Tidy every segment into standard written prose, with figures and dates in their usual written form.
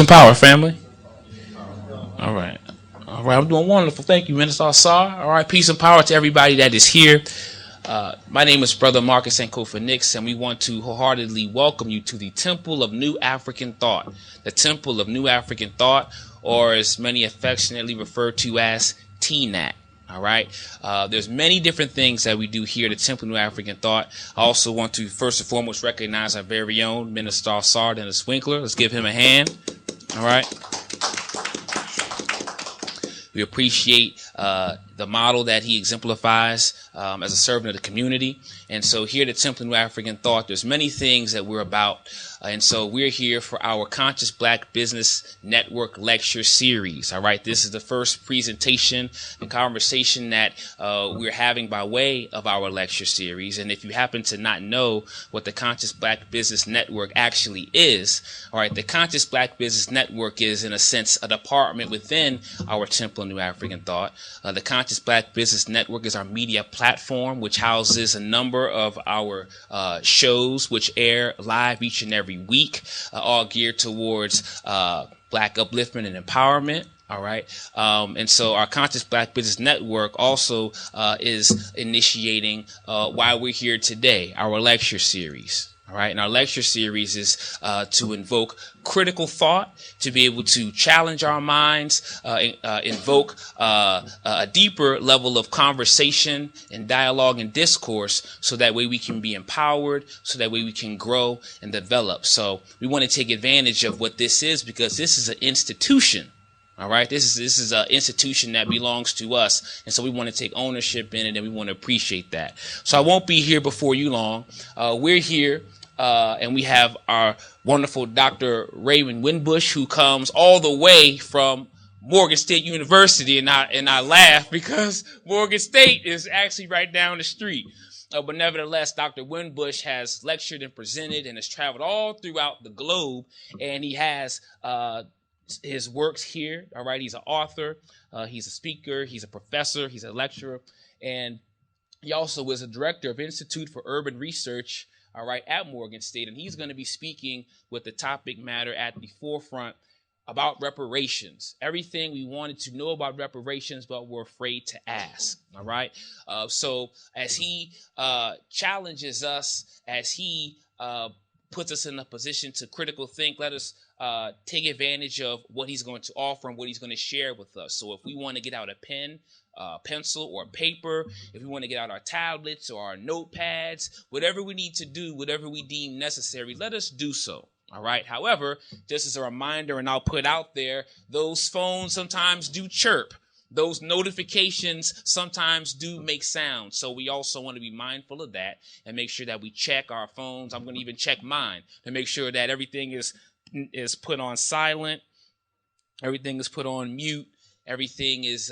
and power, family. All right. All right, I'm doing wonderful. Thank you, Minister Asar. All right, peace and power to everybody that is here. My name is Brother Marcus Sankofa Nix, and we want to wholeheartedly welcome you to the Temple of New African Thought. The Temple of New African Thought, or as many affectionately refer to as TNAT. All right. There's many different things that we do here at the Temple of New African Thought. I also want to first and foremost recognize our very own Minister Asar Dennis Winkler. Let's give him a hand. All right. We appreciate the model that he exemplifies as a servant of the community. And so here at the Temple of New African Thought, there's many things that we're about. And so we're here for our Conscious Black Business Network lecture series. All right. This is the first presentation and conversation that we're having by way of our lecture series. And if you happen to not know what the Conscious Black Business Network actually is, all right, the Conscious Black Business Network is, in a sense, a department within our Temple of New African Thought. The Conscious Black Business Network is our media platform, which houses a number of our shows which air live each and every week, all geared towards Black upliftment and empowerment. All right. And so our Conscious Black Business Network also is initiating why we're here today, our lecture series. All right. And our lecture series is to invoke critical thought, to be able to challenge our minds, invoke a deeper level of conversation and dialogue and discourse, so that way we can be empowered, so that way we can grow and develop. So we want to take advantage of what this is, because this is an institution. All right. This is an institution that belongs to us. And so we want to take ownership in it, and we want to appreciate that. So I won't be here before you long. We're here. And we have our wonderful Dr. Raymond WinBush, who comes all the way from Morgan State University. And I laugh because Morgan State is actually right down the street. But nevertheless, Dr. WinBush has lectured and presented and has traveled all throughout the globe. And he has his works here. All right. He's an author. He's a speaker. He's a professor. He's a lecturer. And he also is a director of Institute for Urban Research, all right, at Morgan State. And he's going to be speaking with the topic matter at the forefront about reparations. Everything we wanted to know about reparations, but we're afraid to ask. All right. So as he challenges us, as he puts us in a position to critical think, let us take advantage of what he's going to offer and what he's going to share with us. So if we want to get out a pen, pencil or paper, if we want to get out our tablets or our notepads, whatever we need to do, whatever we deem necessary, let us do so. All right. However, just as a reminder, and I'll put out there, those phones sometimes do chirp. Those notifications sometimes do make sound. So we also want to be mindful of that and make sure that we check our phones. I'm going to even check mine to make sure that everything is put on silent. Everything is put on mute. Everything is,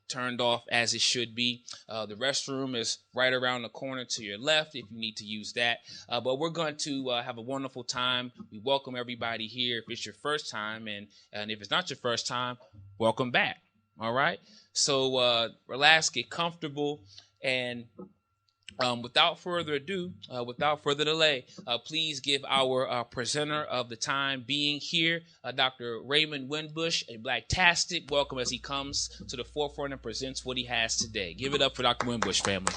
turned off as it should be. The restroom is right around the corner to your left if you need to use that. But we're going to have a wonderful time. We welcome everybody here if it's your first time. And if it's not your first time, welcome back. All right. So relax, get comfortable. And without further ado, without further delay, please give our presenter of the time being here, Dr. Raymond WinBush, a Blacktastic, welcome as he comes to the forefront and presents what he has today. Give it up for Dr. WinBush, family.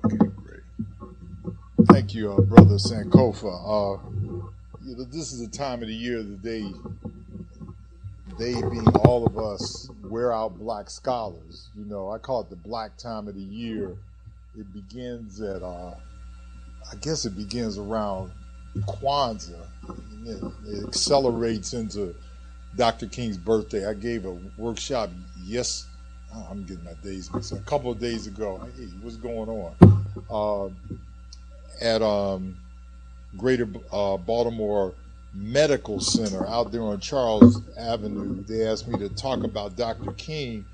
Okay, great. Thank you, Brother Sankofa. This is the time of the year that they being all of us, wear out Black scholars. I call it the Black time of the year. It begins at, I guess it begins around Kwanzaa. And it accelerates into Dr. King's birthday. I gave a workshop, I'm getting my days mixed up, a couple of days ago. Hey, what's going on? At Greater Baltimore Medical Center out there on Charles Avenue. They asked me to talk about Dr. King,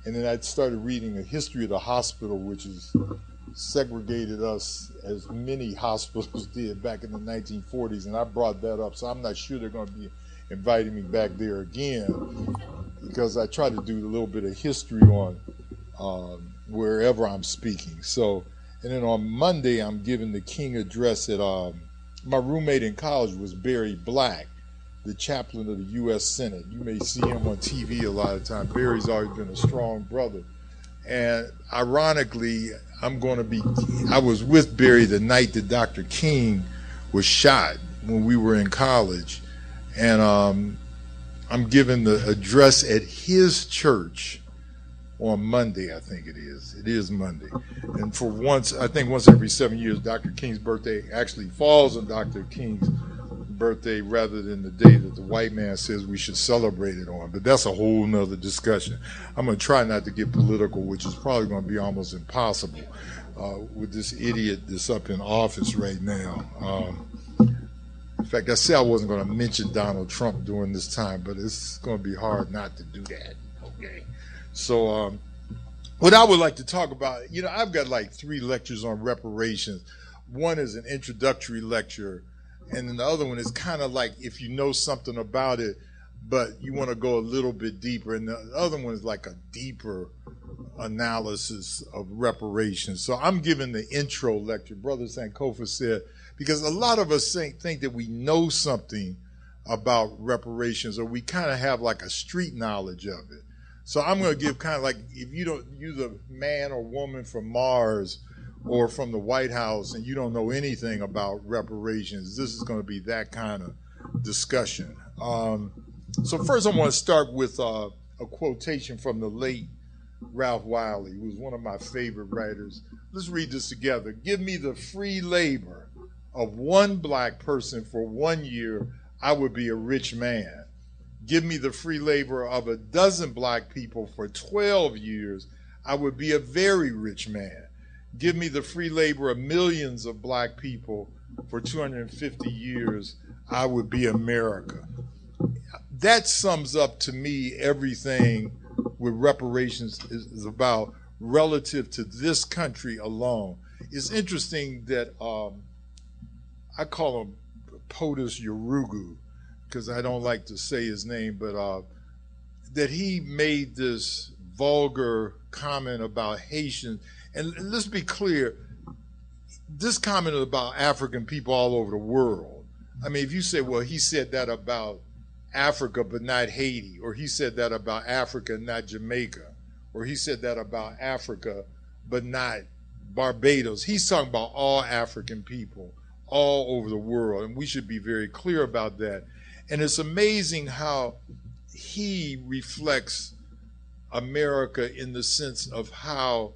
and then I started reading a history of the hospital, which has segregated us as many hospitals did back in the 1940s, and I brought that up, so I'm not sure they're going to be inviting me back there again, because I try to do a little bit of history on wherever I'm speaking. So And then on Monday, I'm giving the King address at, my roommate in college was Barry Black, the chaplain of the U.S. Senate. You may see him on TV a lot of times. Barry's always been a strong brother. And ironically, I was with Barry the night that Dr. King was shot when we were in college. And I'm giving the address at his church on Monday, I think it is. It is Monday. And for once, I think once every 7 years, Dr. King's birthday actually falls on Dr. King's birthday rather than the day that the white man says we should celebrate it on. But that's a whole nother discussion. I'm going to try not to get political, which is probably going to be almost impossible with this idiot that's up in office right now. In fact, I said I wasn't going to mention Donald Trump during this time, but it's going to be hard not to do that. Okay. So what I would like to talk about, I've got like 3 lectures on reparations. One is an introductory lecture, and then the other one is kind of like if you know something about it, but you want to go a little bit deeper. And the other one is like a deeper analysis of reparations. So I'm giving the intro lecture. Brother Sankofa said, because a lot of us think that we know something about reparations, or we kind of have like a street knowledge of it. So I'm going to give kind of like, if you're a man or woman from Mars or from the White House and you don't know anything about reparations, this is going to be that kind of discussion. So first I want to start with a quotation from the late Ralph Wiley, who was one of my favorite writers. Let's read this together. Give me the free labor of one black person for 1 year, I would be a rich man. Give me the free labor of a dozen black people for 12 years, I would be a very rich man. Give me the free labor of millions of black people for 250 years, I would be America. That sums up to me everything with reparations is about relative to this country alone. It's interesting that I call him POTUS Urugu, because I don't like to say his name, but that he made this vulgar comment about Haitians. And let's be clear, this comment is about African people all over the world. I mean, if you say, well, he said that about Africa but not Haiti, or he said that about Africa, not Jamaica, or he said that about Africa but not Barbados. He's talking about all African people all over the world, and we should be very clear about that. And it's amazing how he reflects America in the sense of how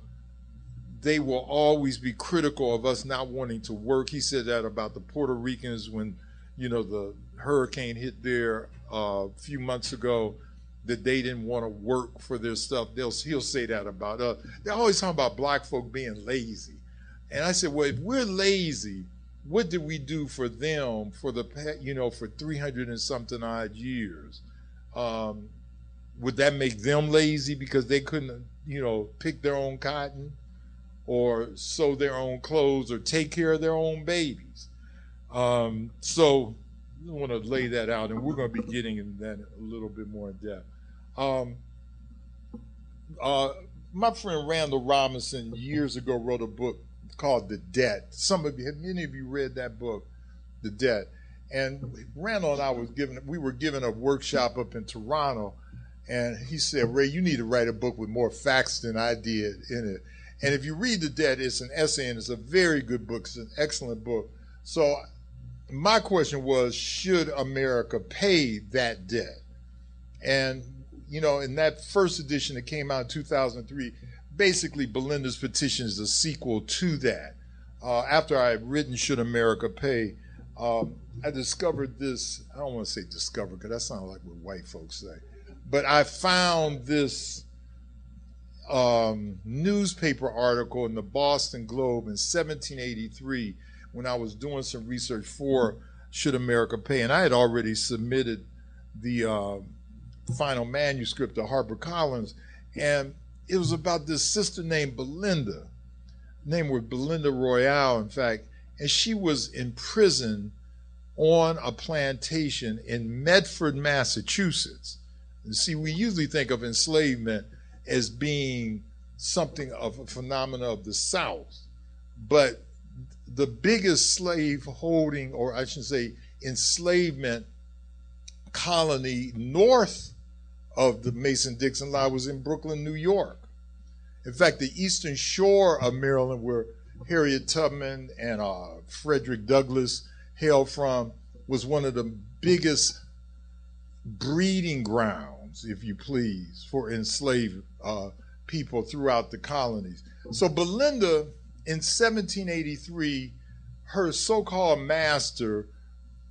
they will always be critical of us not wanting to work. He said that about the Puerto Ricans when, the hurricane hit there a few months ago, that they didn't want to work for their stuff. He'll say that about us. They're always talking about black folk being lazy. And I said, well, if we're lazy, what did we do for them for for 300 and something odd years? Would that make them lazy because they couldn't, pick their own cotton or sew their own clothes or take care of their own babies? So I want to lay that out, and we're going to be getting into that a little bit more in depth. My friend Randall Robinson years ago wrote a book called The Debt. Many of you read that book, The Debt. And Randall and I we were given a workshop up in Toronto, and he said, Ray, you need to write a book with more facts than I did in it. And if you read The Debt, it's an essay, and it's a very good book. It's an excellent book. So my question was, should America pay that debt? And, in that first edition that came out in 2003, basically Belinda's petition is a sequel to that. After I had written Should America Pay, I discovered this, I don't want to say discover because that sounds like what white folks say, but I found this newspaper article in the Boston Globe in 1783 when I was doing some research for Should America Pay, and I had already submitted the final manuscript to HarperCollins, and it was about this sister named Belinda, named was Belinda Royale, in fact, and she was in prison on a plantation in Medford, Massachusetts. And see, we usually think of enslavement as being something of a phenomena of the South, but the biggest slave holding, or I should say enslavement colony north of the Mason-Dixon line was in Brooklyn, New York. In fact, the eastern shore of Maryland, where Harriet Tubman and Frederick Douglass hailed from, was one of the biggest breeding grounds, if you please, for enslaved people throughout the colonies. So Belinda, in 1783, her so-called master,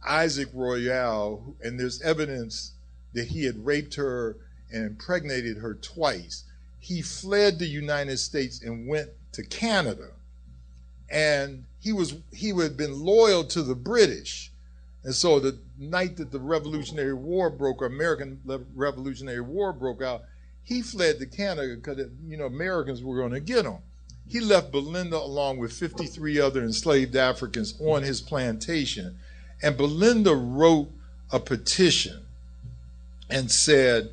Isaac Royale, and there's evidence that he had raped her and impregnated her twice, he fled the United States and went to Canada. And he had been loyal to the British. And so the night that the Revolutionary War broke, or American Revolutionary War broke out, he fled to Canada because, Americans were going to get him. He left Belinda along with 53 other enslaved Africans on his plantation. And Belinda wrote a petition and said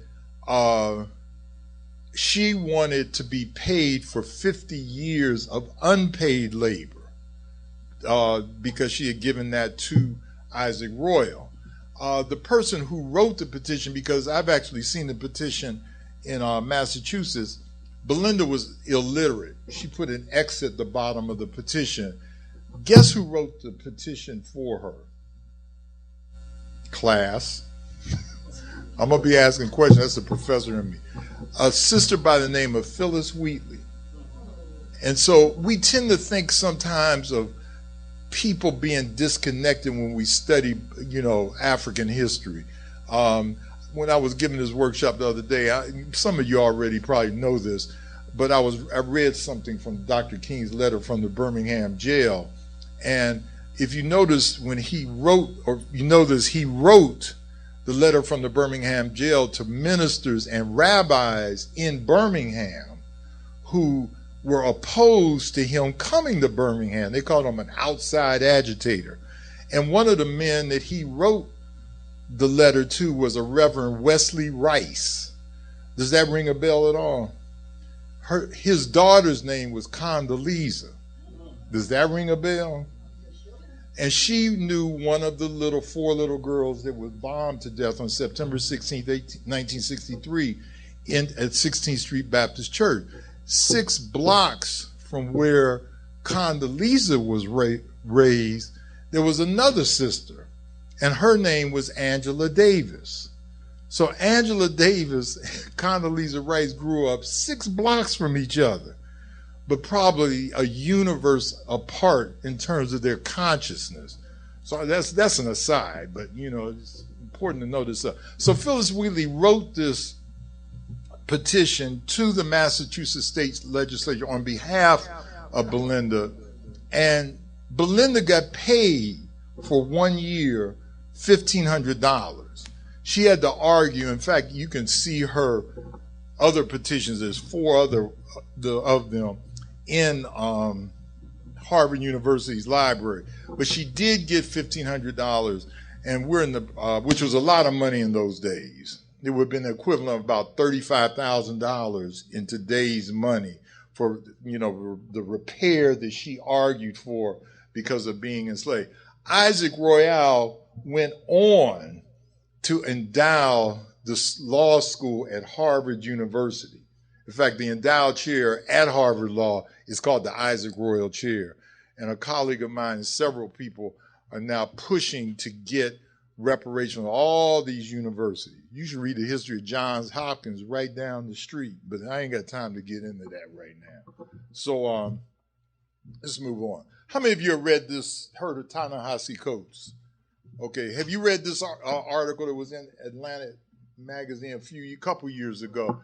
she wanted to be paid for 50 years of unpaid labor because she had given that to Isaac Royal. The person who wrote the petition, because I've actually seen the petition in Massachusetts, Belinda was illiterate. She put an X at the bottom of the petition. Guess who wrote the petition for her? Class. I'm going to be asking questions. That's the professor in me. A sister by the name of Phyllis Wheatley. And so we tend to think sometimes of people being disconnected when we study, African history. When I was giving this workshop the other day, some of you already probably know this, but I read something from Dr. King's letter from the Birmingham jail. And if you notice, when he wrote the letter from the Birmingham jail to ministers and rabbis in Birmingham who were opposed to him coming to Birmingham. They called him an outside agitator. And one of the men that he wrote the letter to was a Reverend Wesley Rice. Does that ring a bell at all? His daughter's name was Condoleezza. Does that ring a bell? And she knew one of the four little girls that was bombed to death on September 16th, 1963 at 16th Street Baptist Church. 6 blocks from where Condoleezza was raised, there was another sister, and her name was Angela Davis. So Angela Davis, Condoleezza Rice grew up 6 blocks from each other, but probably a universe apart in terms of their consciousness. So that's an aside, but it's important to know this stuff. So Phyllis Wheatley wrote this petition to the Massachusetts State Legislature on behalf of Belinda, and Belinda got paid for 1 year $1,500. She had to argue. In fact, you can see her other petitions. There's 4 other of them in Harvard University's library, but she did get $1,500, and we're in which was a lot of money in those days. It would have been the equivalent of about $35,000 in today's money for the repair that she argued for because of being enslaved. Isaac Royale went on to endow the law school at Harvard University. In fact, the endowed chair at Harvard Law is called the Isaac Royal Chair. And a colleague of mine and several people are now pushing to get reparations of all these universities. You should read the history of Johns Hopkins right down the street, but I ain't got time to get into that right now. So let's move on. How many of you have heard of Ta-Nehisi Coates? Okay, have you read this article that was in Atlantic magazine a couple years ago?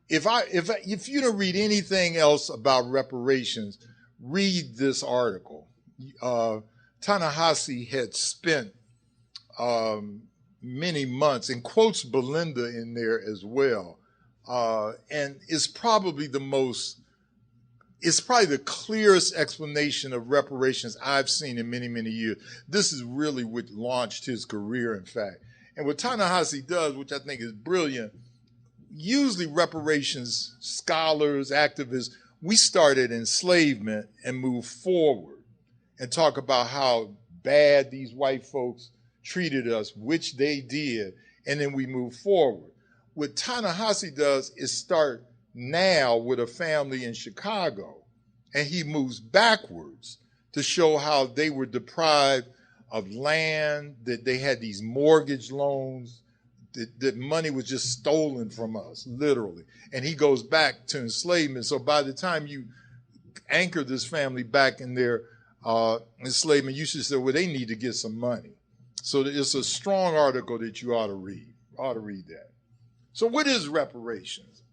If you don't read anything else about reparations, read this article. Ta-Nehisi had spent many months, and quotes Belinda in there as well, and it's probably the clearest explanation of reparations I've seen in many, many years. This is really what launched his career, in fact. And what Ta-Nehisi does, which I think is brilliant, usually reparations scholars, activists we started enslavement and moved forward and talk about how bad these white folks treated us, which they did, and then we move forward. What Ta-Nehisi does is start now with a family in Chicago, and he moves backwards to show how they were deprived of land, that they had these mortgage loans, that money was just stolen from us, literally. And he goes back to enslavement. So by the time you anchor this family back in their enslavement, you should say, well, they need to get some money. So it's a strong article that you ought to read. Ought to read that. So what is reparations?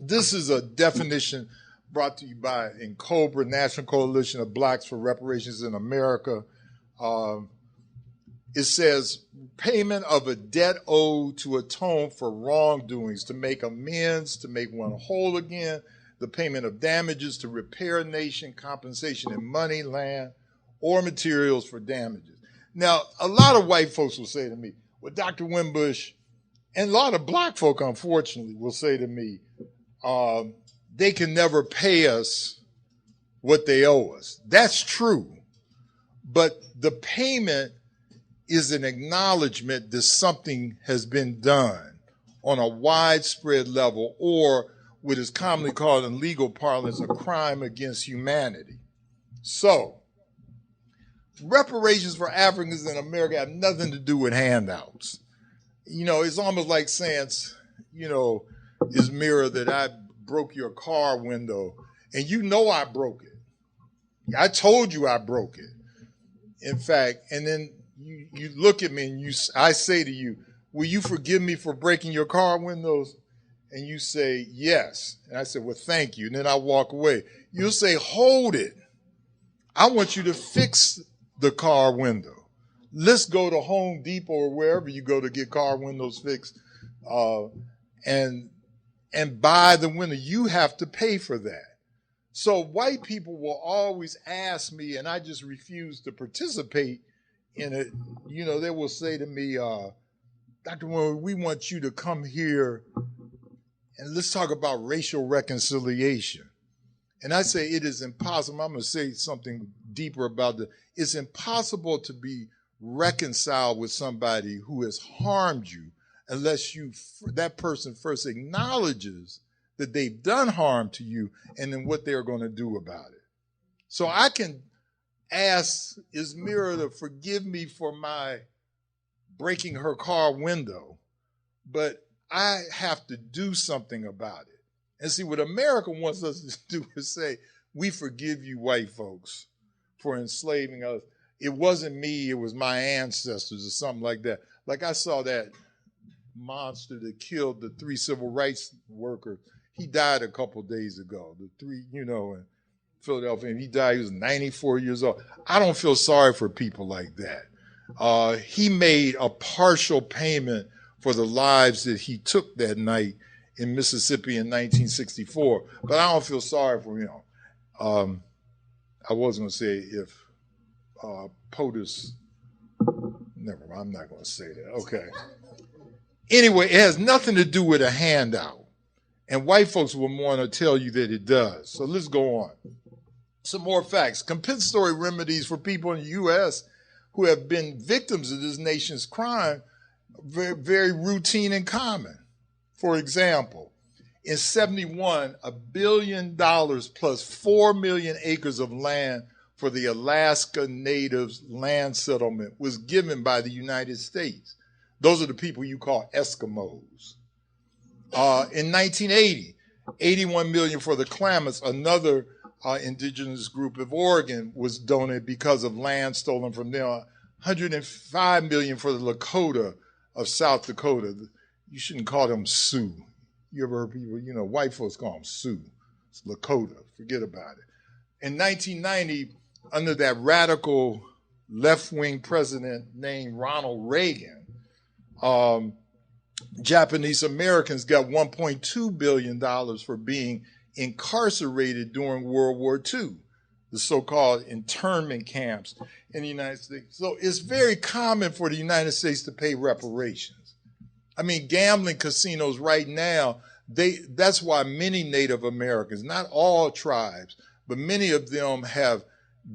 This is a definition brought to you by NCOBRA, National Coalition of Blacks for Reparations in America. It says payment of a debt owed to atone for wrongdoings, to make amends, to make one whole again, the payment of damages, to repair a nation, compensation in money, land, or materials for damages. Now, a lot of white folks will say to me, well, Dr. WinBush, and a lot of black folk, unfortunately, will say to me, they can never pay us what they owe us. That's true. But the payment is an acknowledgement that something has been done on a widespread level, or what is commonly called in legal parlance a crime against humanity. So, reparations for Africans in America have nothing to do with handouts. You know, it's almost like saying, you know, Izmira, that I broke your car window, and you know I broke it. I told you I broke it. In fact, and then you look at me and I say to you, will you forgive me for breaking your car windows? And you say, yes. And I say, well, thank you. And then I walk away. You'll say, hold it. I want you to fix the car window. Let's go to Home Depot or wherever you go to get car windows fixed, and buy the window. You have to pay for that. So white people will always ask me, and I just refuse to participate in it. You know, they will say to me, Dr. Warren, we want you to come here and let's talk about racial reconciliation. And I say it is impossible. I'm going to say something deeper about it. It's impossible to be reconciled with somebody who has harmed you unless that person first acknowledges that they've done harm to you and then what they're going to do about it. So I can ask Izmira to forgive me for my breaking her car window, but I have to do something about it. And see, what America wants us to do is say, we forgive you white folks for enslaving us. It wasn't me, it was my ancestors or something like that. Like I saw that monster that killed the 3 civil rights workers. He died a couple days ago, the 3, you know, in Philadelphia. And he died, he was 94 years old. I don't feel sorry for people like that. He made a partial payment for the lives that he took that night in Mississippi in 1964. But I don't feel sorry for him. I was going to say if POTUS, never mind, I'm not going to say that. Okay. Anyway, it has nothing to do with a handout. And white folks will want to tell you that it does. So let's go on. Some more facts. Compensatory remedies for people in the U.S. who have been victims of this nation's crime, very, very routine and common. For example, in 71, $1 billion plus 4 million acres of land for the Alaska Natives land settlement was given by the United States. Those are the people you call Eskimos. In 1980, $81 million for the Klamath, another indigenous group of Oregon, was donated because of land stolen from them. $105 million for the Lakota of South Dakota. You shouldn't call them Sioux. You ever heard people, you know, white folks call them Sioux. It's Lakota. Forget about it. In 1990, under that radical left-wing president named Ronald Reagan, Japanese Americans got $1.2 billion for being incarcerated during World War II, the so-called internment camps in the United States. So it's very common for the United States to pay reparations. I mean, gambling casinos right now, That's why many Native Americans, not all tribes, but many of them have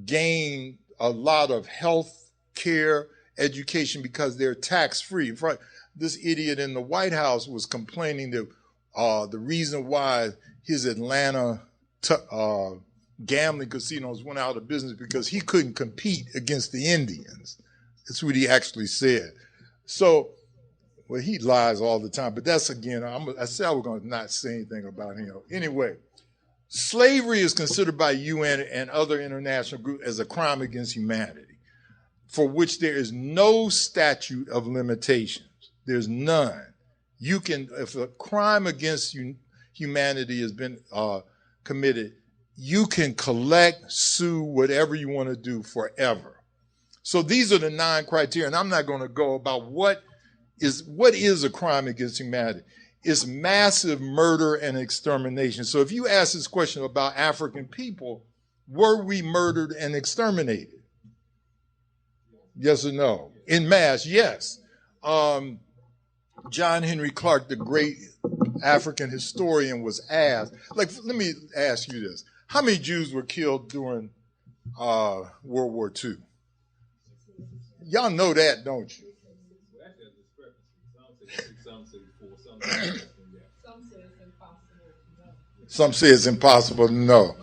gained a lot of health care, education, because they're tax-free. This idiot in the White House was complaining that the reason why his Atlanta gambling casinos went out of business because he couldn't compete against the Indians. That's what he actually said. So, well, he lies all the time, but that's, again, I said I was going to not say anything about him. Anyway, slavery is considered by UN and other international groups as a crime against humanity, for which there is no statute of limitations. There's none. If a crime against humanity has been committed, you can collect, sue, whatever you want to do forever. So these are the 9 criteria, and I'm not going to go about what is a crime against humanity. It's massive murder and extermination. So if you ask this question about African people, were we murdered and exterminated? Yes or no? In mass, yes. John Henry Clark, the great African historian, was asked, let me ask you this. How many Jews were killed during World War II? Y'all know that, don't you? Some say it's impossible to know.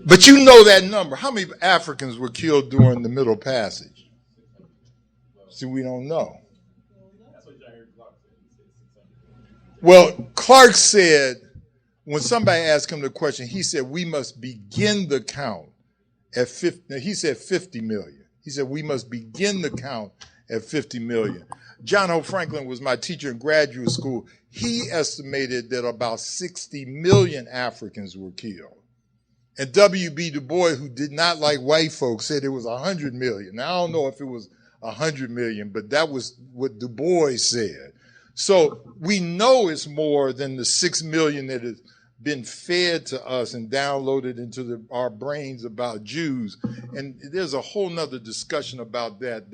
But you know that number. How many Africans were killed during the Middle Passage? See, we don't know. Well, Clark said, when somebody asked him the question, he said, we must begin the count at 50. He said 50 million. He said, we must begin the count at 50 million. John O. Franklin was my teacher in graduate school. He estimated that about 60 million Africans were killed. And W.B. Du Bois, who did not like white folks, said it was 100 million. Now, I don't know if it was 100 million, but that was what Du Bois said. So we know it's more than the 6 million that has been fed to us and downloaded into our brains about Jews. And there's a whole nother discussion about that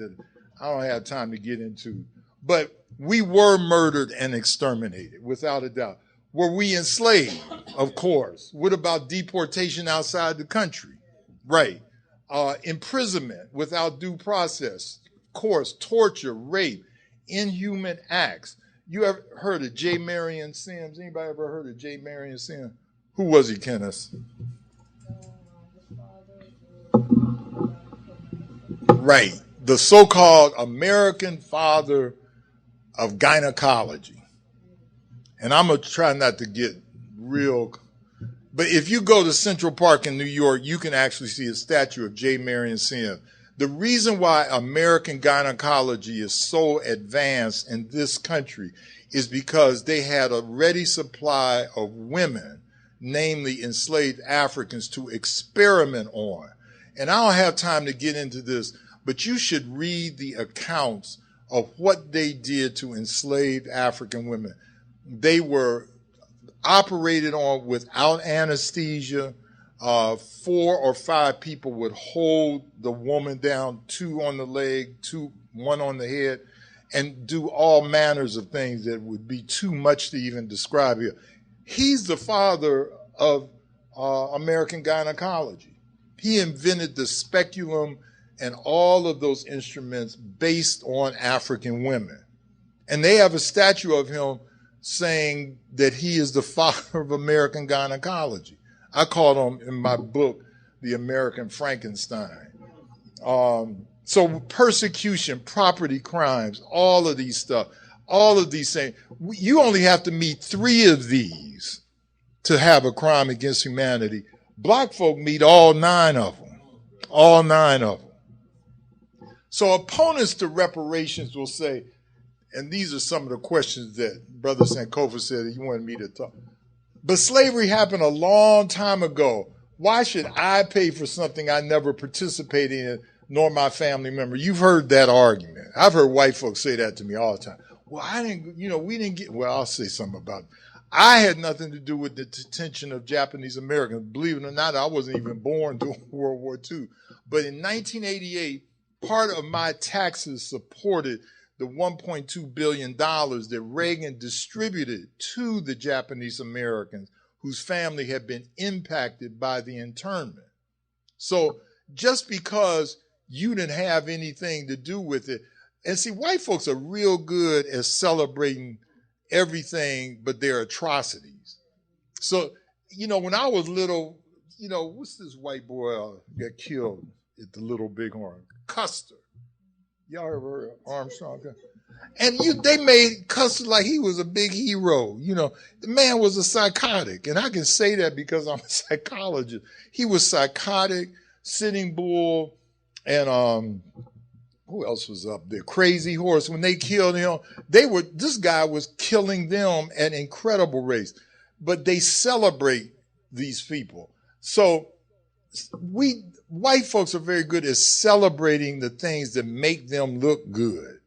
I don't have time to get into. But we were murdered and exterminated, without a doubt. Were we enslaved? Of course. What about deportation outside the country? Right. Imprisonment without due process. Of course. Torture, rape, inhuman acts. You ever heard of J. Marion Sims? Anybody ever heard of J. Marion Sims? Who was he, Kenneth? Right. The so-called American father of gynecology. And I'm going to try not to get real, but if you go to Central Park in New York, you can actually see a statue of J. Marion Sims. The reason why American gynecology is so advanced in this country is because they had a ready supply of women, namely enslaved Africans, to experiment on. And I don't have time to get into this, but you should read the accounts of what they did to enslaved African women. They were operated on without anesthesia. 4 or 5 people would hold the woman down, 2 on the leg, 1 on the head, and do all manners of things that would be too much to even describe here. He's the father of American gynecology. He invented the speculum and all of those instruments based on African women. And they have a statue of him saying that he is the father of American gynecology. I call him in my book the American Frankenstein. So persecution, property crimes, all of these stuff, all of these things. You only have to meet 3 of these to have a crime against humanity. Black folk meet all 9 of them. All 9 of them. So opponents to reparations will say, and these are some of the questions that Brother Sankofa said he wanted me to talk. But slavery happened a long time ago. Why should I pay for something I never participated in, nor my family member? You've heard that argument. I've heard white folks say that to me all the time. Well, we didn't get, well, I'll say something about it. I had nothing to do with the detention of Japanese Americans. Believe it or not, I wasn't even born during World War II. But in 1988, part of my taxes supported the $1.2 billion that Reagan distributed to the Japanese Americans whose family had been impacted by the internment. So just because you didn't have anything to do with it, and see, white folks are real good at celebrating everything but their atrocities. So, when I was little, what's this white boy got killed at the Little Bighorn? Custer. Y'all ever heard of Armstrong? And they made Custer like he was a big hero. The man was a psychotic. And I can say that because I'm a psychologist. He was psychotic, Sitting Bull, and who else was up there? Crazy Horse. When they killed him, this guy was killing them at incredible rates. But they celebrate these people. So white folks are very good at celebrating the things that make them look good,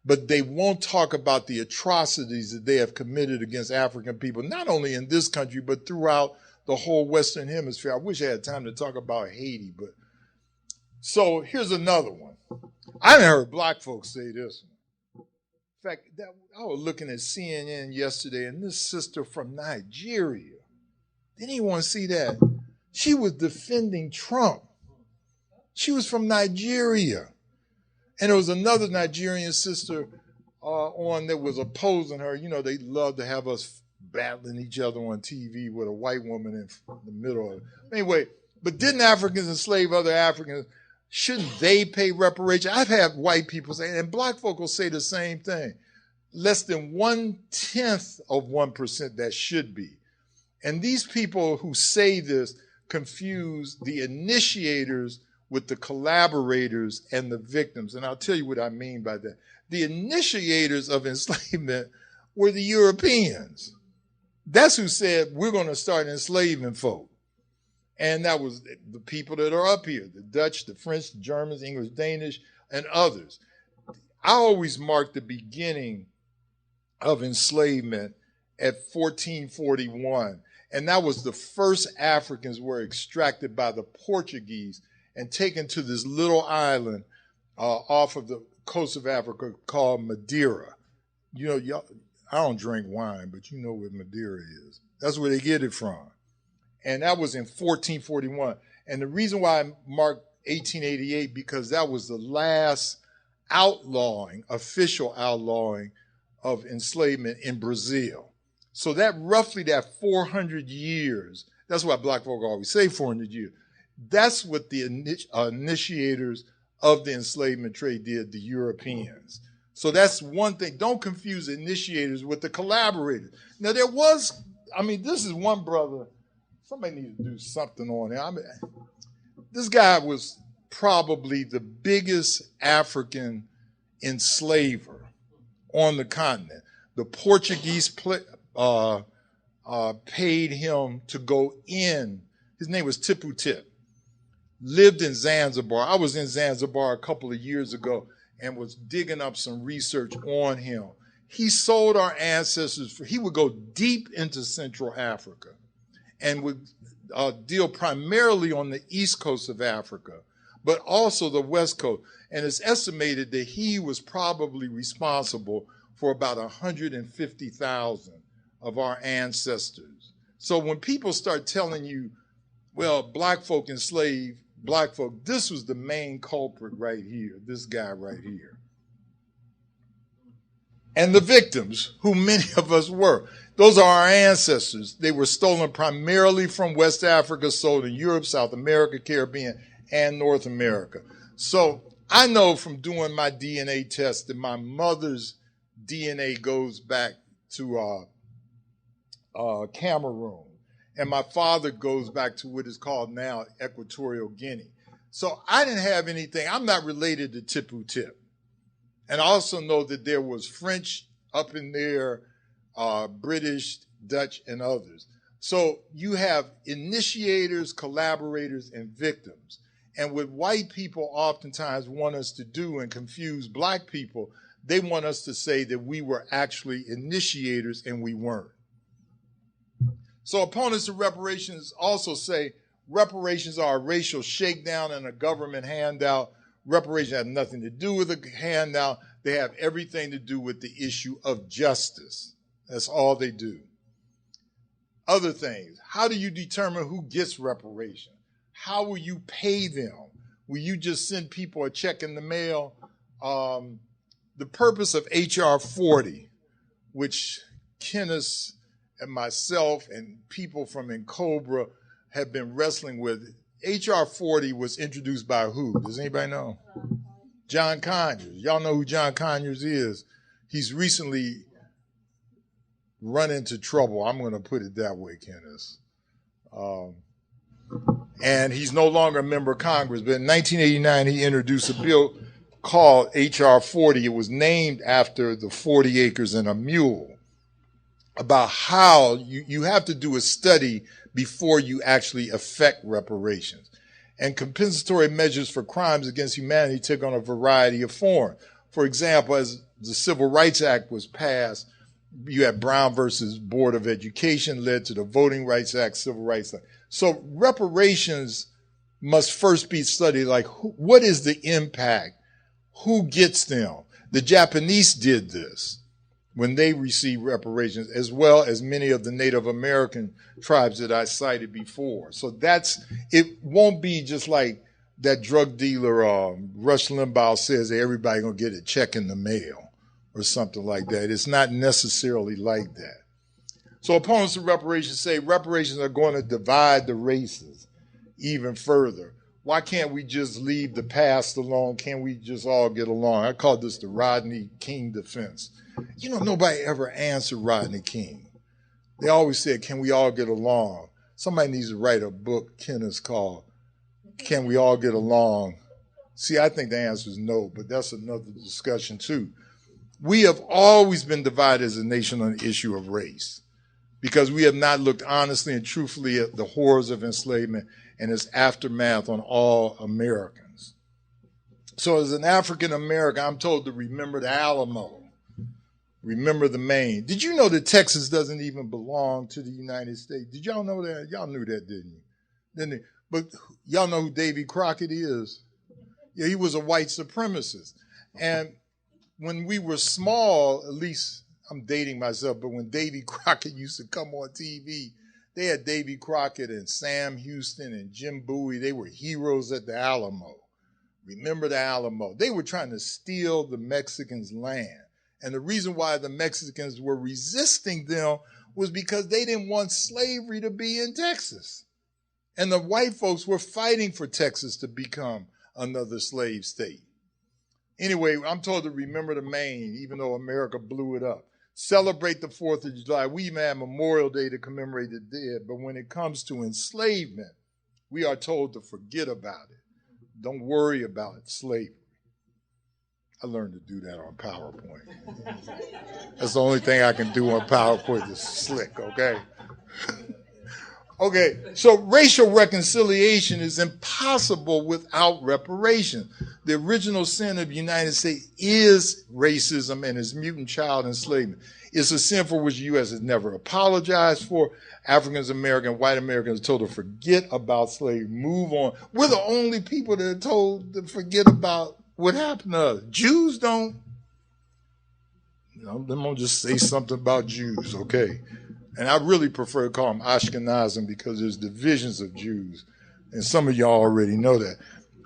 but they won't talk about the atrocities that they have committed against African people, not only in this country, but throughout the whole Western Hemisphere. I wish I had time to talk about Haiti, but so here's another one. I haven't heard black folks say this one. In fact, I was looking at CNN yesterday, and this sister from Nigeria, didn't anyone see that? She was defending Trump. She was from Nigeria. And there was another Nigerian sister on that was opposing her. They love to have us battling each other on TV with a white woman in the middle of it. Anyway, but didn't Africans enslave other Africans? Shouldn't they pay reparations? I've had white people say, and black folk will say the same thing. Less than 1/10 of 1% that should be. And these people who say this confuse the initiators with the collaborators and the victims. And I'll tell you what I mean by that. The initiators of enslavement were the Europeans. That's who said, we're going to start enslaving folk. And that was the people that are up here, the Dutch, the French, the Germans, English, Danish, and others. I always mark the beginning of enslavement at 1441. And that was the first Africans were extracted by the Portuguese and taken to this little island off of the coast of Africa called Madeira. I don't drink wine, but you know what Madeira is. That's where they get it from. And that was in 1441. And the reason why I marked 1888, because that was the last official outlawing of enslavement in Brazil. So that 400 years, that's why black folk always say 400 years. That's what the initiators of the enslavement trade did, the Europeans. So that's one thing. Don't confuse initiators with the collaborators. Now this is one brother. Somebody needs to do something on him. This guy was probably the biggest African enslaver on the continent. The Portuguese paid him to go in. His name was Tipu Tip. Lived in Zanzibar. I was in Zanzibar a couple of years ago and was digging up some research on him. He sold our ancestors. He would go deep into Central Africa and would deal primarily on the east coast of Africa, but also the west coast. And it's estimated that he was probably responsible for about 150,000 of our ancestors. So when people start telling you, well, black folk enslaved black folk, this was the main culprit right here, this guy right here. And the victims, who many of us were, those are our ancestors. They were stolen primarily from West Africa, sold in Europe, South America, Caribbean, and North America. So I know from doing my DNA test that my mother's DNA goes back to Cameroon. And my father goes back to what is called now Equatorial Guinea. So I didn't have anything. I'm not related to Tipu Tip. And I also know that there was French up in there, British, Dutch, and others. So you have initiators, collaborators, and victims. And what white people oftentimes want us to do and confuse black people, they want us to say that we were actually initiators and we weren't. So opponents of reparations also say reparations are a racial shakedown and a government handout. Reparations have nothing to do with a handout. They have everything to do with the issue of justice. That's all they do. Other things, how do you determine who gets reparation? How will you pay them? Will you just send people a check in the mail? The purpose of H.R. 40, which Kenneth and myself and people from NCOBRA have been wrestling with, H.R. 40 was introduced by who? Does anybody know? John Conyers. Y'all know who John Conyers is. He's recently run into trouble. I'm going to put it that way, Kenneth. And he's no longer a member of Congress. But in 1989, he introduced a bill called H.R. 40. It was named after the 40 acres and a mule, about how you have to do a study before you actually effect reparations. And compensatory measures for crimes against humanity took on a variety of forms. For example, as the Civil Rights Act was passed, you had Brown versus Board of Education, led to the Voting Rights Act, Civil Rights Act. So reparations must first be studied, like what is the impact? Who gets them? The Japanese did this when they received reparations, as well as many of the Native American tribes that I cited before. So it won't be just like that drug dealer, Rush Limbaugh says that everybody gonna get a check in the mail or something like that. It's not necessarily like that. So opponents of reparations say reparations are going to divide the races even further. Why can't we just leave the past alone? Can't we just all get along? I call this the Rodney King defense. You know, nobody ever answered Rodney King. They always said, can we all get along? Somebody needs to write a book, Kenneth, called Can We All Get Along? See, I think the answer is no, but that's another discussion too. We have always been divided as a nation on the issue of race because we have not looked honestly and truthfully at the horrors of enslavement and its aftermath on all Americans. So as an African American, I'm told to remember the Alamo, remember the Maine. Did you know that Texas doesn't even belong to the United States? Did y'all know that? Y'all knew that, didn't you? Didn't you? But y'all know who Davy Crockett is? Yeah, he was a white supremacist. And when we were small, at least I'm dating myself, but when Davy Crockett used to come on TV, they had Davy Crockett and Sam Houston and Jim Bowie. They were heroes at the Alamo. Remember the Alamo. They were trying to steal the Mexicans' land. And the reason why the Mexicans were resisting them was because they didn't want slavery to be in Texas. And the white folks were fighting for Texas to become another slave state. Anyway, I'm told to remember the Maine, even though America blew it up. Celebrate the 4th of July. We even have Memorial Day to commemorate the dead. But when it comes to enslavement, we are told to forget about it. Don't worry about slavery. I learned to do that on PowerPoint. That's the only thing I can do on PowerPoint is slick, okay? Okay, so racial reconciliation is impossible without reparation. The original sin of the United States is racism and its mutant child enslavement. It's a sin for which the U.S. has never apologized for. Africans American, white Americans are told to forget about slavery, move on. We're the only people that are told to forget about what happened to us. Jews don't. I'm going to just say something about Jews, okay? And I really prefer to call them Ashkenazim because there's divisions of Jews. And some of y'all already know that.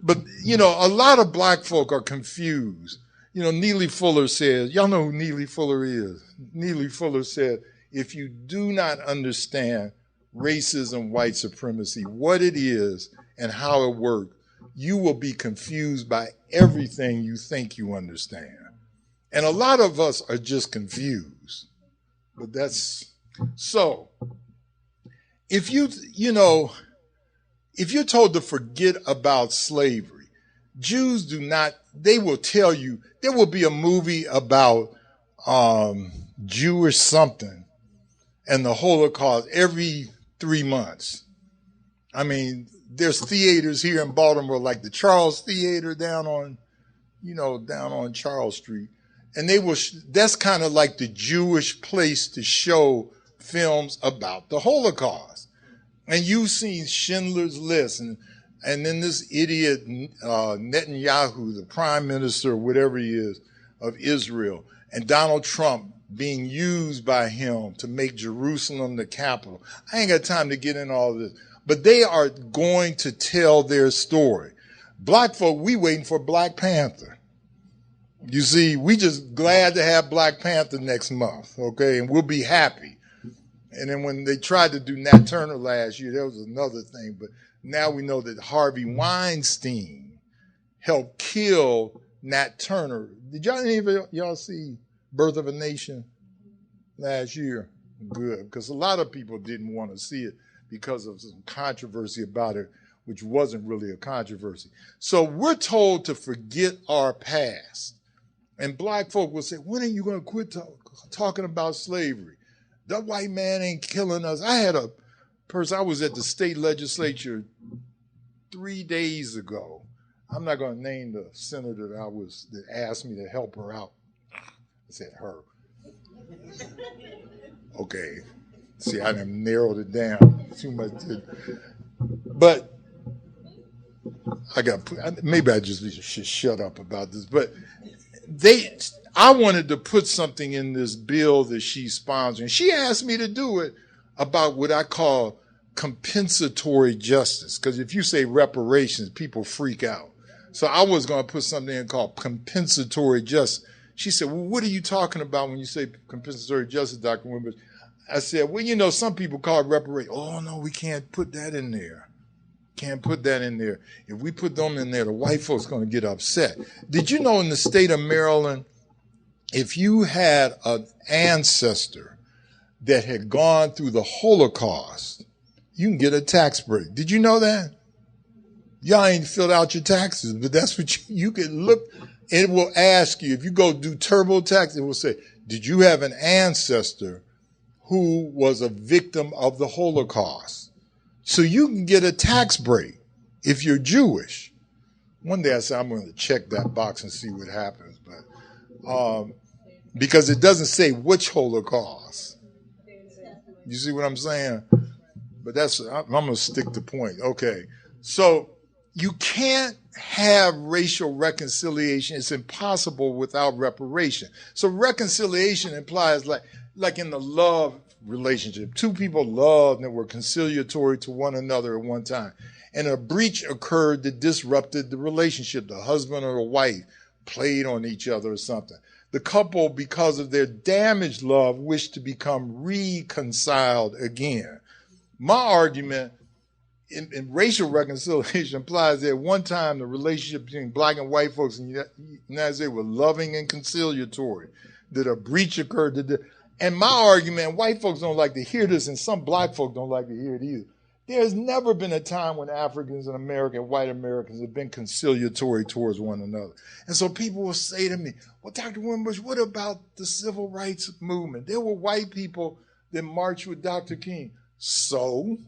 But, you know, a lot of black folk are confused. You know, Neely Fuller says, y'all know who Neely Fuller is. Neely Fuller said, if you do not understand racism, white supremacy, what it is and how it works, you will be confused by everything you think you understand. And a lot of us are just confused. But that's... So, if you're told to forget about slavery, Jews do not, they will tell you, there will be a movie about Jewish something and the Holocaust every 3 months. I mean, there's theaters here in Baltimore, like the Charles Theater down on Charles Street. And that's kind of like the Jewish place to show films about the Holocaust. And you've seen Schindler's List and And then this idiot Netanyahu, the prime minister, whatever he is, of Israel, and Donald Trump being used by him to make Jerusalem the capital. I ain't got time to get in all this. But they are going to tell their story. Black folk, we waiting for Black Panther. You see, we just glad to have Black Panther next month, okay? And we'll be happy. And then when they tried to do Nat Turner last year, that was another thing. But now we know that Harvey Weinstein helped kill Nat Turner. Did any of y'all see Birth of a Nation last year? Good, because a lot of people didn't want to see it because of some controversy about it, which wasn't really a controversy. So we're told to forget our past. And black folk will say, when are you going to quit talking about slavery? That white man ain't killing us. I had a person, I was at the state legislature 3 days ago. I'm not going to name the senator that asked me to help her out. I said her. Okay. See, I done narrowed it down too much. But maybe I just should shut up about this. But I wanted to put something in this bill that she's sponsoring. She asked me to do it about what I call compensatory justice. Because if you say reparations, people freak out. So I was going to put something in called compensatory justice. She said, well, what are you talking about when you say compensatory justice, Dr. WinBush? I said, well, some people call it reparations. Oh, no, we can't put that in there. Can't put that in there. If we put them in there, the white folks are going to get upset. Did you know in the state of Maryland, if you had an ancestor that had gone through the Holocaust, you can get a tax break. Did you know that? Y'all ain't filled out your taxes, but that's what you can look. It will ask you, if you go do TurboTax, it will say, did you have an ancestor who was a victim of the Holocaust? So you can get a tax break if you're Jewish. One day I said, I'm going to check that box and see what happens. But because it doesn't say which Holocaust. You see what I'm saying? But I'm going to stick to point. Okay. So you can't have racial reconciliation. It's impossible without reparation. So reconciliation implies like in the love relationship, two people loved and were conciliatory to one another at one time, and a breach occurred that disrupted the relationship. The husband or the wife played on each other or something. The couple, because of their damaged love, wished to become reconciled again. My argument in racial reconciliation implies that at one time the relationship between black and white folks in the United States were loving and conciliatory, that a breach occurred. And my argument, white folks don't like to hear this, and some black folk don't like to hear it either. There's never been a time when Africans and white Americans have been conciliatory towards one another. And so people will say to me, well, Dr. WinBush, what about the civil rights movement? There were white people that marched with Dr. King. So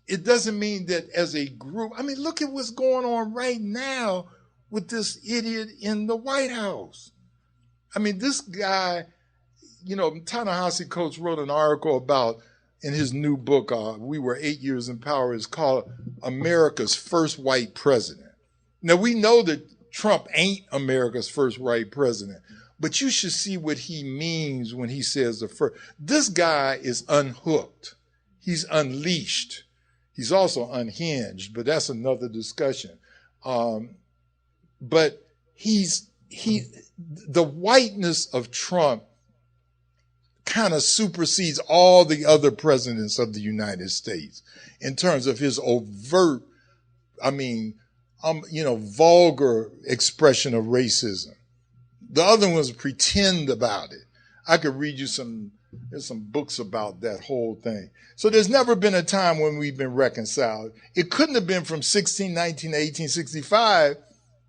it doesn't mean that as a group, look at what's going on right now with this idiot in the White House. This guy, Ta-Nehisi Coates wrote an article about, in his new book, We Were 8 Years in Power, it's called America's First White President. Now, we know that Trump ain't America's first white president, but you should see what he means when he says the first. This guy is unhooked. He's unleashed. He's also unhinged, but that's another discussion. But the whiteness of Trump kind of supersedes all the other presidents of the United States in terms of his overt, vulgar expression of racism. The other ones pretend about it. I could read you there's some books about that whole thing. So there's never been a time when we've been reconciled. It couldn't have been from 1619 to 1865.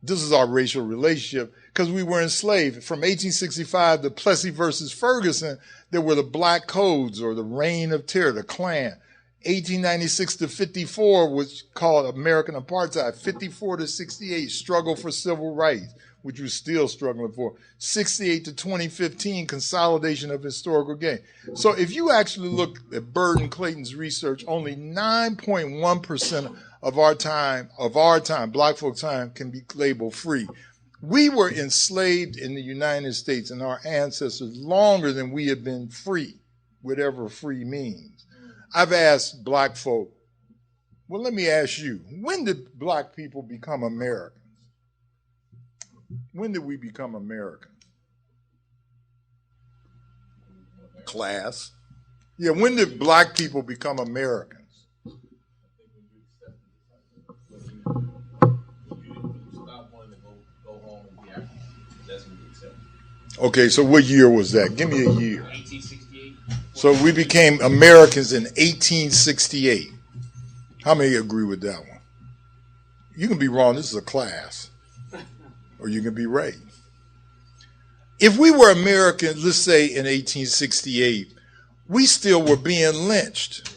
This is our racial relationship because we were enslaved. From 1865 to Plessy versus Ferguson, there were the Black Codes or the Reign of Terror, the Klan. 1896 to 54 was called American Apartheid. 54 to 68, struggle for civil rights, which we're still struggling for. 68 to 2015, consolidation of historical gain. So if you actually look at Burden Clayton's research, only 9.1% of our time, black folk time, can be labeled free. We were enslaved in the United States and our ancestors longer than we have been free, whatever free means. I've asked black folk, well, let me ask you, when did black people become Americans? When did we become Americans? Class. Yeah, when did black people become Americans? Okay, so what year was that? Give me a year. 1868. So we became Americans in 1868. How many agree with that one? You can be wrong. This is a class. Or you can be right. If we were Americans, let's say in 1868, we still were being lynched.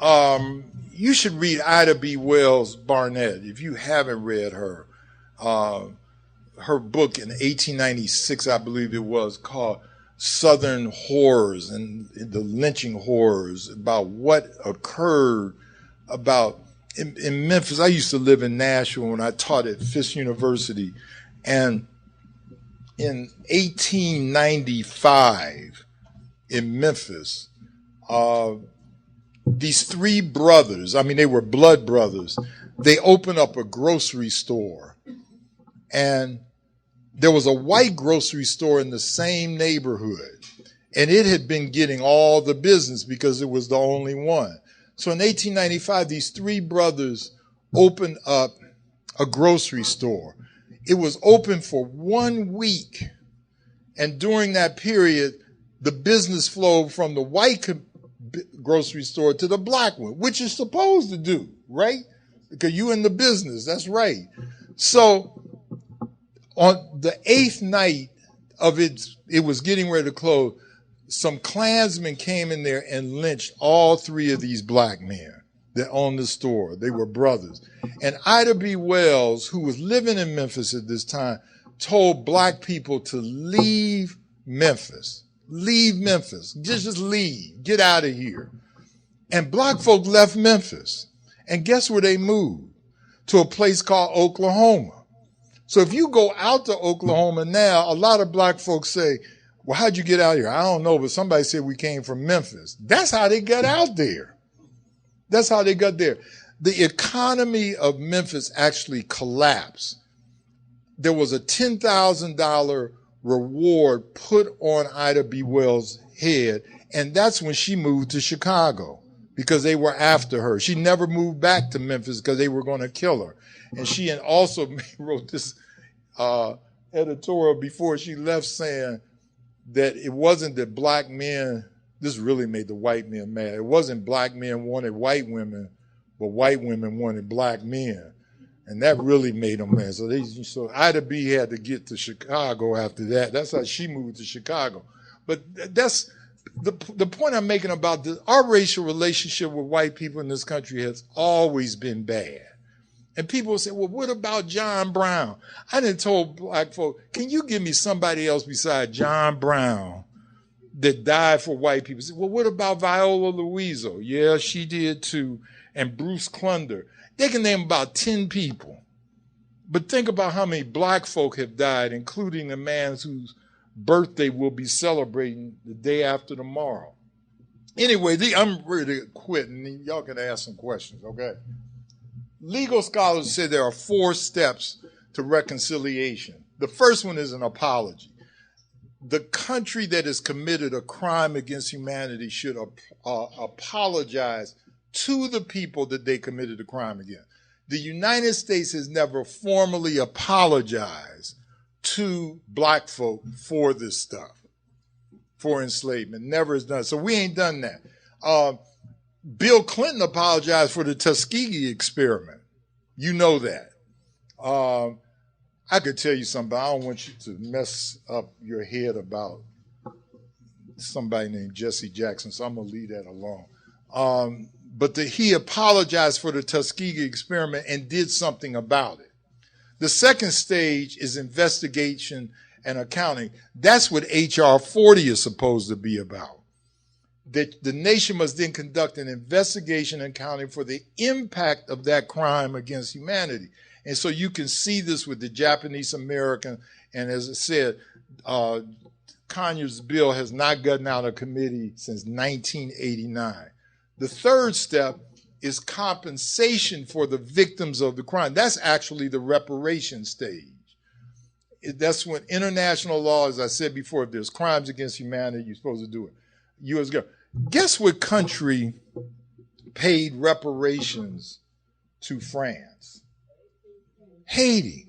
You should read Ida B. Wells Barnett if you haven't read her. Her book in 1896, I believe it was, called Southern Horrors and the lynching horrors, about what occurred about in Memphis. I used to live in Nashville when I taught at Fisk University, and in 1895 in Memphis, these three brothers, I mean, they were blood brothers, they opened up a grocery store. And there was a white grocery store in the same neighborhood, and it had been getting all the business because it was the only one. So in 1895, these three brothers opened up a grocery store. It was open for 1 week. And during that period, the business flowed from the white grocery store to the black one, which you're supposed to do, right? Because you in the business, that's right. So on the 8th night of it was getting ready to close, some Klansmen came in there and lynched all three of these black men that owned the store. They were brothers. And Ida B. Wells, who was living in Memphis at this time, told black people to leave Memphis. Leave Memphis. Just leave. Get out of here. And black folk left Memphis. And guess where they moved? To a place called Oklahoma. So if you go out to Oklahoma now, a lot of black folks say, well, how'd you get out here? I don't know, but somebody said we came from Memphis. That's how they got out there. That's how they got there. The economy of Memphis actually collapsed. There was a $10,000 reward put on Ida B. Wells' head, and that's when she moved to Chicago because they were after her. She never moved back to Memphis because they were going to kill her. And she also wrote this editorial before she left saying that it wasn't that black men, this really made the white men mad. It wasn't black men wanted white women, but white women wanted black men. And that really made them mad. So Ida B had to get to Chicago after that. That's how she moved to Chicago. But that's the point I'm making about this. Our racial relationship with white people in this country has always been bad. And people say, well, what about John Brown? I done told black folk, can you give me somebody else besides John Brown that died for white people? Say, well, what about Viola Louiso? Yeah, she did too. And Bruce Clunder. They can name about 10 people. But think about how many black folk have died, including the man whose birthday we'll be celebrating the day after tomorrow. Anyway, I'm ready to quit, and y'all can ask some questions, okay? Legal scholars say there are 4 steps to reconciliation. The first one is an apology. The country that has committed a crime against humanity should apologize to the people that they committed a crime against. The United States has never formally apologized to black folk for this stuff, for enslavement. Never has done. So we ain't done that. Bill Clinton apologized for the Tuskegee experiment. You know that. I could tell you something, but I don't want you to mess up your head about somebody named Jesse Jackson, so I'm going to leave that alone. But he apologized for the Tuskegee experiment and did something about it. The second stage is investigation and accounting. That's what H.R. 40 is supposed to be about. that the nation must then conduct an investigation accounting for the impact of that crime against humanity. And so you can see this with the Japanese American, and as I said, Conyers' bill has not gotten out of committee since 1989. The third step is compensation for the victims of the crime. That's actually the reparations stage. That's when international law, as I said before, if there's crimes against humanity, you're supposed to do it. U.S. government. Guess what country paid reparations to France? Haiti.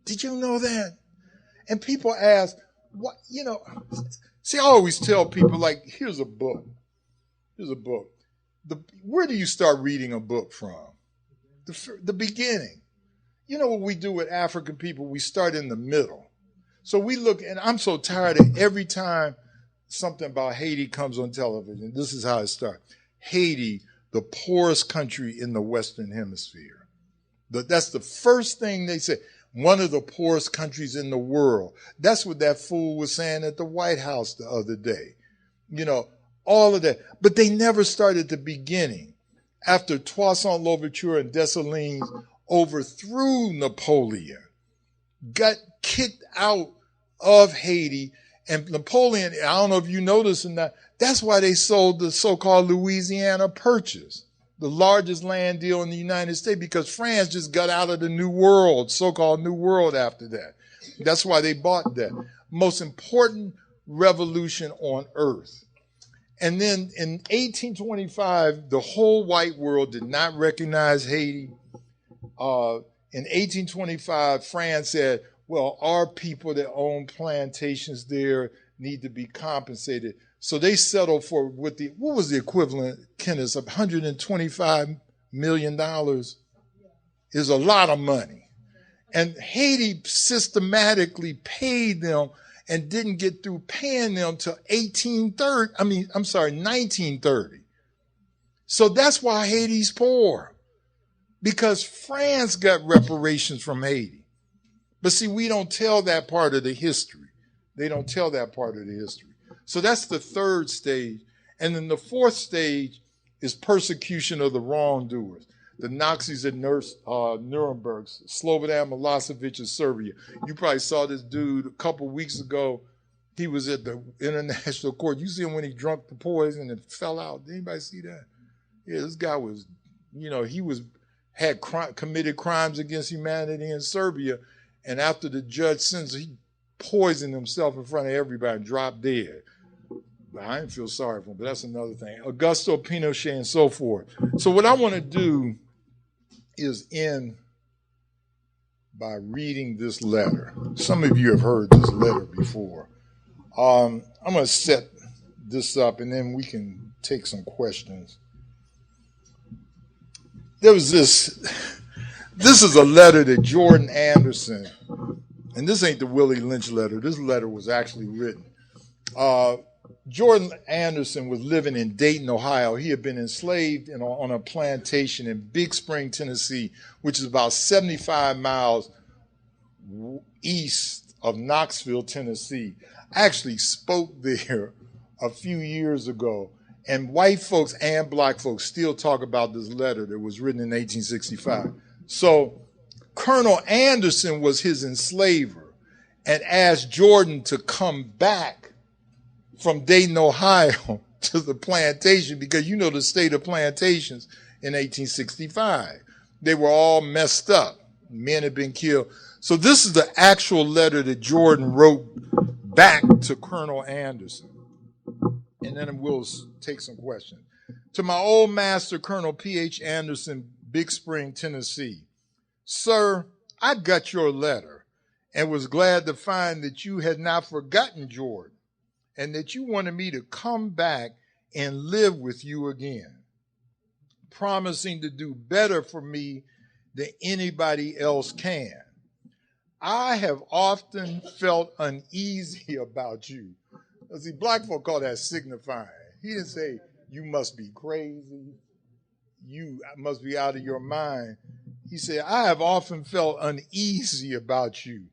Did you know that? And people ask, what, see, I always tell people, like, here's a book. Here's a book. Where do you start reading a book from? The beginning. You know what we do with African people? We start in the middle. So we look, and I'm so tired of every time something about Haiti comes on television. This is how it starts. Haiti, the poorest country in the Western Hemisphere. That's the first thing they say. One of the poorest countries in the world. That's what that fool was saying at the White House the other day. All of that. But they never started the beginning. After Toussaint Louverture and Dessalines overthrew Napoleon, got kicked out of Haiti, and Napoleon, I don't know if you noticed or not, that's why they sold the so-called Louisiana Purchase, the largest land deal in the United States, because France just got out of the New World, so-called New World after that. That's why they bought that. Most important revolution on earth. And then in 1825, the whole white world did not recognize Haiti. In 1825, France said, well, our people that own plantations there need to be compensated. So they settled for what was the equivalent, Kenneth, of $125 million is a lot of money. And Haiti systematically paid them and didn't get through paying them till 1930. So that's why Haiti's poor, because France got reparations from Haiti. But see, we don't tell that part of the history. They don't tell that part of the history. So that's the third stage. And then the fourth stage is persecution of the wrongdoers. The Nazis at Nuremberg, Slobodan Milosevic of Serbia. You probably saw this dude a couple weeks ago. He was at the International Court. You see him when he drank the poison and fell out. Did anybody see that? Yeah, this guy was, had committed crimes against humanity in Serbia. And after the judge sentenced, he poisoned himself in front of everybody and dropped dead. But I didn't feel sorry for him, but that's another thing. Augusto Pinochet and so forth. So what I want to do is end by reading this letter. Some of you have heard this letter before. I'm going to set this up and then we can take some questions. There was this is a letter that Jordan Anderson, and this ain't the Willie Lynch letter. This letter was actually written. Jordan Anderson was living in Dayton, Ohio. He had been enslaved on a plantation in Big Spring, Tennessee, which is about 75 miles east of Knoxville, Tennessee. I actually spoke there a few years ago, and white folks and black folks still talk about this letter that was written in 1865. So Colonel Anderson was his enslaver and asked Jordan to come back from Dayton, Ohio to the plantation because the state of plantations in 1865. They were all messed up. Men had been killed. So this is the actual letter that Jordan wrote back to Colonel Anderson. And then we'll take some questions. To my old master, Colonel P.H. Anderson, Big Spring, Tennessee. Sir, I got your letter and was glad to find that you had not forgotten Jordan and that you wanted me to come back and live with you again, promising to do better for me than anybody else can. I have often felt uneasy about you. See, black folk call that signifying. He didn't say, you must be crazy. You must be out of your mind. He said, I have often felt uneasy about you.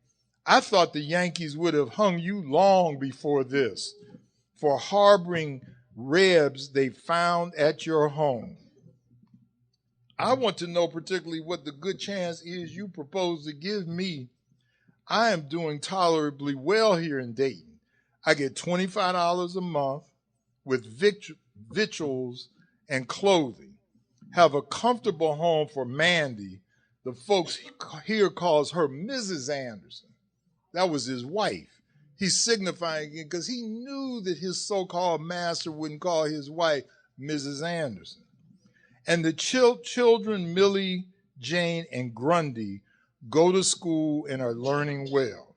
I thought the Yankees would have hung you long before this for harboring ribs they found at your home. I want to know particularly what the good chance is you propose to give me. I am doing tolerably well here in Dayton. I get $25 a month with victuals and clothing. Have a comfortable home for Mandy. The folks here calls her Mrs. Anderson. That was his wife. He's signifying it because he knew that his so-called master wouldn't call his wife Mrs. Anderson. And the children, Millie, Jane, and Grundy, go to school and are learning well.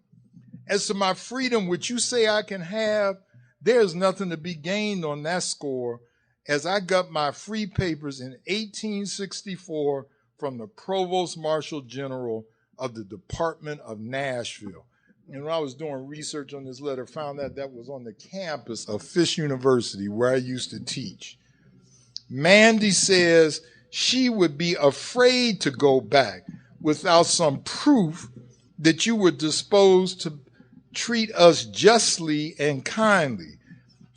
As to my freedom, which you say I can have, there's nothing to be gained on that score, as I got my free papers in 1864 from the Provost Marshal General of the Department of Nashville. And when I was doing research on this letter, found that was on the campus of Fisk University, where I used to teach. Mandy says she would be afraid to go back without some proof that you were disposed to treat us justly and kindly.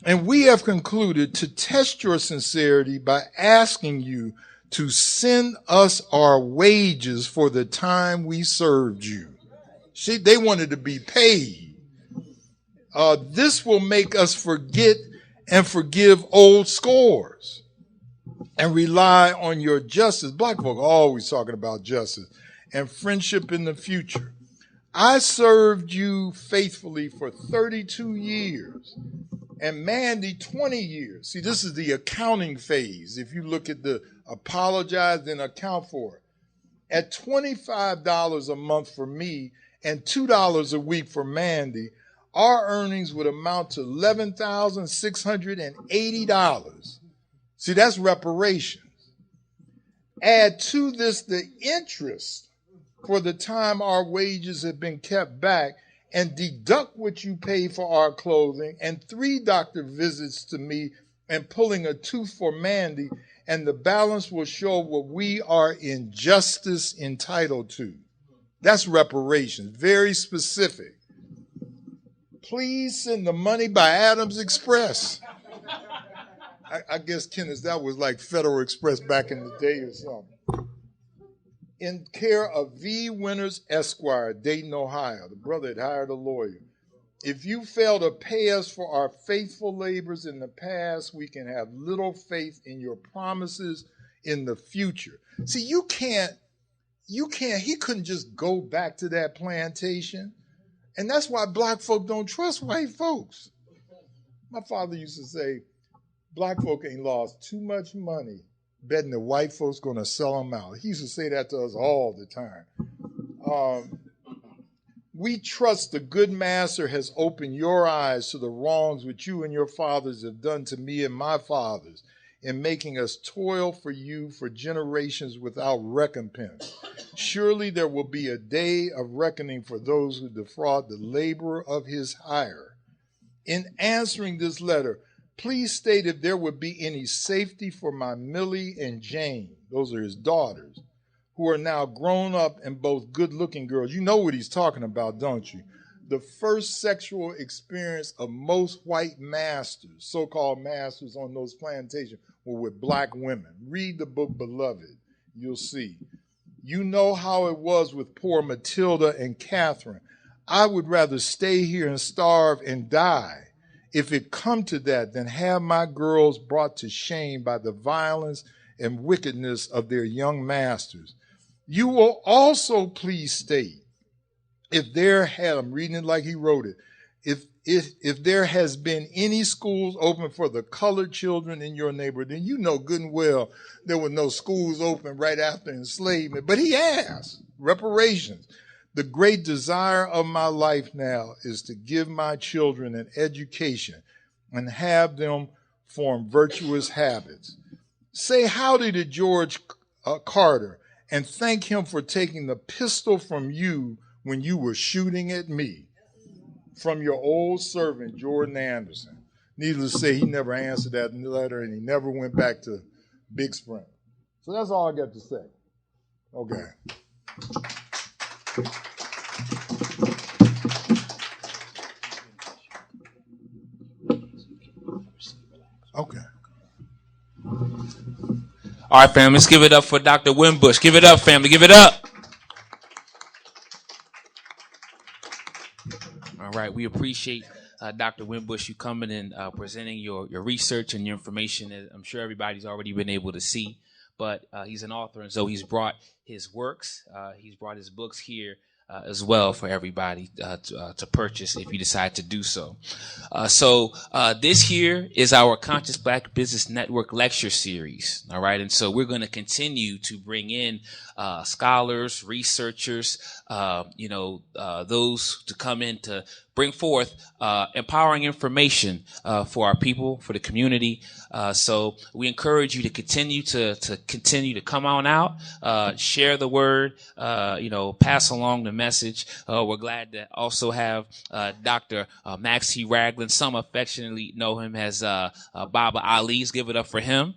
And we have concluded to test your sincerity by asking you to send us our wages for the time we served you. They wanted to be paid. This will make us forget and forgive old scores and rely on your justice. Black folk are always talking about justice and friendship in the future. I served you faithfully for 32 years and Mandy 20 years. See, this is the accounting phase. If you look at the apologize, then account for it. At $25 a month for me and $2 a week for Mandy, our earnings would amount to $11,680. See, that's reparations. Add to this the interest for the time our wages have been kept back and deduct what you pay for our clothing and 3 doctor visits to me and pulling a tooth for Mandy, and the balance will show what we are in justice entitled to. That's reparations, very specific. Please send the money by Adams Express. I guess, Kenneth, that was like Federal Express back in the day or something. In care of V. Winters, Esquire, Dayton, Ohio. The brother had hired a lawyer. If you fail to pay us for our faithful labors in the past, we can have little faith in your promises in the future. See, he couldn't just go back to that plantation. And that's why black folk don't trust white folks. My father used to say, black folk ain't lost too much money betting the white folks going to sell them out. He used to say that to us all the time. We trust the good master has opened your eyes to the wrongs which you and your fathers have done to me and my fathers in making us toil for you for generations without recompense. Surely there will be a day of reckoning for those who defraud the laborer of his hire. In answering this letter, please state if there would be any safety for my Millie and Jane, those are his daughters, who are now grown up and both good-looking girls. You know what he's talking about, don't you? The first sexual experience of most white masters, so-called masters on those plantations, were with black women. Read the book Beloved, you'll see. You know how it was with poor Matilda and Catherine. I would rather stay here and starve and die, if it come to that, than have my girls brought to shame by the violence and wickedness of their young masters. You will also please state, if there had, I'm reading it like he wrote it, if there has been any schools open for the colored children in your neighborhood, then you know good and well there were no schools open right after enslavement. But he asked, reparations. The great desire of my life now is to give my children an education and have them form virtuous habits. Say howdy to George Carter and thank him for taking the pistol from you when you were shooting at me. From your old servant, Jordan Anderson. Needless to say, he never answered that letter and he never went back to Big Spring. So that's all I got to say. Okay. Okay. All right, family, let's give it up for Dr. WinBush. Give it up, family. Give it up. All right, we appreciate Dr. WinBush, you coming and presenting your research and your information. I'm sure everybody's already been able to see, but he's an author, and so he's brought his works, he's brought his books here as well for everybody to purchase if you decide to do so. So this here is our Conscious Black Business Network lecture series. All right. And so we're going to continue to bring in scholars, researchers, those to come in to bring forth empowering information for our people, for the community. So we encourage you to continue to come on out, share the word, pass along the message. We're glad to also have Dr. Maxie Ragland. Some affectionately know him as Baba Ali's. Give it up for him.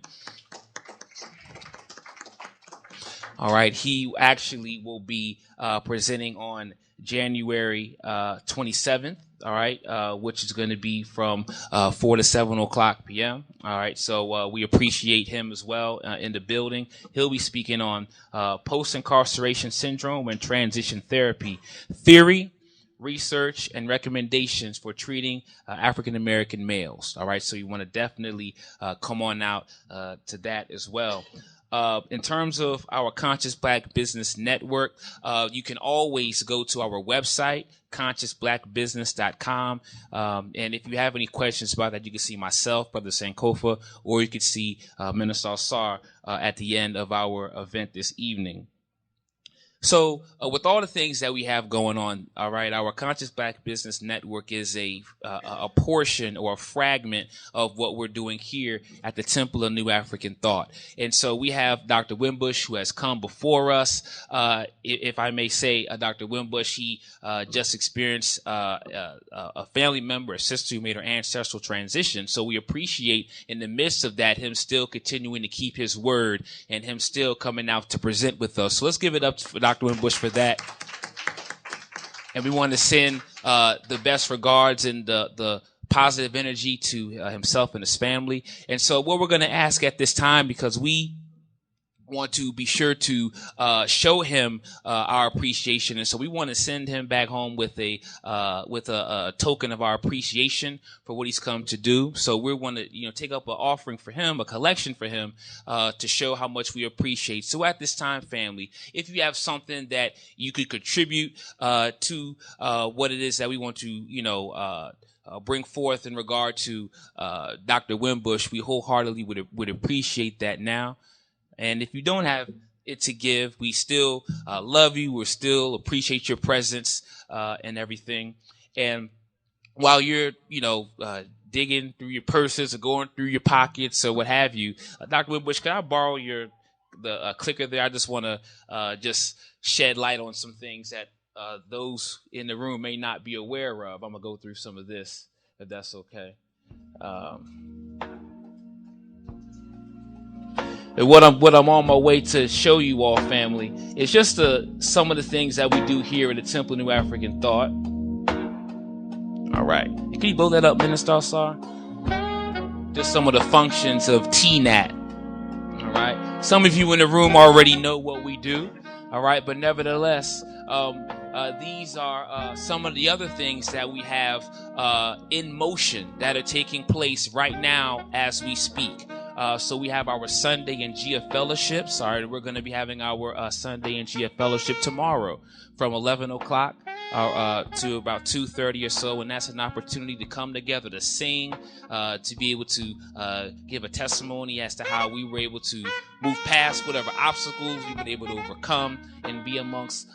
All right. He actually will be presenting on January 27th, all right, which is going to be from 4 to 7 o'clock p.m. All right, so we appreciate him as well in the building. He'll be speaking on post-incarceration syndrome and transition therapy theory, research, and recommendations for treating African-American males. All right, so you want to definitely come on out to that as well. In terms of our Conscious Black Business Network, you can always go to our website, consciousblackbusiness.com. And if you have any questions about that, you can see myself, Brother Sankofa, or you can see Minister Sar at the end of our event this evening. So with all the things that we have going on, all right, our Conscious Black Business Network is a portion or a fragment of what we're doing here at the Temple of New African Thought. And so we have Dr. WinBush, who has come before us. If I may say, Dr. WinBush, he just experienced a family member, a sister who made her ancestral transition. So we appreciate in the midst of that, him still continuing to keep his word and him still coming out to present with us. So let's give it up for Dr. WinBush for that. And we want to send the best regards and the positive energy to himself and his family. And so what we're going to ask at this time, because we want to be sure to show him our appreciation, and so we want to send him back home with a token of our appreciation for what he's come to do. So we want to take up an offering for him, a collection for him, to show how much we appreciate. So at this time, family, if you have something that you could contribute to what it is that we want to bring forth in regard to Dr. WinBush, we wholeheartedly would appreciate that now. And if you don't have it to give, we still love you. We still appreciate your presence and everything. And while you're, digging through your purses or going through your pockets or what have you, Dr. WinBush, can I borrow the clicker there? I just want to just shed light on some things that those in the room may not be aware of. I'm going to go through some of this, if that's okay. And what I'm on my way to show you all, family, is just some of the things that we do here at the Temple of New African Thought. All right. Can you blow that up, Minister Sar? Just some of the functions of TNAT. All right. Some of you in the room already know what we do. All right. But nevertheless, these are some of the other things that we have in motion that are taking place right now as we speak. So we have our Sunday and Gia Fellowships. All right, we're going to be having our Sunday and Gia Fellowship tomorrow from 11 o'clock to about 2:30 or so. And that's an opportunity to come together, to sing, to be able to give a testimony as to how we were able to move past whatever obstacles we've been able to overcome and be amongst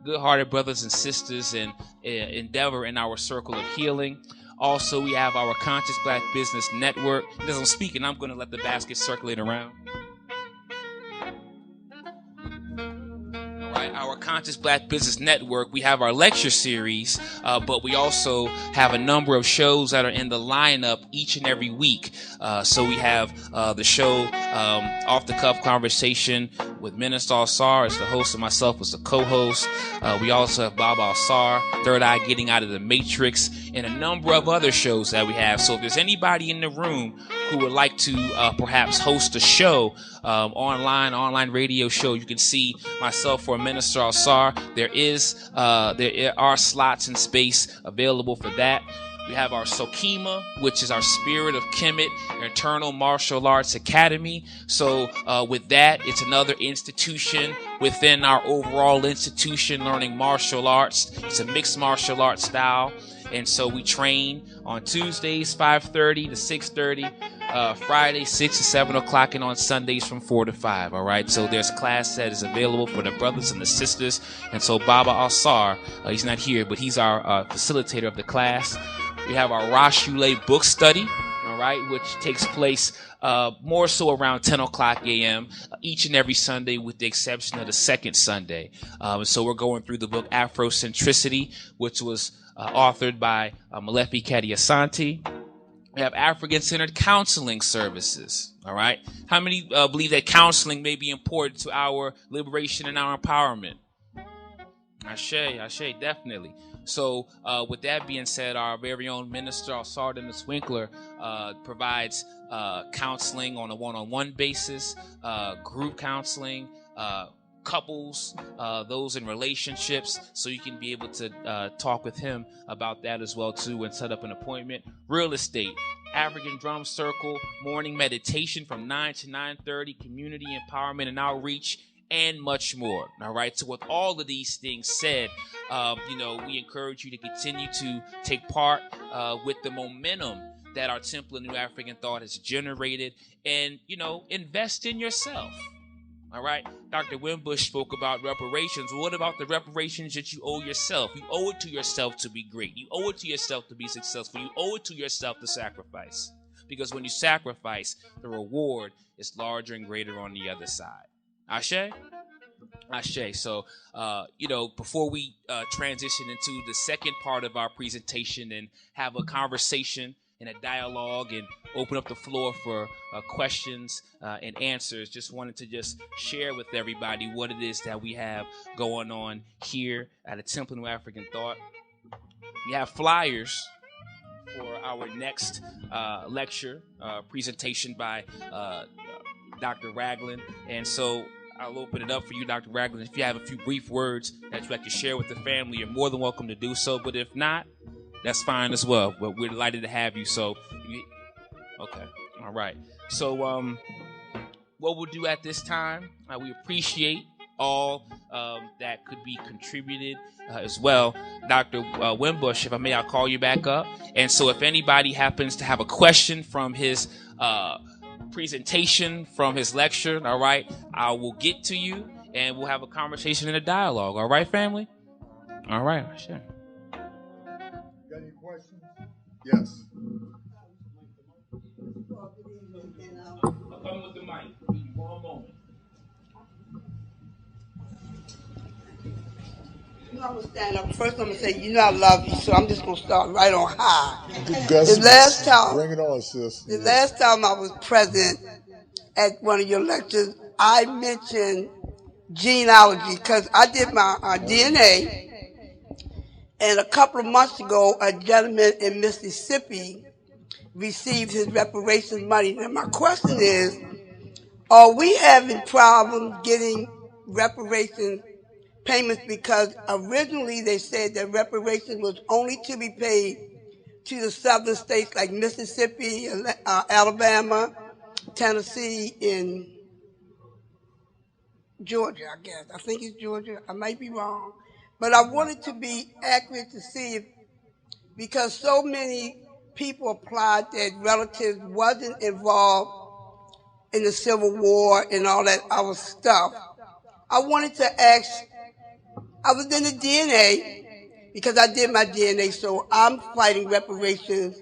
good-hearted brothers and sisters and endeavor in our circle of healing. Also, we have our Conscious Black Business Network. As I'm speaking, I'm going to let the basket circulate around. All right, our Conscious Black Business Network, we have our lecture series, but we also have a number of shows that are in the lineup each and every week. So we have the show Off the Cuff Conversation with Minister Sar as the host and myself as the co-host. We also have Baba Sar, Third Eye Getting Out of the Matrix, and a number of other shows that we have. So if there's anybody in the room who would like to perhaps host a show, online radio show, you can see myself or Minister Alsar. There are slots and space available for that. We have our Sokima, which is our Spirit of Kemet Internal Martial Arts Academy. So with that, it's another institution within our overall institution learning martial arts. It's a mixed martial arts style. And so we train on Tuesdays, 5:30 to 6:30, Friday, 6 to 7 o'clock, and on Sundays from 4 to 5. All right. So there's class that is available for the brothers and the sisters. And so Baba Alsar, he's not here, but he's our facilitator of the class. We have our Rosh Yule book study, all right, which takes place more so around 10 o'clock a.m. Each and every Sunday, with the exception of the second Sunday. So we're going through the book Afrocentricity, which was authored by Malefi Kadiasanti. We have African-centered counseling services, all right? How many believe that counseling may be important to our liberation and our empowerment? Ashe, definitely. So with that being said, our very own minister, Sardinas Winkler, provides counseling on a one-on-one basis, group counseling, couples, those in relationships, so you can be able to talk with him about that as well too, and set up an appointment. Real estate, African Drum Circle, morning meditation from 9 to 9:30, community empowerment and outreach, and much more. All right. So with all of these things said, we encourage you to continue to take part with the momentum that our Temple of New African Thought has generated, and, invest in yourself. All right. Dr. WinBush spoke about reparations. Well, what about the reparations that you owe yourself? You owe it to yourself to be great. You owe it to yourself to be successful. You owe it to yourself to sacrifice. Because when you sacrifice, the reward is larger and greater on the other side. Ashe? So, before we transition into the second part of our presentation and have a conversation and a dialogue and open up the floor for questions and answers, just wanted to just share with everybody what it is that we have going on here at the Temple of New African Thought. We have flyers for our next lecture presentation by Dr. Ragland. And so I'll open it up for you, Dr. Ragland. If you have a few brief words that you'd like to share with the family, you're more than welcome to do so. But if not, that's fine as well. But we're delighted to have you. So, okay. All right. So what we'll do at this time, we appreciate all that could be contributed as well. Dr. WinBush, if I may, I'll call you back up. And so if anybody happens to have a question from his presentation, from his lecture, all right, I will get to you and we'll have a conversation and a dialogue. All right, family? All right, sure. Got any questions? Yes. I'll come with the mic. One moment. I'm going to stand up. First, I'm going to say, I love you, so I'm just going to start right on high. Gus, The last time, bring it on, sis. the last time I was present at one of your lectures, I mentioned genealogy because I did my DNA, and a couple of months ago, a gentleman in Mississippi received his reparations money. Now, my question is, are we having problems getting reparations payments, because originally they said that reparations was only to be paid to the southern states like Mississippi, Alabama, Tennessee, and Georgia, I guess. I think it's Georgia. I might be wrong. But I wanted to be accurate to see if, because so many people applied that relatives wasn't involved in the Civil War and all that other stuff. I wanted to ask, I was in the DNA because I did my DNA, so I'm fighting reparations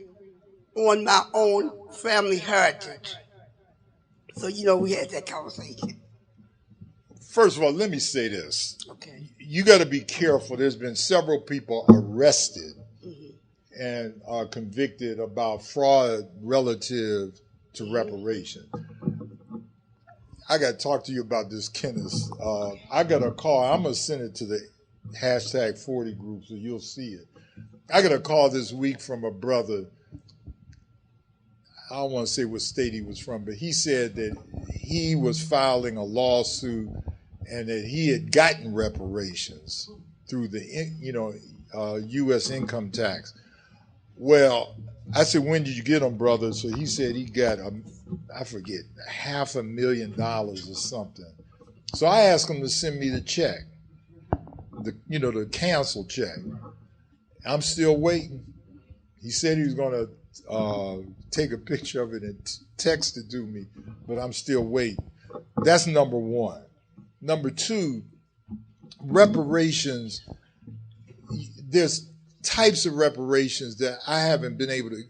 on my own family heritage. So, we had that conversation. First of all, let me say this. Okay. You got to be careful. There's been several people arrested and convicted about fraud relative to reparation. I got to talk to you about this, Kenneth. I got a call. I'm going to send it to the #40 group so you'll see it. I got a call this week from a brother. I don't want to say what state he was from, but he said that he was filing a lawsuit and that he had gotten reparations through the U.S. income tax. Well, I said, when did you get them, brother? So he said he got, I forget, $500,000 or something. So I asked him to send me the check, the cancel check. I'm still waiting. He said he was going to take a picture of it and text it to me, but I'm still waiting. That's number one. Number two, reparations. There's types of reparations that I haven't been able to,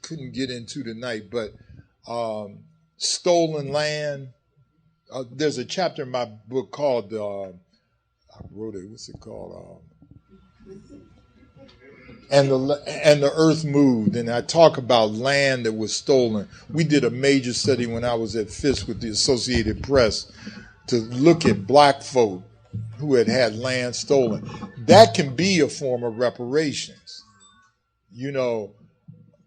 couldn't get into tonight, but stolen land. There's a chapter in my book called, I wrote it, what's it called? And the earth moved, and I talk about land that was stolen. We did a major study when I was at Fisk with the Associated Press to look at black folk who had land stolen. That can be a form of reparations,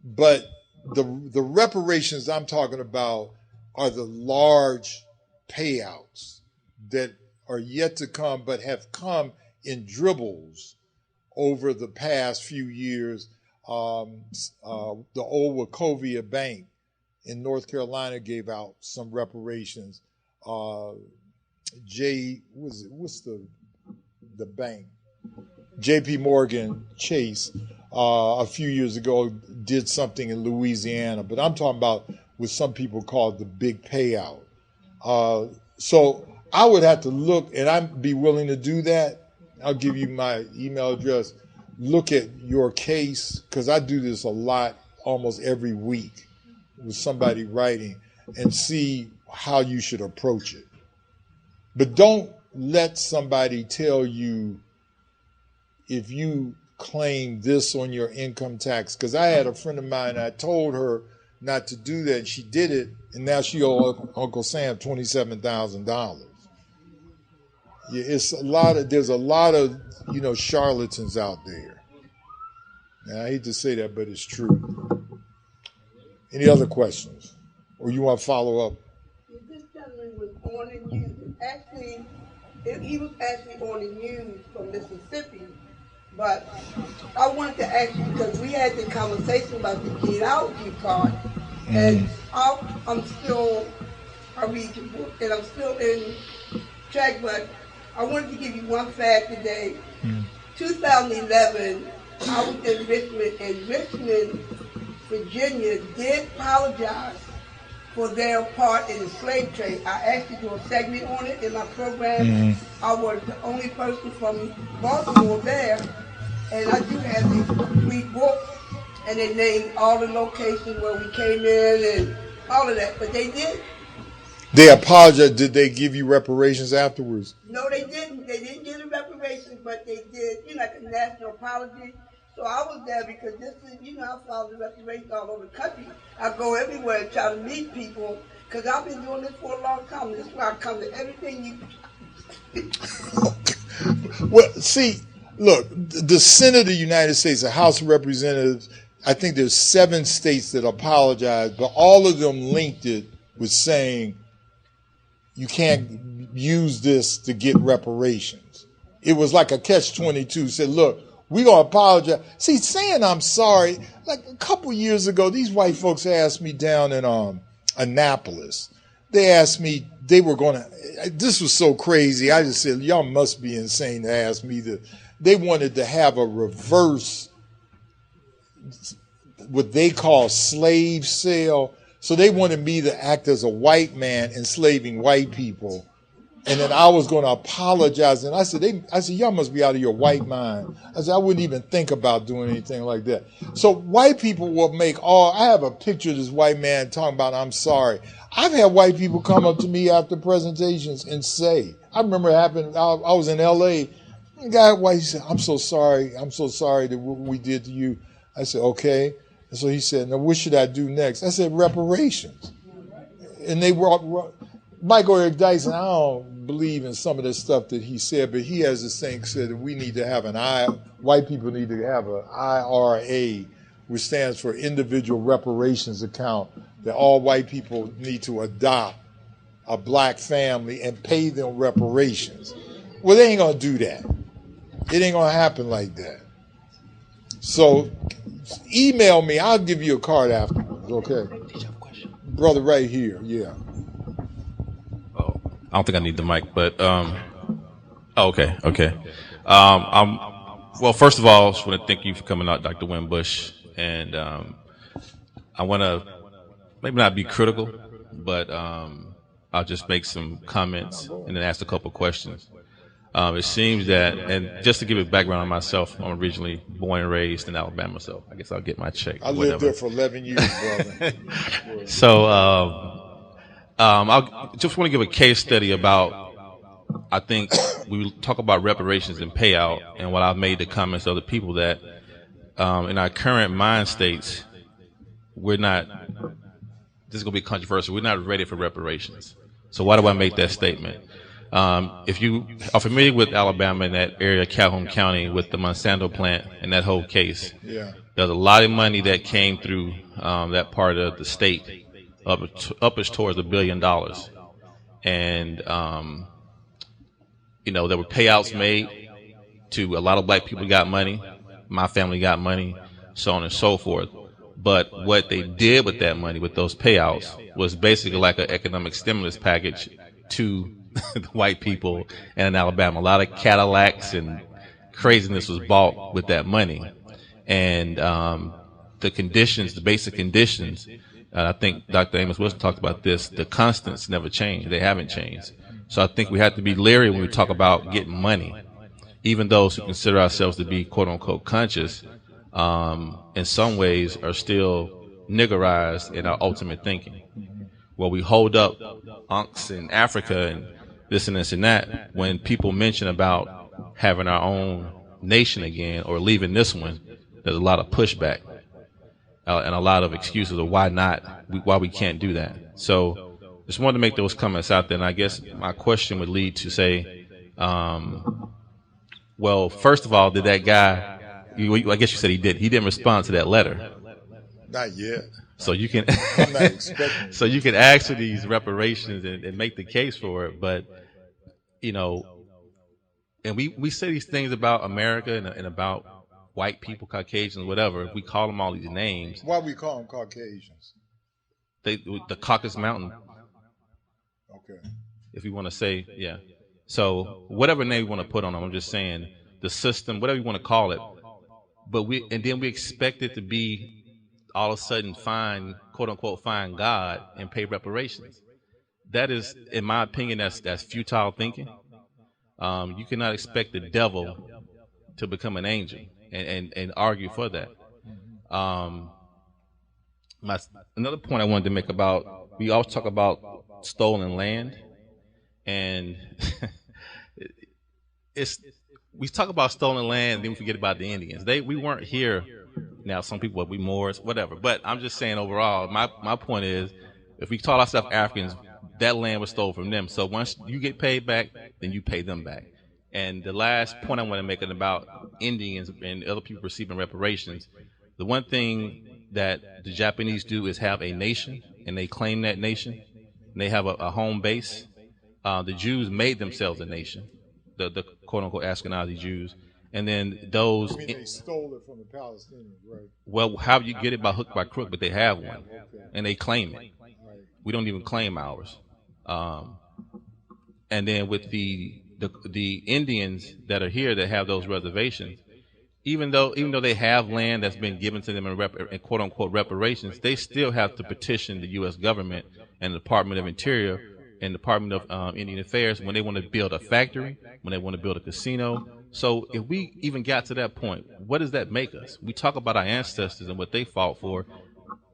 but the reparations I'm talking about are the large payouts that are yet to come, but have come in dribbles over the past few years. The old Wachovia Bank in North Carolina gave out some reparations. What's the bank? J.P. Morgan Chase a few years ago did something in Louisiana, but I'm talking about what some people call the big payout. So I would have to look, and I'd be willing to do that. I'll give you my email address. Look at your case, because I do this a lot, almost every week, with somebody writing, and see how you should approach it. But don't let somebody tell you if you claim this on your income tax. Because I had a friend of mine, I told her not to do that, and she did it, and now she owed Uncle Sam $27,000. Yeah, there's a lot of charlatans out there. And I hate to say that, but it's true. Any other questions? Or you want to follow up? This gentleman was on the news. Actually, he was actually on the news from Mississippi. But I wanted to ask you, because we had the conversation about the genealogy part, and I'm still, I read your book, and I'm still in track, but I wanted to give you one fact today. 2011, I was in Richmond, and Richmond, Virginia did apologize for their part in the slave trade. I actually do a segment on it in my program. I was the only person from Baltimore there, and I do have these 3 books, and they named all the locations where we came in and all of that, but they did. They apologized. Did they give you reparations afterwards? No, they didn't. They didn't give the reparations, but they did, like a national apology. So I was there because this is, I follow the reparations all over the country. I go everywhere and try to meet people because I've been doing this for a long time. This is why I come to everything you. Well, see, look, the Senate of the United States, the House of Representatives, I think there's 7 states that apologized, but all of them linked it with saying you can't use this to get reparations. It was like a catch-22. Said, look, we're going to apologize. See, saying I'm sorry, like a couple years ago, these white folks asked me down in Annapolis. They asked me, they were going to, this was so crazy. I just said, y'all must be insane to ask me to. They wanted to have a reverse, what they call slave sale. So they wanted me to act as a white man enslaving white people. And then I was going to apologize. And I said, y'all must be out of your white mind. I said, I wouldn't even think about doing anything like that. So white people will I have a picture of this white man talking about, I'm sorry. I've had white people come up to me after presentations and say, I remember it happened, I was in LA. The guy, white, said, I'm so sorry that what we did to you. I said, okay. And so he said, now what should I do next? I said, reparations. And they were, Michael Eric Dyson, I don't believe in some of the stuff that he said, but he has this thing said that we need to have white people need to have an IRA which stands for Individual Reparations Account, that all white people need to adopt a black family and pay them reparations. Well, they ain't gonna do that. It ain't gonna happen like that. So email me. I'll give you a card afterwards, okay? Did you have a question? Brother right here, yeah. Oh, I don't think I need the mic, but okay. Well, first of all, I just want to thank you for coming out, Dr. WinBush, and I want to maybe not be critical, but I'll just make some comments and then ask a couple questions. It seems that, and just to give a background on myself, I'm originally born and raised in Alabama, so I guess I'll get my check. I lived there for 11 years, brother. So I just want to give a case study about, I think we talk about reparations and payout, and what I've made the comments to other people that in our current mind states, we're not, this is going to be controversial, we're not ready for reparations. So why do I make that statement? If you are familiar with Alabama and that area, Calhoun County, with the Monsanto plant and that whole case, Yeah. there's a lot of money that came through that part of the state, up as towards $1 billion. And, you know, there were payouts made to a lot of black people got money. My family got money, so on and so forth. But what they did with that money, with those payouts, was basically like an economic stimulus package to the white people and in Alabama. A lot of Cadillacs and craziness was bought with that money. And the conditions, the basic conditions, I think Dr. Amos Wilson talked about this, the constants never change. They haven't changed. So I think we have to be leery when we talk about getting money. Even those who consider ourselves to be quote-unquote conscious, in some ways are still niggerized in our ultimate thinking. Where we hold up unks in Africa and this and this and that, when people mention about having our own nation again or leaving this one, there's a lot of pushback and a lot of excuses of why we can't do that. So just wanted to make those comments out there. And I guess my question would lead to say, well, first of all, did that guy, I guess you said he didn't respond to that letter. Not yet. So you can, I'm not expecting. so you can ask for these reparations and make the case for it. But, you know, and we say these things about America and about white people, Caucasians, whatever. We call them all these names. Why we call them Caucasians? The Caucasus Mountain, Okay. if you want to say, yeah. So whatever name you want to put on them, I'm just saying the system, whatever you want to call it. But then we expect it to be all of a sudden quote unquote, find God and pay reparations. That is, in my opinion, that's futile thinking. You cannot expect the devil to become an angel and argue for that. Another point I wanted to make about, we always talk about stolen land, and we talk about stolen land, then we forget about the Indians. We weren't here. Now, some people would be Moors, whatever. But I'm just saying overall, my point is, if we call ourselves Africans, that land was stolen from them. So once you get paid back, then you pay them back. And the last point I want to make is about Indians and other people receiving reparations. The one thing that the Japanese do is have a nation, and they claim that nation. And they have a home base. The Jews made themselves a nation, the quote-unquote Ashkenazi Jews. And then those... I mean, they stole it from the Palestinians, right? Well, how do you get it by hook, by crook? But they have one, Okay. and they claim it. Right. We don't even claim ours. And then with the Indians that are here that have those reservations, even though they have land that's been given to them in quote unquote reparations, they still have to petition the U.S. government and the Department of Interior and Department of Indian Affairs when they want to build a factory, when they want to build a casino. So if we even got to that point, what does that make us? We talk about our ancestors and what they fought for.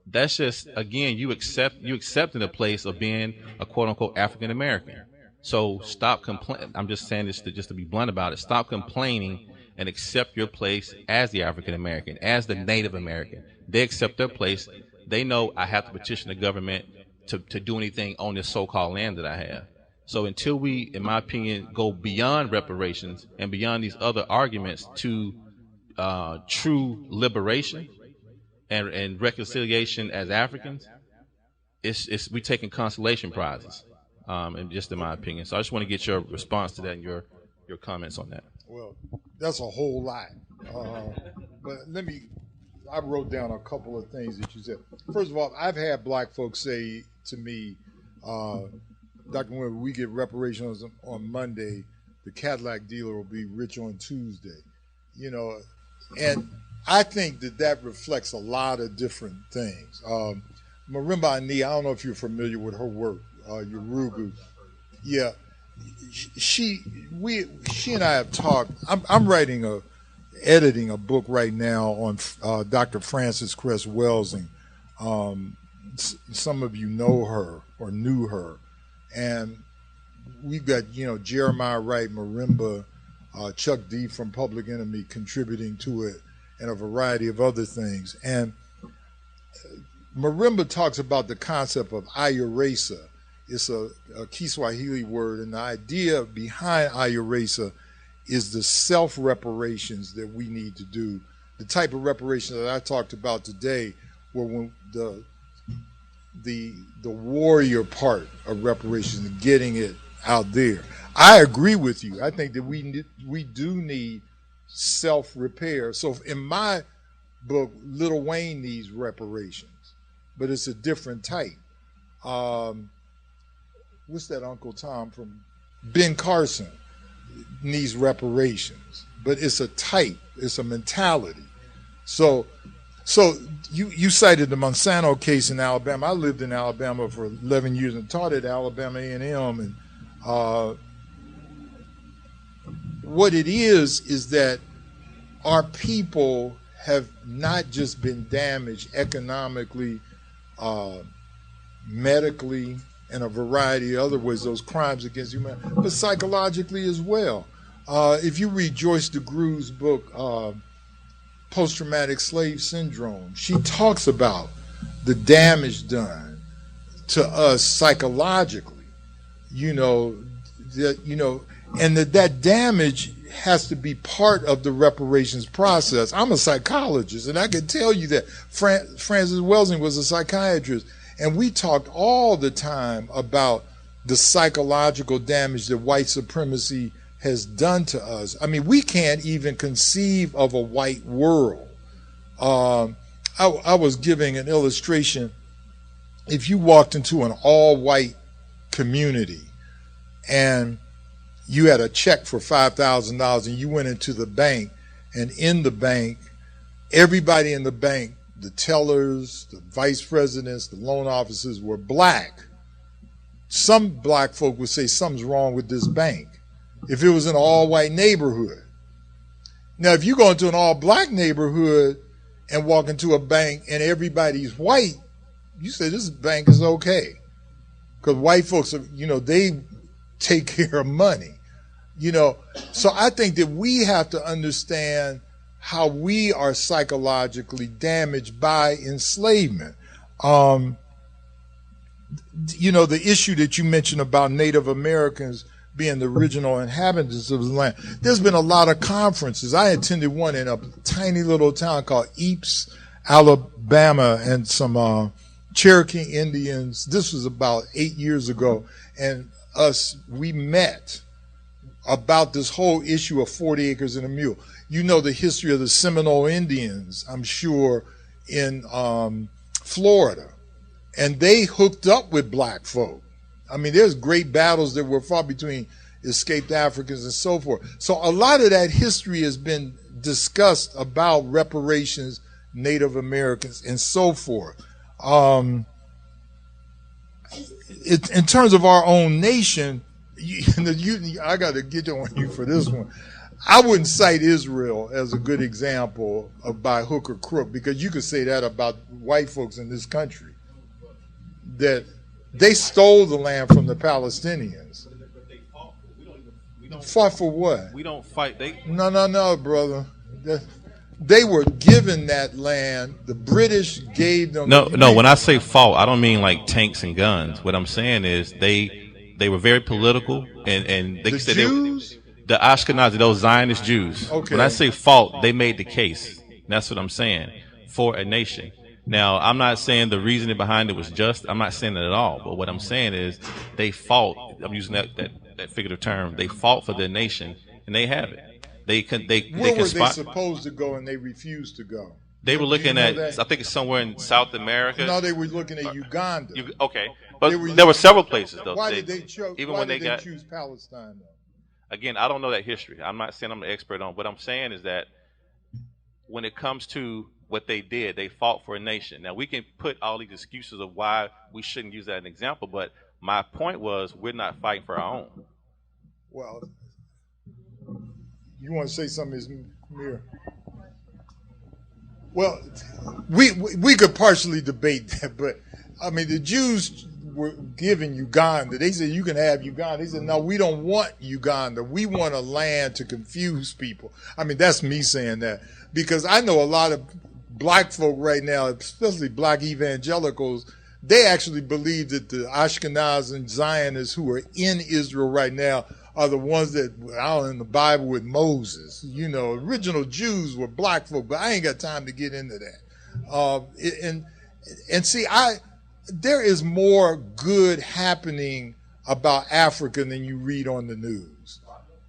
That's just, again, you accepting a place of being a quote unquote African American. So stop complaining. I'm just saying this just to be blunt about it. Stop complaining and accept your place as the African American, as the Native American. They accept their place. They know I have to petition the government to do anything on this so-called land that I have. So until we, in my opinion, go beyond reparations and beyond these other arguments to true liberation, and reconciliation as Africans, it's we taking consolation prizes, and just in my opinion. So I just want to get your response to that and your comments on that. Well, that's a whole lot. But I wrote down a couple of things that you said. First of all, I've had black folks say to me, Dr. Wimber, we get reparations on Monday, the Cadillac dealer will be rich on Tuesday. You know, and I think that reflects a lot of different things. Marimba Ani, I don't know if you're familiar with her work, Yorugu. Yeah, she and I have talked. I'm editing a book right now on Dr. Frances Cress Welsing. Some of you know her or knew her, and we've got Jeremiah Wright, Marimba, Chuck D from Public Enemy contributing to it, and a variety of other things. And Marimba talks about the concept of ayuresa. It's a Kiswahili word, and the idea behind ayuresa is the self-reparations that we need to do. The type of reparations that I talked about today were when the warrior part of reparations and getting it out there. I agree with you. I think that we do need self-repair. So in my book, Lil Wayne needs reparations, but it's a different type. What's that Uncle Tom from Ben Carson needs reparations, but it's a type, it's a mentality. So you cited the Monsanto case in Alabama. I lived in Alabama for 11 years and taught at Alabama A&M, and what it is that our people have not just been damaged economically, medically, and a variety of other ways, those crimes against humanity, but psychologically as well. If you read Joyce DeGrue's book, Post-Traumatic Slave Syndrome, she talks about the damage done to us psychologically, and that damage has to be part of the reparations process. I'm a psychologist, and I can tell you that Frances Welsing was a psychiatrist. And we talked all the time about the psychological damage that white supremacy has done to us. I mean, we can't even conceive of a white world. I was giving an illustration. If you walked into an all-white community and you had a check for $5,000 and you went into the bank, and in the bank, everybody in the bank, the tellers, the vice presidents, the loan officers were black. Some black folk would say something's wrong with this bank if it was an all-white neighborhood. Now, if you go into an all-black neighborhood and walk into a bank and everybody's white, you say this bank is okay. Because white folks, they take care of money. So I think that we have to understand how we are psychologically damaged by enslavement. The issue that you mentioned about Native Americans being the original inhabitants of the land, there's been a lot of conferences. I attended one in a tiny little town called Eepes, Alabama, and some Cherokee Indians. This was about 8 years ago, and we met about this whole issue of 40 acres and a mule. You know the history of the Seminole Indians, I'm sure, in Florida. And they hooked up with black folk. I mean, there's great battles that were fought between escaped Africans and so forth. So a lot of that history has been discussed about reparations, Native Americans, and so forth. In terms of our own nation, I got to get on you for this one. I wouldn't cite Israel as a good example of by hook or crook, because you could say that about white folks in this country, that they stole the land from the Palestinians. Fought for what? We don't fight. No, brother. They were given that land. The British gave them. No. When I say fought, I don't mean like tanks and guns. What I'm saying is they were very political, and they said Jews? The Ashkenazi, those Zionist Jews. Okay. When I say fought, they made the case. That's what I'm saying. for a nation. Now, I'm not saying the reasoning behind it was just. I'm not saying that at all. But what I'm saying is they fought. I'm using that figurative term. They fought for their nation, and they have it. Where were they supposed to go and they refused to go? They were looking at, I think it's somewhere in South America. No, they were looking at Uganda. Okay, but there were several places though. Why did they choose Palestine though? Again, I don't know that history. I'm not saying I'm an expert on. What I'm saying is that when it comes to what they did, they fought for a nation. Now, we can put all these excuses of why we shouldn't use that as an example, but my point was we're not fighting for our own. Well, you want to say something, Amir? Well, we could partially debate that, but I mean, the Jews were given Uganda. They said you can have Uganda. They said no, we don't want Uganda. We want a land to confuse people. I mean, that's me saying that because I know a lot of black folk right now, especially black evangelicals. They actually believe that the Ashkenaz and Zionists who are in Israel right now are the ones that are out in the Bible with Moses. You know, original Jews were black folk, but I ain't got time to get into that. And see, there is more good happening about Africa than you read on the news.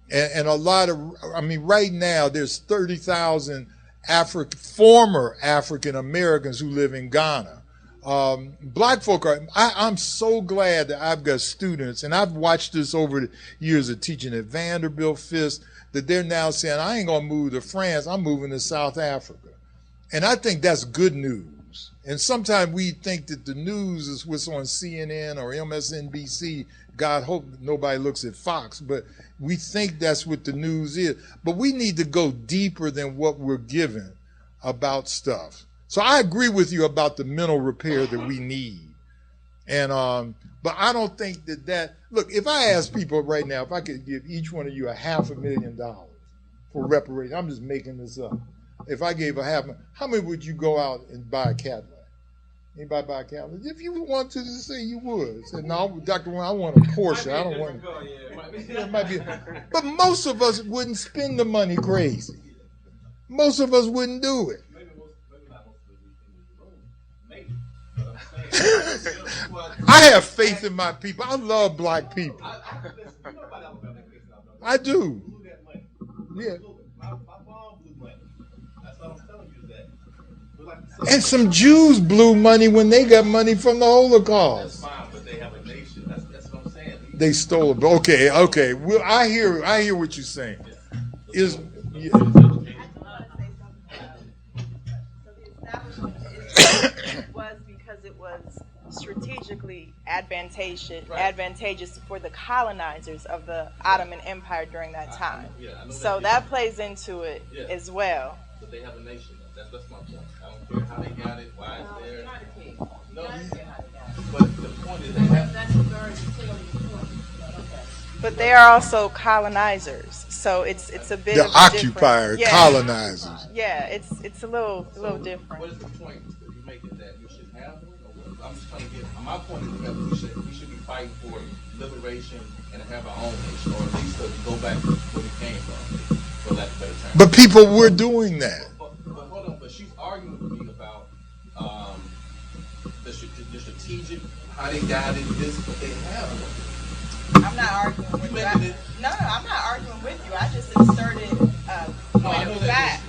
And a lot of, I mean, right now there's 30,000 former African Americans who live in Ghana. Black folk I'm so glad that I've got students, and I've watched this over the years of teaching at Vanderbilt, Fisk, that they're now saying, I ain't gonna move to France, I'm moving to South Africa. And I think that's good news. And sometimes we think that the news is what's on CNN or MSNBC. God hope nobody looks at Fox, but we think that's what the news is. But we need to go deeper than what we're given about stuff. So I agree with you about the mental repair that we need. And but I don't think that look, if I ask people right now, if I could give each one of you $500,000 for reparations, I'm just making this up. If I gave how many would you go out and buy a Cadillac? Anybody buy a Cadillac? If you want to just say you would. Say, no, Dr. Wayne, I want a Porsche. I don't want it might be. But most of us wouldn't spend the money crazy. Most of us wouldn't do it. I have faith in my people. I love black people. I do. Yeah. And some Jews blew money when they got money from the Holocaust. That's fine, but they have a nation. That's what I'm saying. They stole it. Okay. Well, I hear what you're saying. Was because it was strategically advantageous for the colonizers of the Ottoman Empire during that time. So that plays into it as well. But they have a nation. That's my point. I don't care how they got it, why it's there. No, but the point is they have. But they are also colonizers, so it's a bit. They're of occupiers, colonizers. Yeah, it's a little different. What is the point you make it that we should have them? I'm just trying to get. My point is that we should be fighting for liberation and have our own nation, or at least to go back to where we came from, for lack of a better term. But people were doing that. But hold on. But she's arguing with me about the strategic, how they got it, this, but they have. I'm not arguing with you. No, I'm not arguing with you. I just inserted a point of fact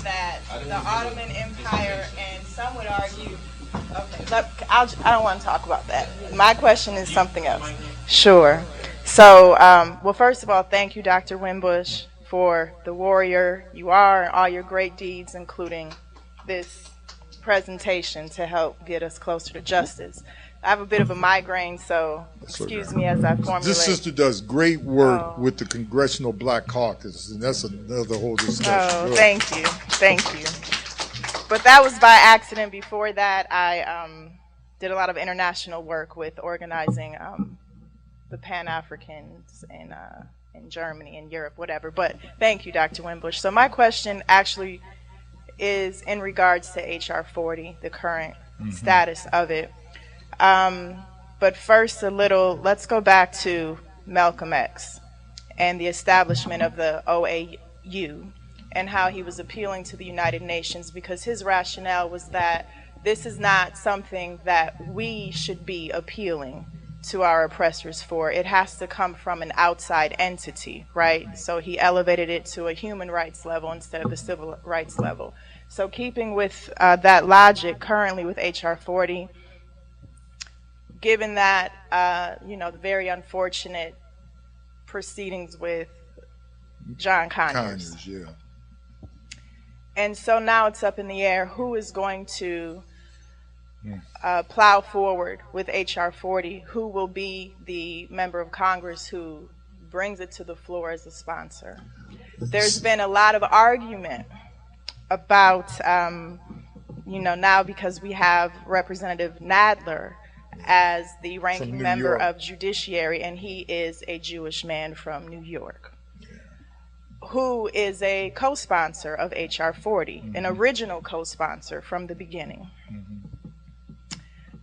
that the Ottoman Empire, and some would argue. Okay, I don't want to talk about that. My question is something else. Sure. So, well, first of all, thank you, Dr. WinBush, for the warrior you are and all your great deeds, including this presentation to help get us closer to justice. I have a bit of a migraine, so excuse me as I formulate. This sister does great work with the Congressional Black Caucus, and that's another whole discussion. Oh, thank you. But that was by accident. Before that, I did a lot of international work with organizing the Pan-Africans in Germany and Europe, whatever. But thank you, Dr. WinBush. So my question actually is in regards to H.R. 40, the current status of it. But first, let's go back to Malcolm X and the establishment of the OAU and how he was appealing to the United Nations, because his rationale was that this is not something that we should be appealing to our oppressors for. It has to come from an outside entity, right? So he elevated it to a human rights level instead of a civil rights level. So keeping with that logic, currently with H.R. 40, given that, the very unfortunate proceedings with John Conyers. Yeah. And so now it's up in the air who is going to plow forward with H.R. 40, who will be the member of Congress who brings it to the floor as a sponsor. There's been a lot of argument about, now because we have Representative Nadler as the ranking member of Judiciary, and he is a Jewish man from New York, who is a co-sponsor of H.R. 40, an original co-sponsor from the beginning.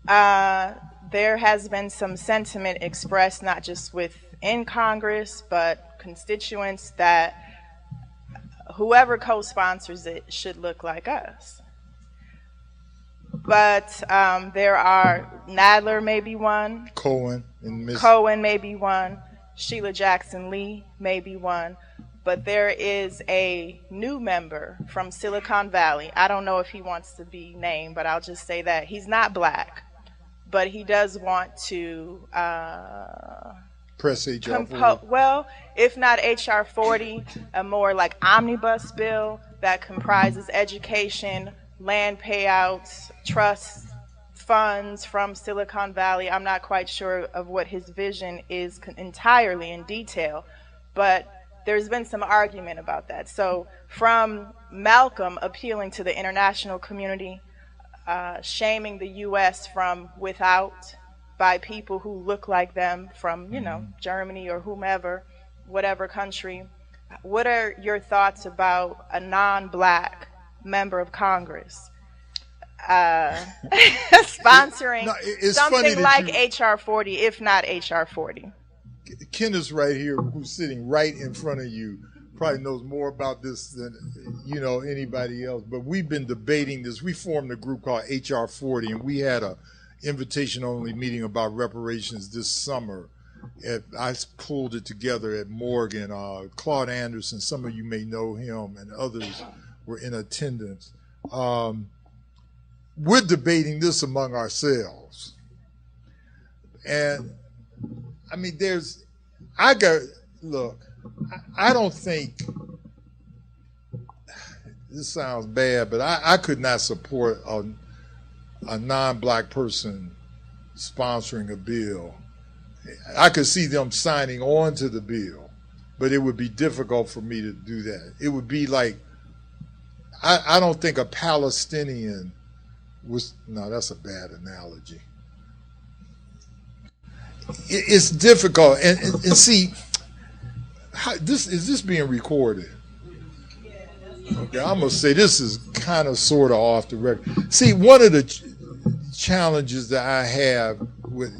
There has been some sentiment expressed, not just within Congress, but constituents, that whoever co-sponsors it should look like us. But there are, Nadler may be one, Cohen may be one, Sheila Jackson Lee may be one, but there is a new member from Silicon Valley. I don't know if he wants to be named, but I'll just say that he's not black, but he does want to press H.R. 40. Well, if not H.R. 40, a more like omnibus bill that comprises education, land payouts, trust funds from Silicon Valley. I'm not quite sure of what his vision is entirely in detail, but there's been some argument about that. So from Malcolm appealing to the international community, shaming the U.S. from without by people who look like them from, Germany or whomever, whatever country, what are your thoughts about a non-black member of Congress sponsoring something like H.R. 40, if not H.R. 40? Ken is right here, who's sitting right in front of you, probably knows more about this than anybody else. But we've been debating this. We formed a group called H.R. 40, and we had a invitation-only meeting about reparations this summer. I pulled it together at Morgan. Claude Anderson, some of you may know him, and others were in attendance. We're debating this among ourselves. And, I mean, I don't think, this sounds bad, but I could not support a non-black person sponsoring a bill. I could see them signing on to the bill, but it would be difficult for me to do that. It would be like, I don't think a Palestinian no, that's a bad analogy. It's difficult. And see, is this being recorded? Okay, I'm going to say this is kind of sort of off the record. See, one of the challenges that I have with,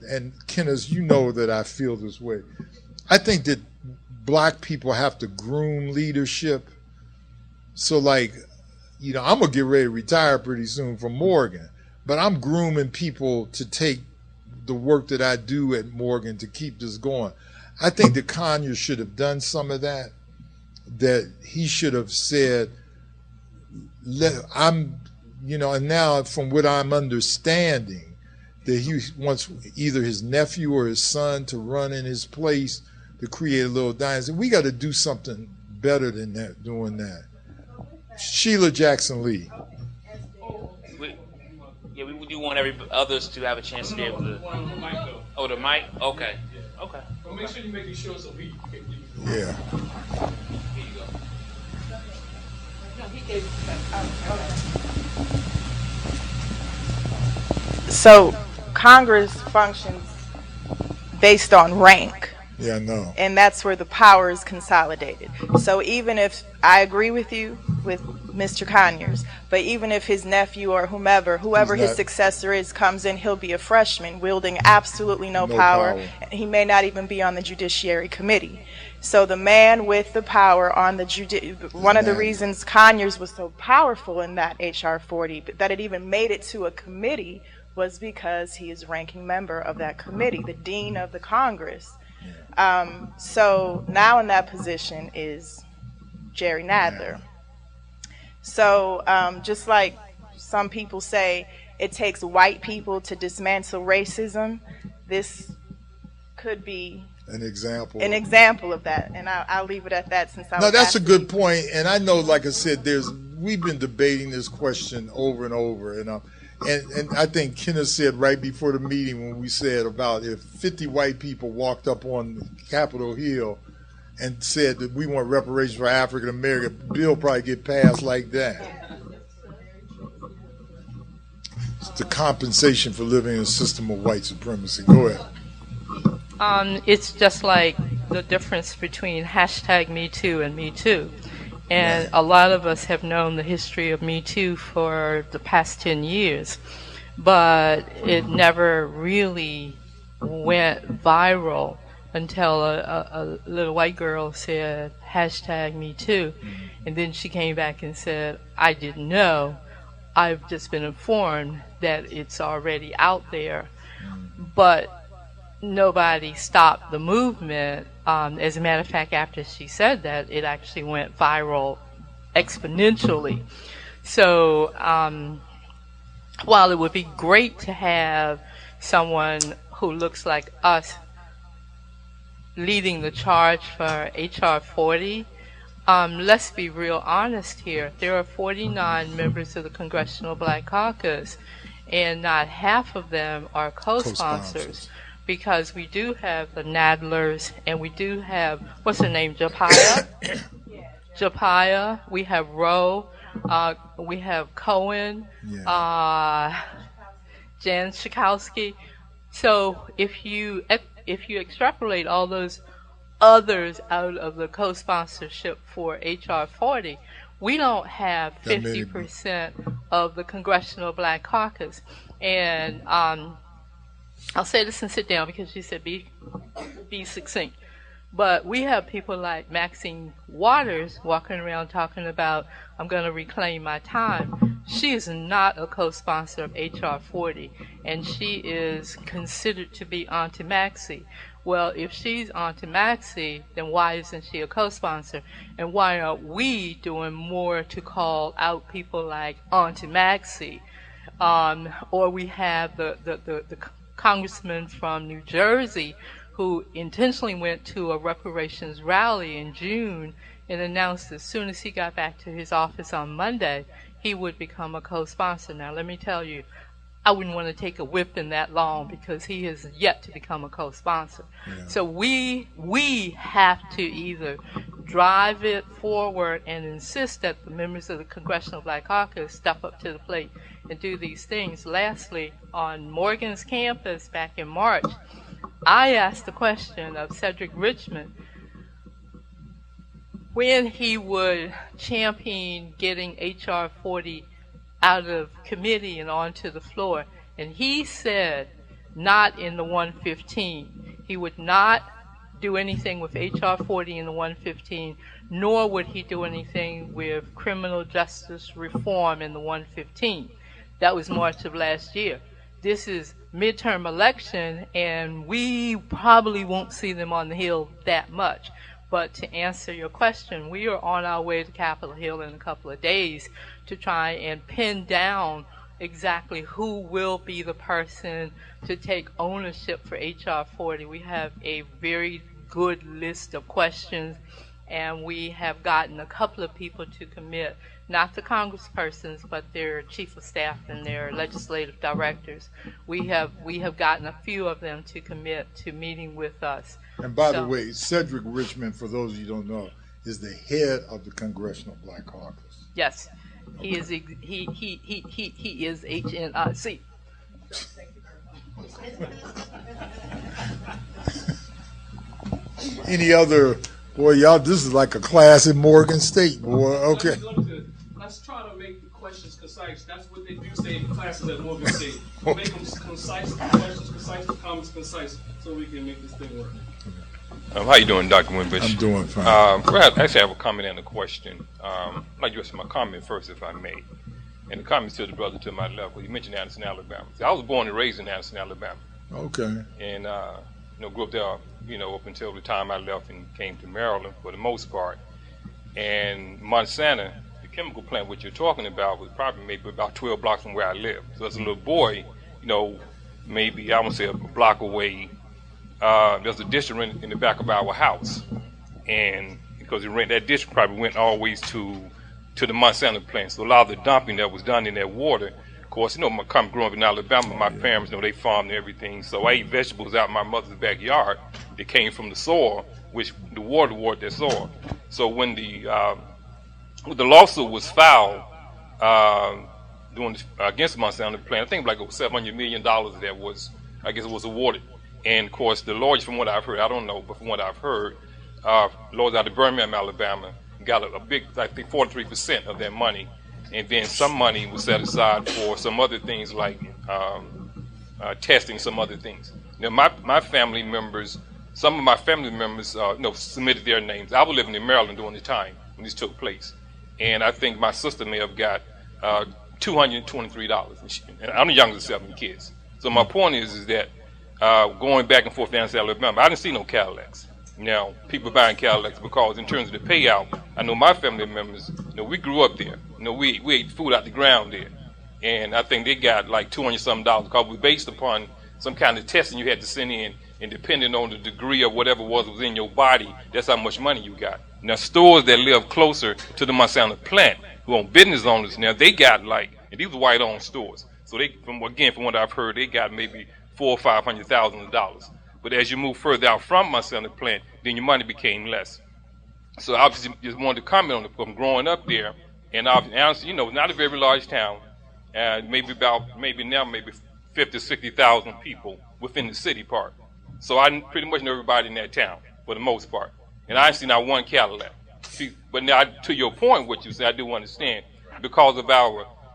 and Kenneth, that I feel this way. I think that black people have to groom leadership. So I'm going to get ready to retire pretty soon from Morgan, but I'm grooming people to take the work that I do at Morgan to keep this going. I think that Conyers should have done some of that he should have said, and now from what I'm understanding, that he wants either his nephew or his son to run in his place to create a little dynasty. We got to do something better than that, doing that. Sheila Jackson Lee. We do want others to have a chance to be able to. Oh, the mic? Okay. Okay. Well, make sure you make it sure so we can. Yeah. Here you go. No, he gave. Okay. So, Congress functions based on rank. Yeah, I know. And that's where the power is consolidated. So even if I agree with you with Mr. Conyers. But even if his nephew or whoever his successor is, comes in, he'll be a freshman wielding absolutely no power. He may not even be on the Judiciary Committee. So the man with the power on the one of the reasons Conyers was so powerful in that H.R. 40, that it even made it to a committee, was because he is ranking member of that committee, the dean of the Congress. So now in that position is Jerry Nadler. So just like some people say it takes white people to dismantle racism, this could be an example of that. And I'll leave it at that, since I was that's a good point. And I know, like I said, we've been debating this question over and over. And I think Kenneth said right before the meeting, when we said about if 50 white people walked up on Capitol Hill and said that we want reparations for African American, bill probably get passed like that. It's the compensation for living in a system of white supremacy. Go ahead. It's just like the difference between hashtag Me Too and Me Too. And a lot of us have known the history of Me Too for the past 10 years, but it never really went viral until a little white girl said hashtag Me Too. And then she came back and said, I didn't know. I've just been informed that it's already out there. But nobody stopped the movement. As a matter of fact, after she said that, it actually went viral exponentially. So while it would be great to have someone who looks like us leading the charge for H.R. 40, let's be real honest here. There are 49 members of the Congressional Black Caucus, and not half of them are co-sponsors. Because we do have the Nadlers, and we do have, what's her name, Japaya? Japaya, we have Rowe, we have Cohen, Jan Schakowsky. So if you extrapolate all those others out of the co-sponsorship for H.R. 40, we don't have 50% of the Congressional Black Caucus. And I'll say this and sit down, because she said be succinct. But we have people like Maxine Waters walking around talking about, I'm going to reclaim my time. She is not a co-sponsor of H.R. 40, and she is considered to be Auntie Maxie. Well, if she's Auntie Maxie, then why isn't she a co-sponsor? And why aren't we doing more to call out people like Auntie Maxie? Or we have the congressman from New Jersey who intentionally went to a reparations rally in June and announced as soon as he got back to his office on Monday, he would become a co-sponsor. Now, let me tell you, I wouldn't want to take a whipping that long, because he has yet to become a co-sponsor. Yeah. So we have to either drive it forward and insist that the members of the Congressional Black Caucus step up to the plate and do these things. Lastly, on Morgan's campus back in March, I asked the question of Cedric Richmond when he would champion getting H.R. 40 out of committee and onto the floor. And he said, not in the 115. He would not do anything with H.R. 40 in the 115, nor would he do anything with criminal justice reform in the 115. That was March of last year. This is midterm election, and we probably won't see them on the Hill that much. But to answer your question, we are on our way to Capitol Hill in a couple of days to try and pin down exactly who will be the person to take ownership for H.R. 40. We have a very good list of questions, and we have gotten a couple of people to commit, not the congresspersons, but their chief of staff and their legislative directors. We have gotten a few of them to commit to meeting with us. And by the way, Cedric Richmond, for those of you who don't know, is the head of the Congressional Black Caucus. Yes, he is. He is HNIC. Any other? Boy, y'all, this is like a class in Morgan State, boy. Okay. Let's try what they do say in classes at Morgan State. Make them concise, the questions concise, the comments concise, so we can make this thing work. How you doing, Dr. WinBush? I'm doing fine. I actually have a comment and a question. I'd like to ask my comment first, if I may. And the comment to the brother to my left, well, you mentioned Anderson, Alabama. See, I was born and raised in Anderson, Alabama. Okay. And, grew up there, up until the time I left and came to Maryland for the most part. And Monsanto, the chemical plant which you're talking about, was probably maybe about 12 blocks from where I live. So as a little boy, maybe I would say a block away, there's a district in the back of our house. And because that district probably went always to the Monsanto plant. So a lot of the dumping that was done in that water, of course, growing up in Alabama, my parents, they farmed and everything. So I ate vegetables out in my mother's backyard that came from the soil, which the water that soil. So when the lawsuit was filed against the Monsanto plant, I think like over $700 million that was awarded. And of course, the lawyers, from what I've heard, I don't know, but from what I've heard, lawyers out of Birmingham, Alabama, got a big, I think 43% of that money. And then some money was set aside for some other things like testing, some other things. Now, my family members, some of my family members, submitted their names. I was living in Maryland during the time when this took place. And I think my sister may have got $223. And I'm the youngest of 7 kids. So my point is that going back and forth down to Alabama, I didn't see no Cadillacs. Now, people buying Cadillacs because in terms of the payout, I know my family members, we grew up there. We ate food out the ground there. And I think they got like $200-something because it was based upon some kind of testing you had to send in, and depending on the degree of whatever was in your body, that's how much money you got. Now, stores that live closer to the Monsanto plant, who own business owners, now they got and these were white-owned stores. So they, from what I've heard, they got maybe $400,000 or $500,000. But as you move further out from Monsanto plant, then your money became less. So I just wanted to comment on it from growing up there, and honestly, not a very large town, maybe 50, 60,000 people within the city part. So I pretty much know everybody in that town for the most part, and I ain't seen not one Cadillac. But now, to your point, what you said, I do understand because of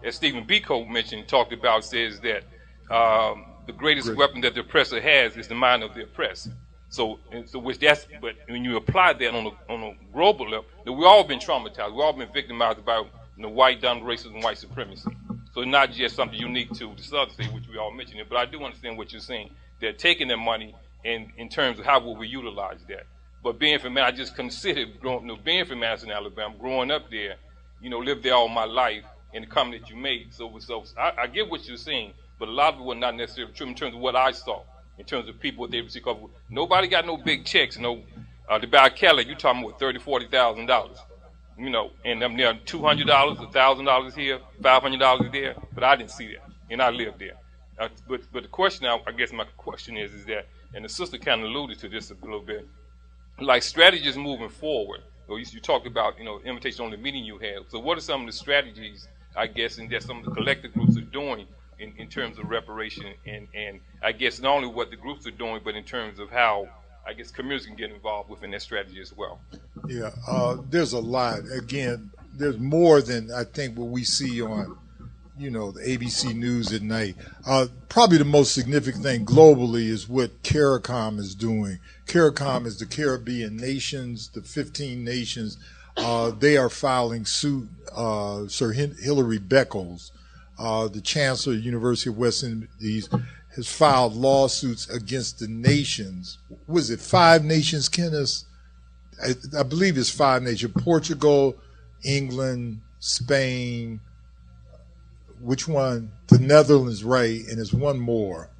as Stephen Biko mentioned, says that the greatest weapon that the oppressor has is the mind of the oppressed. But when you apply that on a global level, we've all been traumatized. We've all been victimized by white dominant racism and white supremacy. So it's not just something unique to the Southern state, which we all mentioned it. But I do understand what you're saying. They're taking their money in terms of how will we utilize that. But being from I just considered being from Madison, Alabama, growing up there, lived there all my life, and the comment that you made. So I get what you're saying. But a lot of it was not necessarily true in terms of what I saw, in terms of people what they receive. Nobody got no big checks, to buy a Cadillac, you're talking about $30,000, $40,000, and I'm there $200, $1,000 here, $500 there, but I didn't see that, and I lived there. But the question, I guess my question is that, and the sister kind of alluded to this a little bit, like strategies moving forward. You talked about, invitation only meeting you had. So what are some of the strategies, I guess, and that some of the collective groups are doing in terms of reparation, and I guess not only what the groups are doing, but in terms of how, I guess, communities can get involved within that strategy as well? Yeah, there's a lot. Again, there's more than I think what we see on, the ABC News at night. Probably the most significant thing globally is what CARICOM is doing. CARICOM is the Caribbean nations, the 15 nations. They are filing suit. Sir Hilary Beckles, the Chancellor of the University of West Indies, has filed lawsuits against the nations. Was it 5 nations, Kenneth? I believe it's 5 nations. Portugal, England, Spain, which one? The Netherlands, right, and there's one more.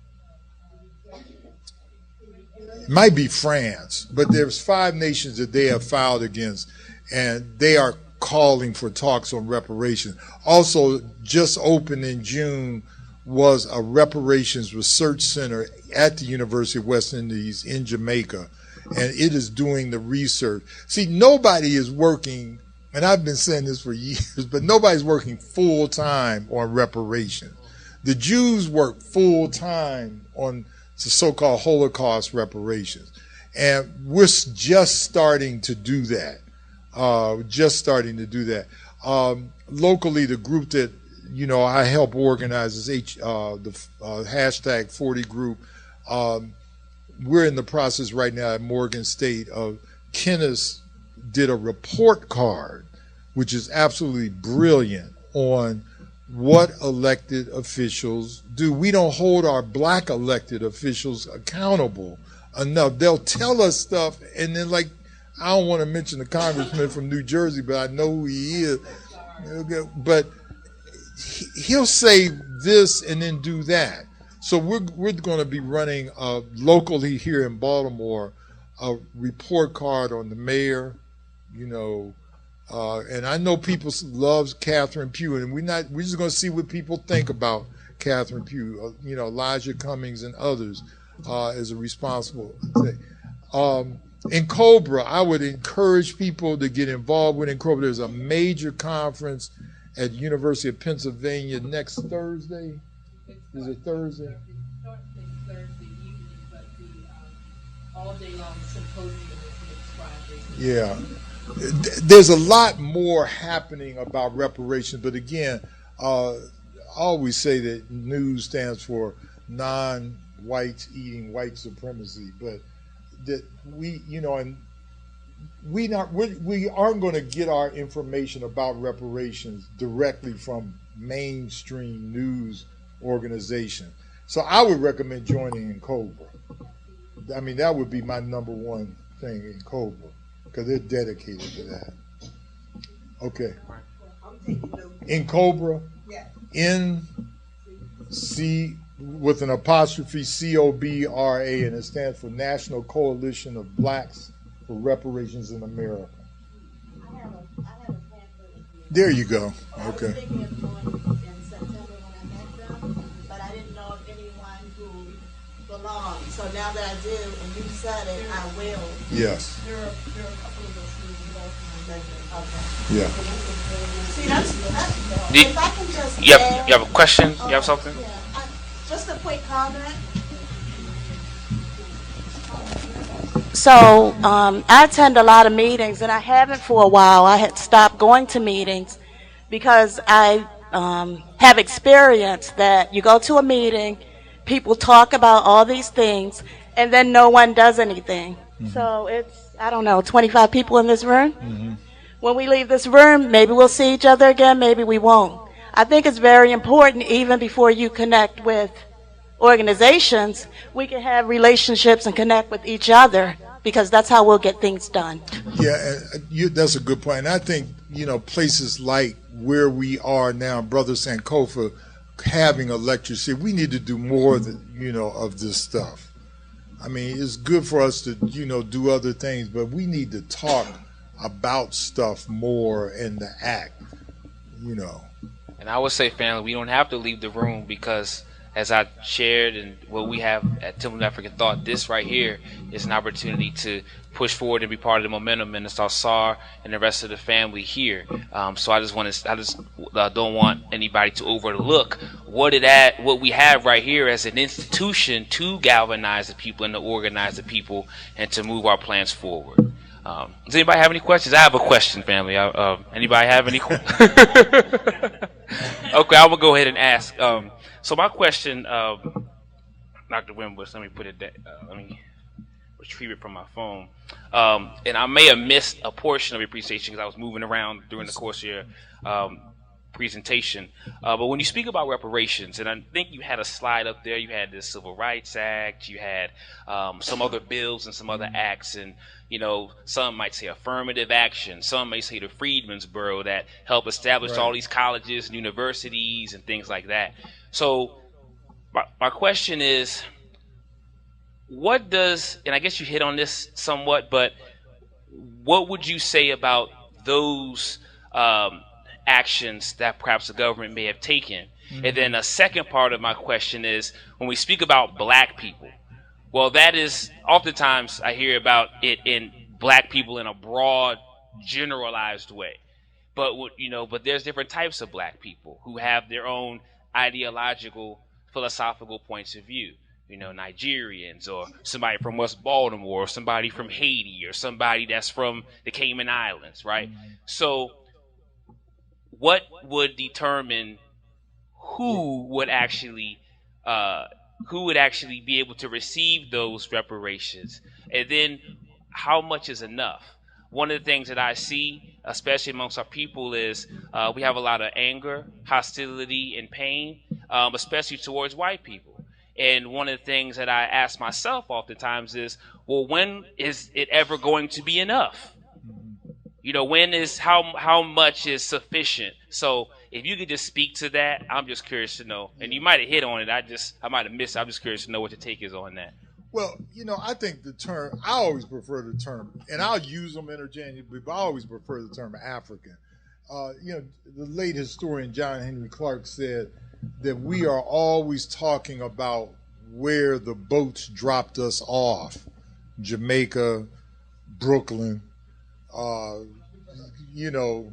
It might be France, but there's 5 nations that they have filed against, and they are calling for talks on reparations. Also, just opened in June was a reparations research center at the University of West Indies in Jamaica, and it is doing the research. See, nobody is working, and I've been saying this for years, but nobody's working full time on reparations. The Jews work full time on the so-called Holocaust reparations, and we're just starting to do that. Locally, the group that I help organize this hashtag 40 group. We're in the process right now at Morgan State of Kenneth did a report card, which is absolutely brilliant, on what elected officials do. We don't hold our black elected officials accountable enough. They'll tell us stuff, and then, like, I don't want to mention the congressman from New Jersey, but I know who he is. But he'll say this and then do that. So we're going to be running locally here in Baltimore a report card on the mayor, and I know people loves Catherine Pugh, and we're just going to see what people think about Catherine Pugh, Elijah Cummings and others as a responsible thing. In Cobra, I would encourage people to get involved with in Cobra. There's a major conference at University of Pennsylvania next Thursday. Is it Thursday? It starts next Thursday evening, but the all-day-long symposium is next Friday. Yeah. There's a lot more happening about reparations, but again, I always say that news stands for non-whites eating white supremacy, but that we aren't going to get our information about reparations directly from mainstream news organization. So I would recommend joining in Cobra. I mean, that would be my number one thing in Cobra, because they're dedicated to that. Okay. In Cobra, NC with an apostrophe COBRA, and it stands for National Coalition of Blacks for Reparations in America. I have a pamphlet. There you go. Okay. I was thinking of going in September when I met them, but I didn't know of anyone who belonged. So now that I do, and you said it, I will. Yes. There are a couple of us who will. Okay. Yeah. See, that's if I can just You have a question? You have something? Yeah. Just a quick comment. So I attend a lot of meetings, and I haven't for a while. I had stopped going to meetings because I have experienced that you go to a meeting, people talk about all these things, and then no one does anything. Mm-hmm. So it's, 25 people in this room. Mm-hmm. When we leave this room, maybe we'll see each other again, maybe we won't. I think it's very important, even before you connect with organizations, we can have relationships and connect with each other, because that's how we'll get things done. Yeah, that's a good point. And I think, places like where we are now, Brother Sankofa, having a lecture series, we need to do more of this stuff. I mean, it's good for us to, do other things, but we need to talk about stuff more and to act, And I would say, family, we don't have to leave the room, because as I shared and what we have at Temple of African Thought, this right here is an opportunity to push forward and be part of the momentum, and it's our SAR and the rest of the family here. So I just don't want anybody to overlook what we have right here as an institution to galvanize the people and to organize the people and to move our plans forward. Does anybody have any questions? I have a question, family. Anybody have any questions? Okay, I'm going to go ahead and ask. So my question, Dr. WinBush, let me put it let me retrieve it from my phone. And I may have missed a portion of your presentation because I was moving around during the course of your presentation. But when you speak about reparations, and I think you had a slide up there, you had the Civil Rights Act, you had some other bills and some other acts, and some might say affirmative action, some may say the Freedmen's Bureau that helped establish all these colleges and universities and things like that. So my question is, what does, and I guess you hit on this somewhat, but what would you say about those actions that perhaps the government may have taken? Mm-hmm. And then a second part of my question is, when we speak about black people, well, that is oftentimes I hear about it in black people in a broad, generalized way. But but there's different types of black people who have their own ideological, philosophical points of view. Nigerians, or somebody from West Baltimore, or somebody from Haiti, or somebody that's from the Cayman Islands, right? Mm-hmm. So what would determine who would actually be able to receive those reparations, and then how much is enough. One of the things that I see, especially amongst our people, is we have a lot of anger, hostility, and pain, especially towards white people. And one of the things that I ask myself oftentimes is, well, when is it ever going to be enough? When is how much is sufficient? So if you could just speak to that, I'm just curious to know. And you might have hit on it. I might have missed it. I'm just curious to know what your take is on that. Well, I think the term, I always prefer the term, and I'll use them interchangeably, but I always prefer the term African. The late historian John Henry Clark said that we are always talking about where the boats dropped us off. Jamaica, Brooklyn,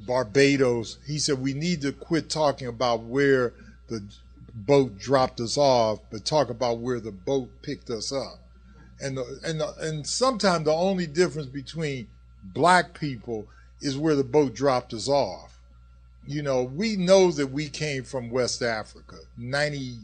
Barbados. He said we need to quit talking about where the boat dropped us off, but talk about where the boat picked us up. And sometimes the only difference between black people is where the boat dropped us off. We know that we came from West Africa. 92%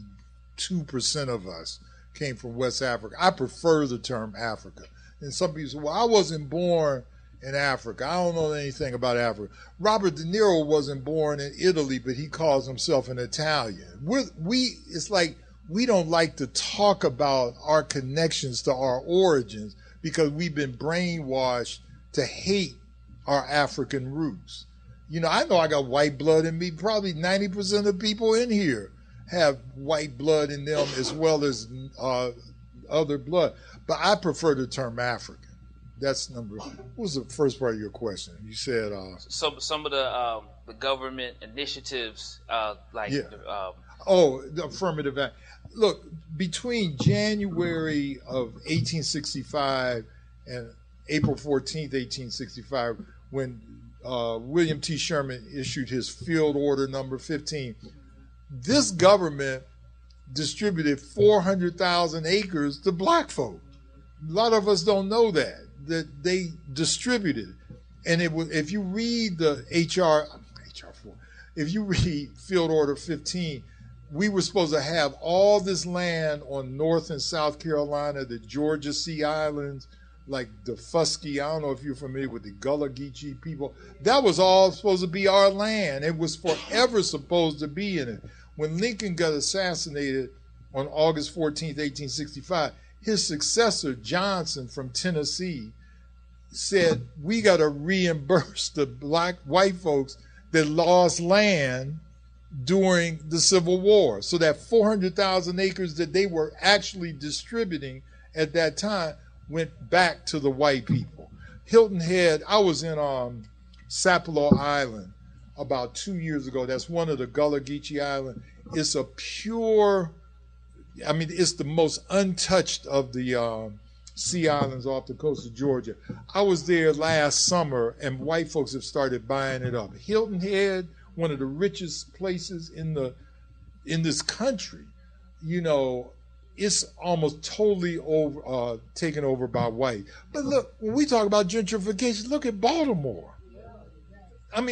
of us came from West Africa. I prefer the term Africa. And some people say, well, I wasn't born in Africa. I don't know anything about Africa. Robert De Niro wasn't born in Italy, but he calls himself an Italian. It's like we don't like to talk about our connections to our origins because we've been brainwashed to hate our African roots. I know I got white blood in me. Probably 90% of people in here have white blood in them as well as other blood. But I prefer the term African. That's number. What was the first part of your question? You said some of the government initiatives the affirmative act. Look, between January of 1865 and April 14th, 1865, when William T. Sherman issued his Field Order number 15, this government distributed 400,000 acres to black folk. A lot of us don't know that they distributed. And it was, if you read the HR 4, if you read Field Order 15, we were supposed to have all this land on North and South Carolina, the Georgia Sea Islands, like the Fusky. I don't know if you're familiar with the Gullah Geechee people. That was all supposed to be our land. It was forever supposed to be in it. When Lincoln got assassinated on August 14th, 1865, his successor, Johnson from Tennessee, said, we got to reimburse the white folks that lost land during the Civil War. So that 400,000 acres that they were actually distributing at that time went back to the white people. Hilton Head, I was in Sapelo Island about 2 years ago. That's one of the Gullah Geechee Islands. It's a pure, it's the most untouched of the sea islands off the coast of Georgia. I was there last summer, and white folks have started buying it up. Hilton Head, one of the richest places in this country, it's almost totally taken over by white. But look, when we talk about gentrification, look at Baltimore.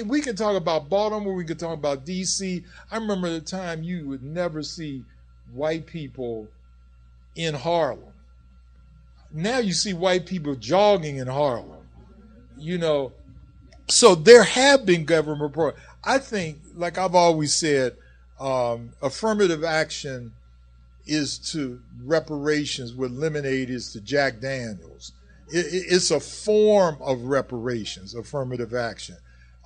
We can talk about Baltimore, we can talk about D.C. I remember the time you would never see white people in Harlem. Now you see white people jogging in Harlem. So there have been government programs. I think, like I've always said, affirmative action is to reparations what lemonade is to Jack Daniels. It's a form of reparations, affirmative action.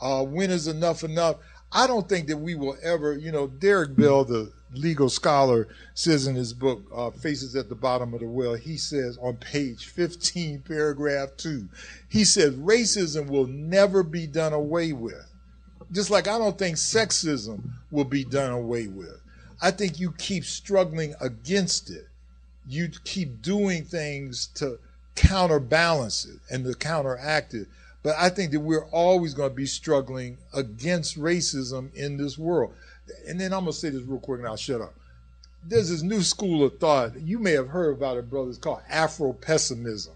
When is enough enough? I don't think that we will ever, Derek Bell, the legal scholar, says in his book, Faces at the Bottom of the Well, he says on page 15, paragraph 2, he says racism will never be done away with. Just like I don't think sexism will be done away with. I think you keep struggling against it. You keep doing things to counterbalance it and to counteract it. But I think that we're always going to be struggling against racism in this world. And then I'm going to say this real quick and I'll shut up. There's this new school of thought. You may have heard about it, brother. It's called Afro-pessimism.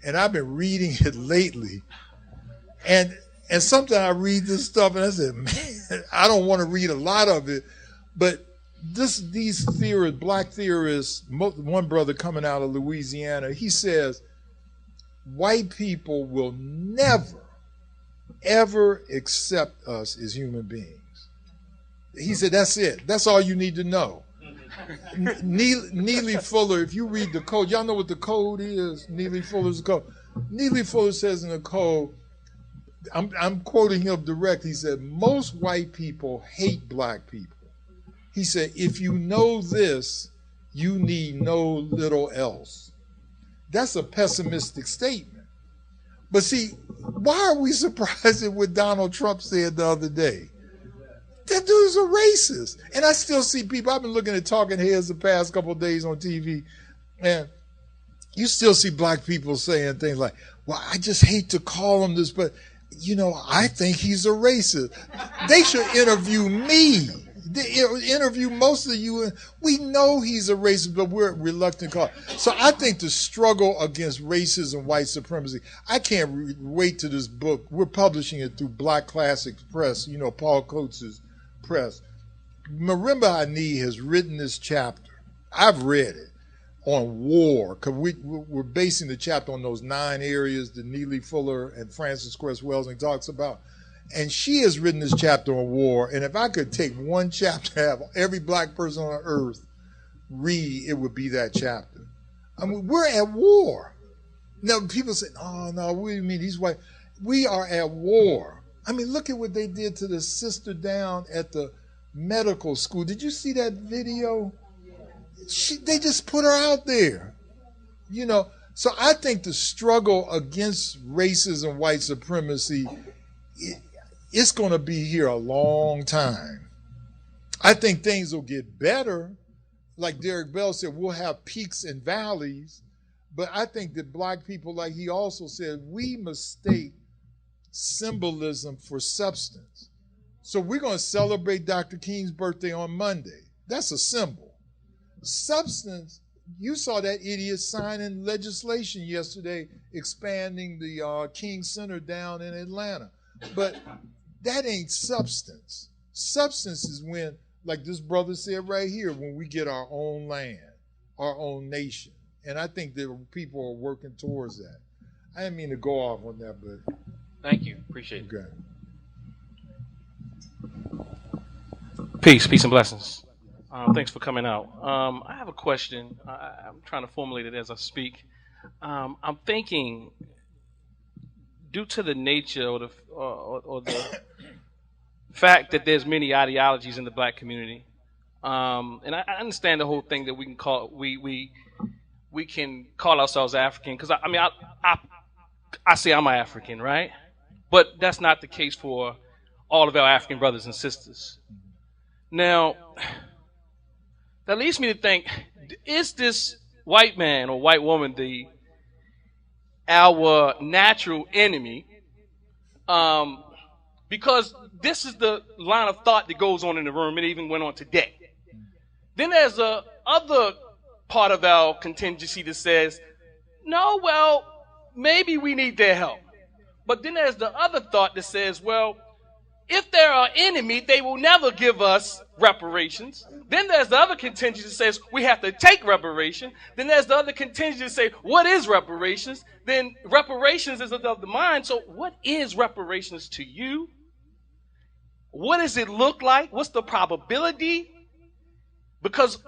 And I've been reading it lately. And sometimes I read this stuff and I said, man, I don't want to read a lot of it. But these theorists, black theorists, one brother coming out of Louisiana, he says, white people will never, ever accept us as human beings. He said, that's it. That's all you need to know. Neely Fuller, if you read the code, y'all know what the code is? Neely Fuller's code. Neely Fuller says in the code, I'm quoting him direct, he said, most white people hate black people. He said, if you know this, you need no little else. That's a pessimistic statement. But see, why are we surprised at what Donald Trump said the other day? That dude's a racist. And I still see people, I've been looking at talking heads the past couple of days on TV, and you still see black people saying things like, well, I just hate to call him this, but, you know, I think he's a racist. They should interview me. They interview most of you. We know he's a racist, but we're reluctant to call. So I think the struggle against racism, white supremacy, I can't wait to this book. We're publishing it through Black Classics Press, you know, Paul Coates's press. Marimba Ani has written this chapter. I've read it on war, because we're basing the chapter on those 9 areas that Neely Fuller and Frances Cress Welsing talks about. And she has written this chapter on war. And if I could take one chapter, have every black person on earth read, it would be that chapter. I mean, we're at war. Now, people say, oh, no, what do you mean he's white? We are at war. I mean, look at what they did to the sister down at the medical school. Did you see that video? They just put her out there. You know, so I think the struggle against racism, white supremacy, it's going to be here a long time. I think things will get better. Like Derek Bell said, we'll have peaks and valleys. But I think that black people, like he also said, we mistake symbolism for substance. So we're going to celebrate Dr. King's birthday on Monday. That's a symbol. Substance, you saw that idiot signing legislation yesterday expanding the King Center down in Atlanta. But that ain't substance. Substance is when, like this brother said right here, when we get our own land, our own nation. And I think that people are working towards that. I didn't mean to go off on that, but... Thank you. Appreciate it. Okay. Peace and blessings. Thanks for coming out. I have a question. I'm trying to formulate it as I speak. I'm thinking, due to the nature or the fact that there's many ideologies in the black community, and I understand the whole thing that we can call we can call ourselves African, because I say I'm an African, right? But that's not the case for all of our African brothers and sisters. Now, that leads me to think, is this white man or white woman our natural enemy? Because this is the line of thought that goes on in the room. It even went on today. Then there's a other part of our contingency that says, no, well, maybe we need their help. But then there's the other thought that says, well, if they're our enemy, they will never give us reparations. Then there's the other contingency that says we have to take reparation. Then there's the other contingency that says, what is reparations? Then reparations is of the mind. So what is reparations to you? What does it look like? What's the probability? Because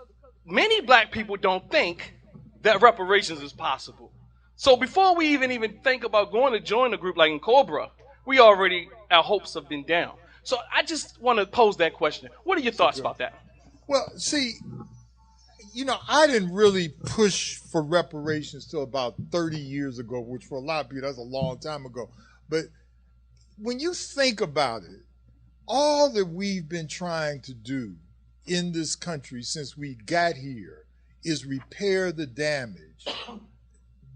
many black people don't think that reparations is possible. So before we even think about going to join a group like in Cobra, our hopes have been down. So I just want to pose that question. What are your thoughts about that? Well, see, I didn't really push for reparations till about 30 years ago, which for a lot of people, that's a long time ago. But when you think about it, all that we've been trying to do in this country since we got here is repair the damage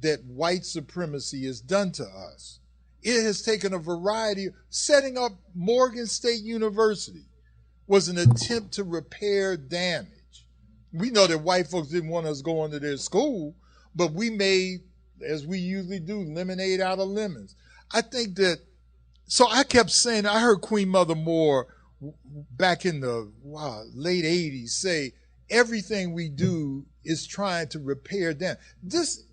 that white supremacy has done to us. It has taken a variety. Setting up Morgan State University was an attempt to repair damage. We know that white folks didn't want us going to their school, but we made, as we usually do, lemonade out of lemons. I think that, so I kept saying, I heard Queen Mother Moore back in the late 80s say everything we do is trying to repair them. This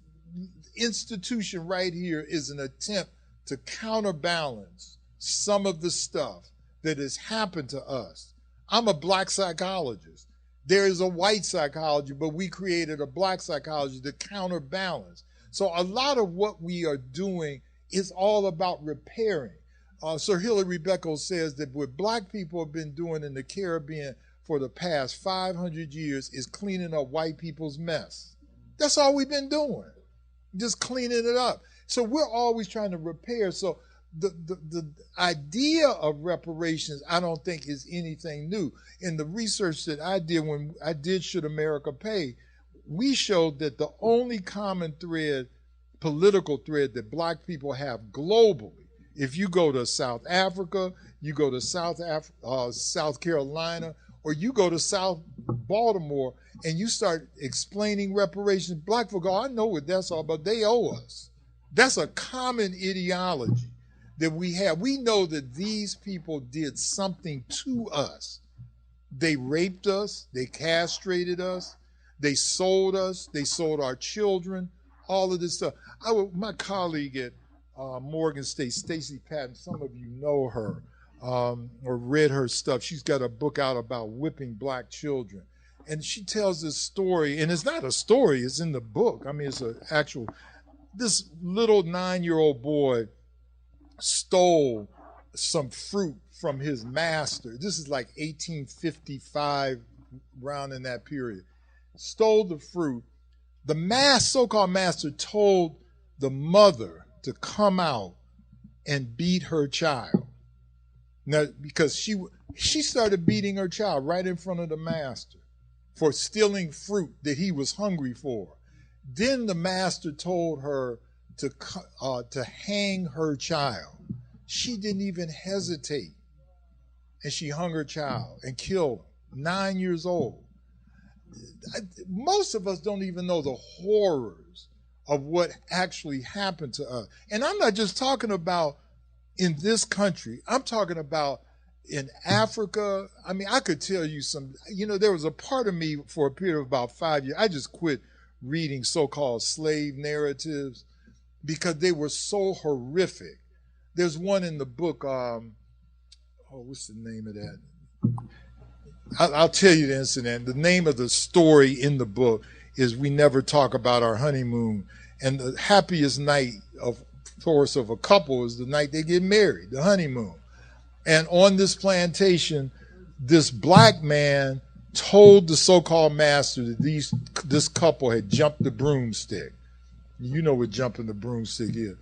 institution right here is an attempt to counterbalance some of the stuff that has happened to us. I'm a black psychologist. There is a white psychology, but we created a black psychology to counterbalance. So a lot of what we are doing is all about repairing. Sir Hilary Beckles says that what black people have been doing in the Caribbean for the past 500 years is cleaning up white people's mess. That's all we've been doing, just cleaning it up. So we're always trying to repair. So the idea of reparations, I don't think is anything new. In the research that I did when I did Should America Pay, we showed that the only common thread, political thread that black people have globally, if you go to South Africa, you go to South Carolina, or you go to South Baltimore and you start explaining reparations, black folk go, I know what that's all about. They owe us. That's a common ideology that we have. We know that these people did something to us. They raped us, they castrated us, they sold our children, all of this stuff. My colleague at Morgan State, Stacey Patton, some of you know her or read her stuff. She's got a book out about whipping black children. And she tells this story, and it's not a story, it's in the book. I mean, it's an actual, this little 9-year-old boy stole some fruit from his master. This is like 1855, around in that period. Stole the fruit. The so-called master told the mother to come out and beat her child. Now, because she started beating her child right in front of the master for stealing fruit that he was hungry for. Then the master told her to hang her child. She didn't even hesitate. And she hung her child and killed him, 9 years old. Most of us don't even know the horrors of what actually happened to us. And I'm not just talking about in this country. I'm talking about in Africa. I mean, I could tell you there was a part of me for a period of about 5 years. I just quit reading so-called slave narratives because they were so horrific. There's one in the book, what's the name of that? I'll tell you the incident. The name of the story in the book is We Never Talk About Our Honeymoon. And the happiest night, of course, of a couple is the night they get married, the honeymoon. And on this plantation, this black man told the so-called master that this couple had jumped the broomstick. You know what jumping the broomstick is.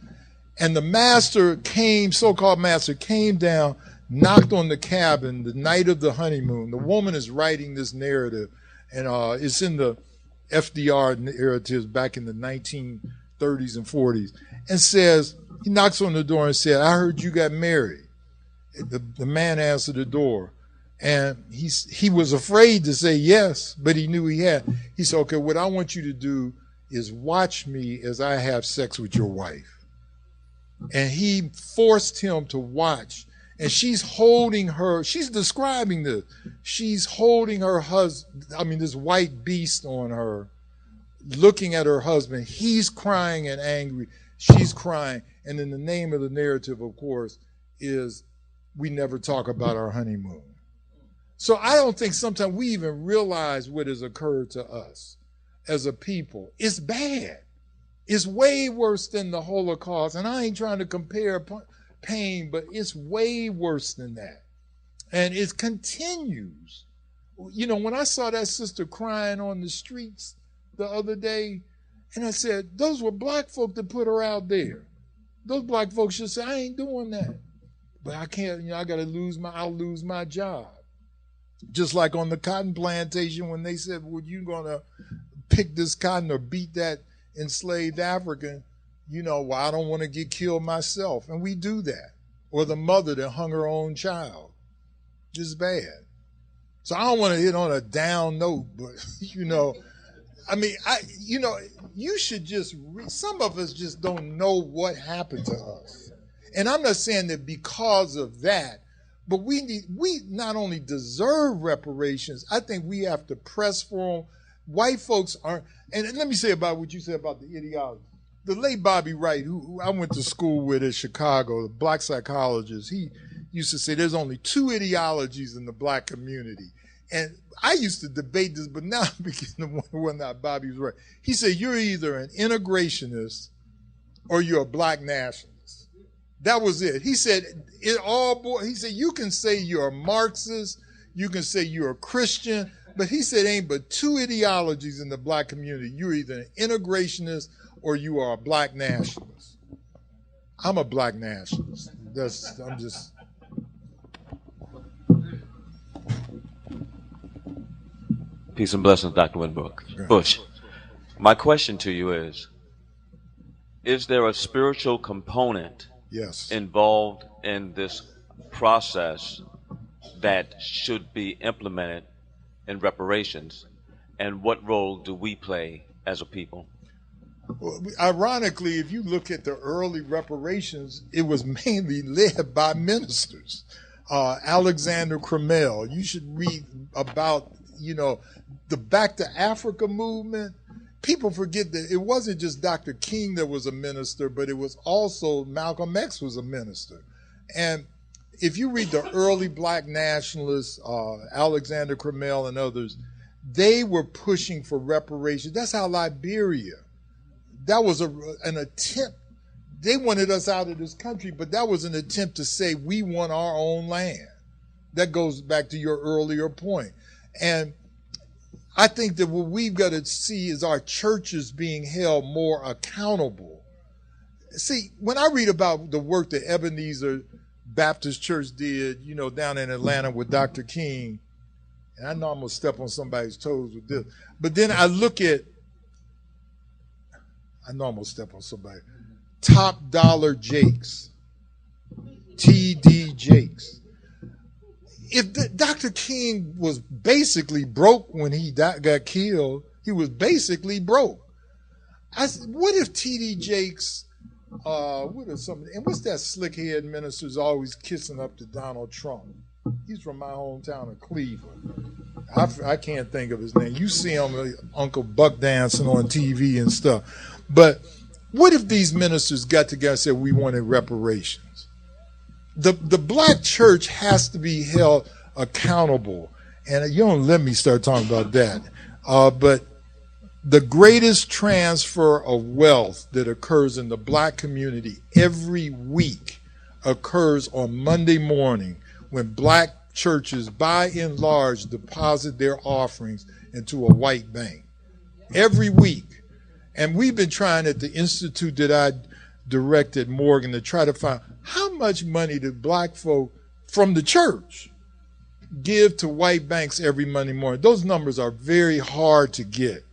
And the master so-called master came down, knocked on the cabin the night of the honeymoon. The woman is writing this narrative, and it's in the FDR narratives back in the 1930s and 40s, and says, he knocks on the door and said, I heard you got married. The man answered the door, and he was afraid to say yes, but he knew he had. He said, okay, what I want you to do is watch me as I have sex with your wife. And he forced him to watch. And she's describing this. She's holding her husband, this white beast on her, looking at her husband. He's crying and angry. She's crying. And then the name of the narrative, of course, is We Never Talk About Our Honeymoon. So I don't think sometimes we even realize what has occurred to us as a people. It's bad. It's way worse than the Holocaust. And I ain't trying to compare pain, but it's way worse than that. And it continues. When I saw that sister crying on the streets the other day, and I said, those were black folk that put her out there. Those black folks should say, I ain't doing that. But I can't, I'll lose my job. Just like on the cotton plantation when they said, well, you gonna pick this cotton or beat that enslaved African, well, I don't want to get killed myself. And we do that. Or the mother that hung her own child. Just bad. So I don't want to hit on a down note, but, you should just some of us just don't know what happened to us. And I'm not saying that because of that, But we not only deserve reparations, I think we have to press for them. White folks aren't, and let me say about what you said about the ideology. The late Bobby Wright, who I went to school with at Chicago, the black psychologist, he used to say there's only two ideologies in the black community. And I used to debate this, but now I'm beginning to wonder whether or not Bobby was right. He said, you're either an integrationist or you're a black nationalist. That was it. He said, you can say you're a Marxist, you can say you're a Christian, but he said ain't but two ideologies in the black community. You're either an integrationist or you are a black nationalist. I'm a black nationalist. Peace and blessings, Dr. WinBush. My question to you is there a spiritual component involved in this process that should be implemented in reparations? And what role do we play as a people? Well, ironically, if you look at the early reparations, it was mainly led by ministers. Alexander Crummell, you should read about, the Back to Africa movement. People forget that it wasn't just Dr. King that was a minister, but it was also Malcolm X was a minister. And if you read the early black nationalists, Alexander Crummell and others, they were pushing for reparations. That's how Liberia, that was an attempt. They wanted us out of this country, but that was an attempt to say we want our own land. That goes back to your earlier point. And I think that what we've got to see is our churches being held more accountable. See, when I read about the work that Ebenezer Baptist Church did, down in Atlanta with Dr. King, and I know I'm going to step on somebody's toes with this, but then I look at, I know I'm going to step on somebody, Top Dollar Jakes, T.D. Jakes. If Dr. King was basically broke when he got killed, he was basically broke. I said, what if T.D. Jakes, what's that slick-haired minister's always kissing up to Donald Trump? He's from my hometown of Cleveland. I can't think of his name. You see him, Uncle Buck dancing on TV and stuff. But what if these ministers got together and said we wanted reparations? The black church has to be held accountable. And you don't let me start talking about that. But the greatest transfer of wealth that occurs in the black community every week occurs on Monday morning when black churches, by and large, deposit their offerings into a white bank. Every week. And we've been trying at the institute that I direct at Morgan to try to find how much money do black folk from the church give to white banks every Monday morning. Those numbers are very hard to get.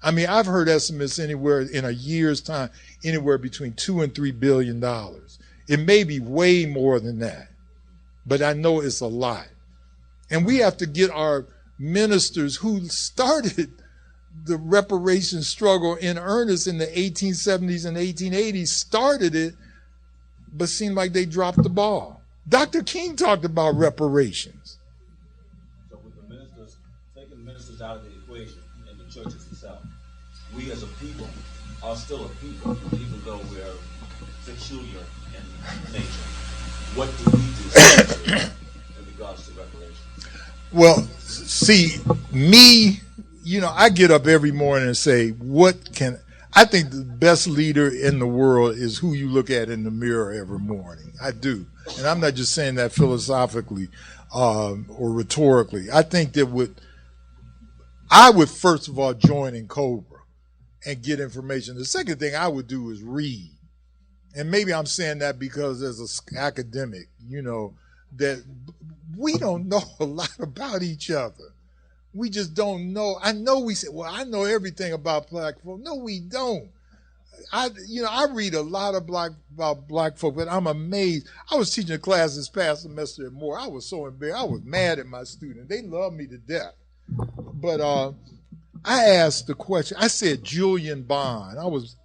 I mean, I've heard estimates anywhere in a year's time, anywhere between $2 and $3 billion. It may be way more than that, but I know it's a lot. And we have to get our ministers who started the reparations struggle in earnest in the 1870s and 1880s, started it, but seemed like they dropped the ball. Dr. King talked about reparations. So with the ministers, taking the ministers out of the equation and the churches itself, we as a people are still a people, even though we're peculiar in nature. What do we do in regards to reparations? Well, see, me, I get up every morning and say, I think the best leader in the world is who you look at in the mirror every morning. I do. And I'm not just saying that philosophically or rhetorically. I think that I would first of all join in Cobra and get information. The second thing I would do is read. And maybe I'm saying that because as an academic, that we don't know a lot about each other. We just don't know. I know we say, well, I know everything about black folk. No, we don't. I read a lot about black folk, but I'm amazed. I was teaching a class this past semester at Moore. I was so embarrassed. I was mad at my students. They love me to death. But I asked the question. I said Julian Bond. I was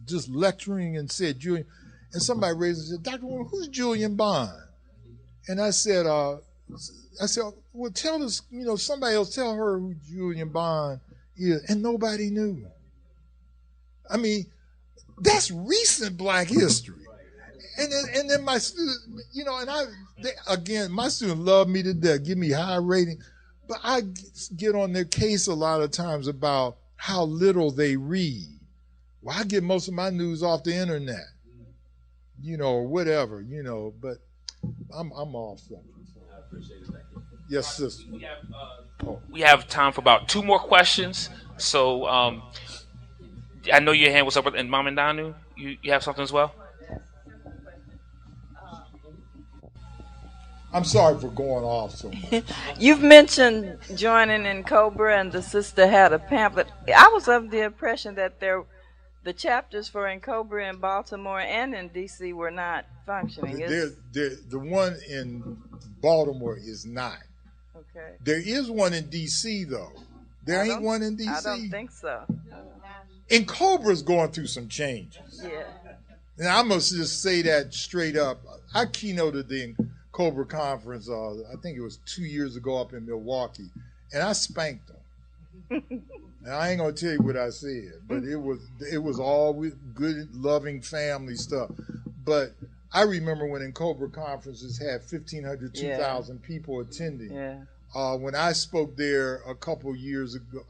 just lecturing and said Julian. And somebody raised and said, Dr. Warren, who's Julian Bond? And I said, well, tell us, somebody else tell her who Julian Bond is. And nobody knew. I mean, that's recent Black history. And then my student, again, my students love me to death, give me high rating. But I get on their case a lot of times about how little they read. Well, I get most of my news off the internet, or whatever, but I'm off subject. I appreciate it. Thank you. Yes, sister. We have time for about 2 more questions. So I know your hand was up, and Mom and Danu, you have something as well? I'm sorry for going off so much. You've mentioned joining in Cobra, and the sister had a pamphlet. I was of the impression that the chapters for in Cobra in Baltimore and in D.C. were not functioning. The one in Baltimore is not. Okay. There is one in D.C. though. There ain't one in D.C. I don't think so. And Cobra's going through some changes. Yeah. And I must just say that straight up. I keynoted the Cobra conference, I think it was 2 years ago up in Milwaukee, and I spanked them. And I ain't gonna tell you what I said, but it was all good, loving family stuff. But I remember when in Cobra conferences had 1,500, 2,000 people attending. Yeah. When I spoke there a couple years ago,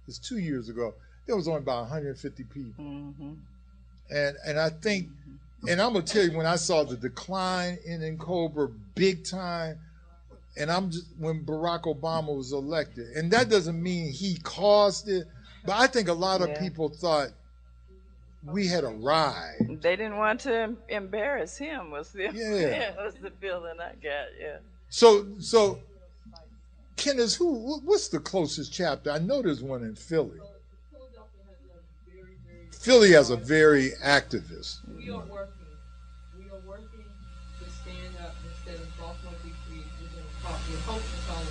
it's 2 years ago, there was only about 150 people. Mm-hmm. And I think, and I'm going to tell you, when I saw the decline in Cobra big time, and when Barack Obama was elected, and that doesn't mean he caused it, but I think a lot of people thought we had arrived. They didn't want to embarrass him, was the feeling I got, yeah. So Kenneth, what's the closest chapter? I know there's one in Philly. Philly has a very activist. We are working to stand up instead of Baltimore D.C. We're hoping to call it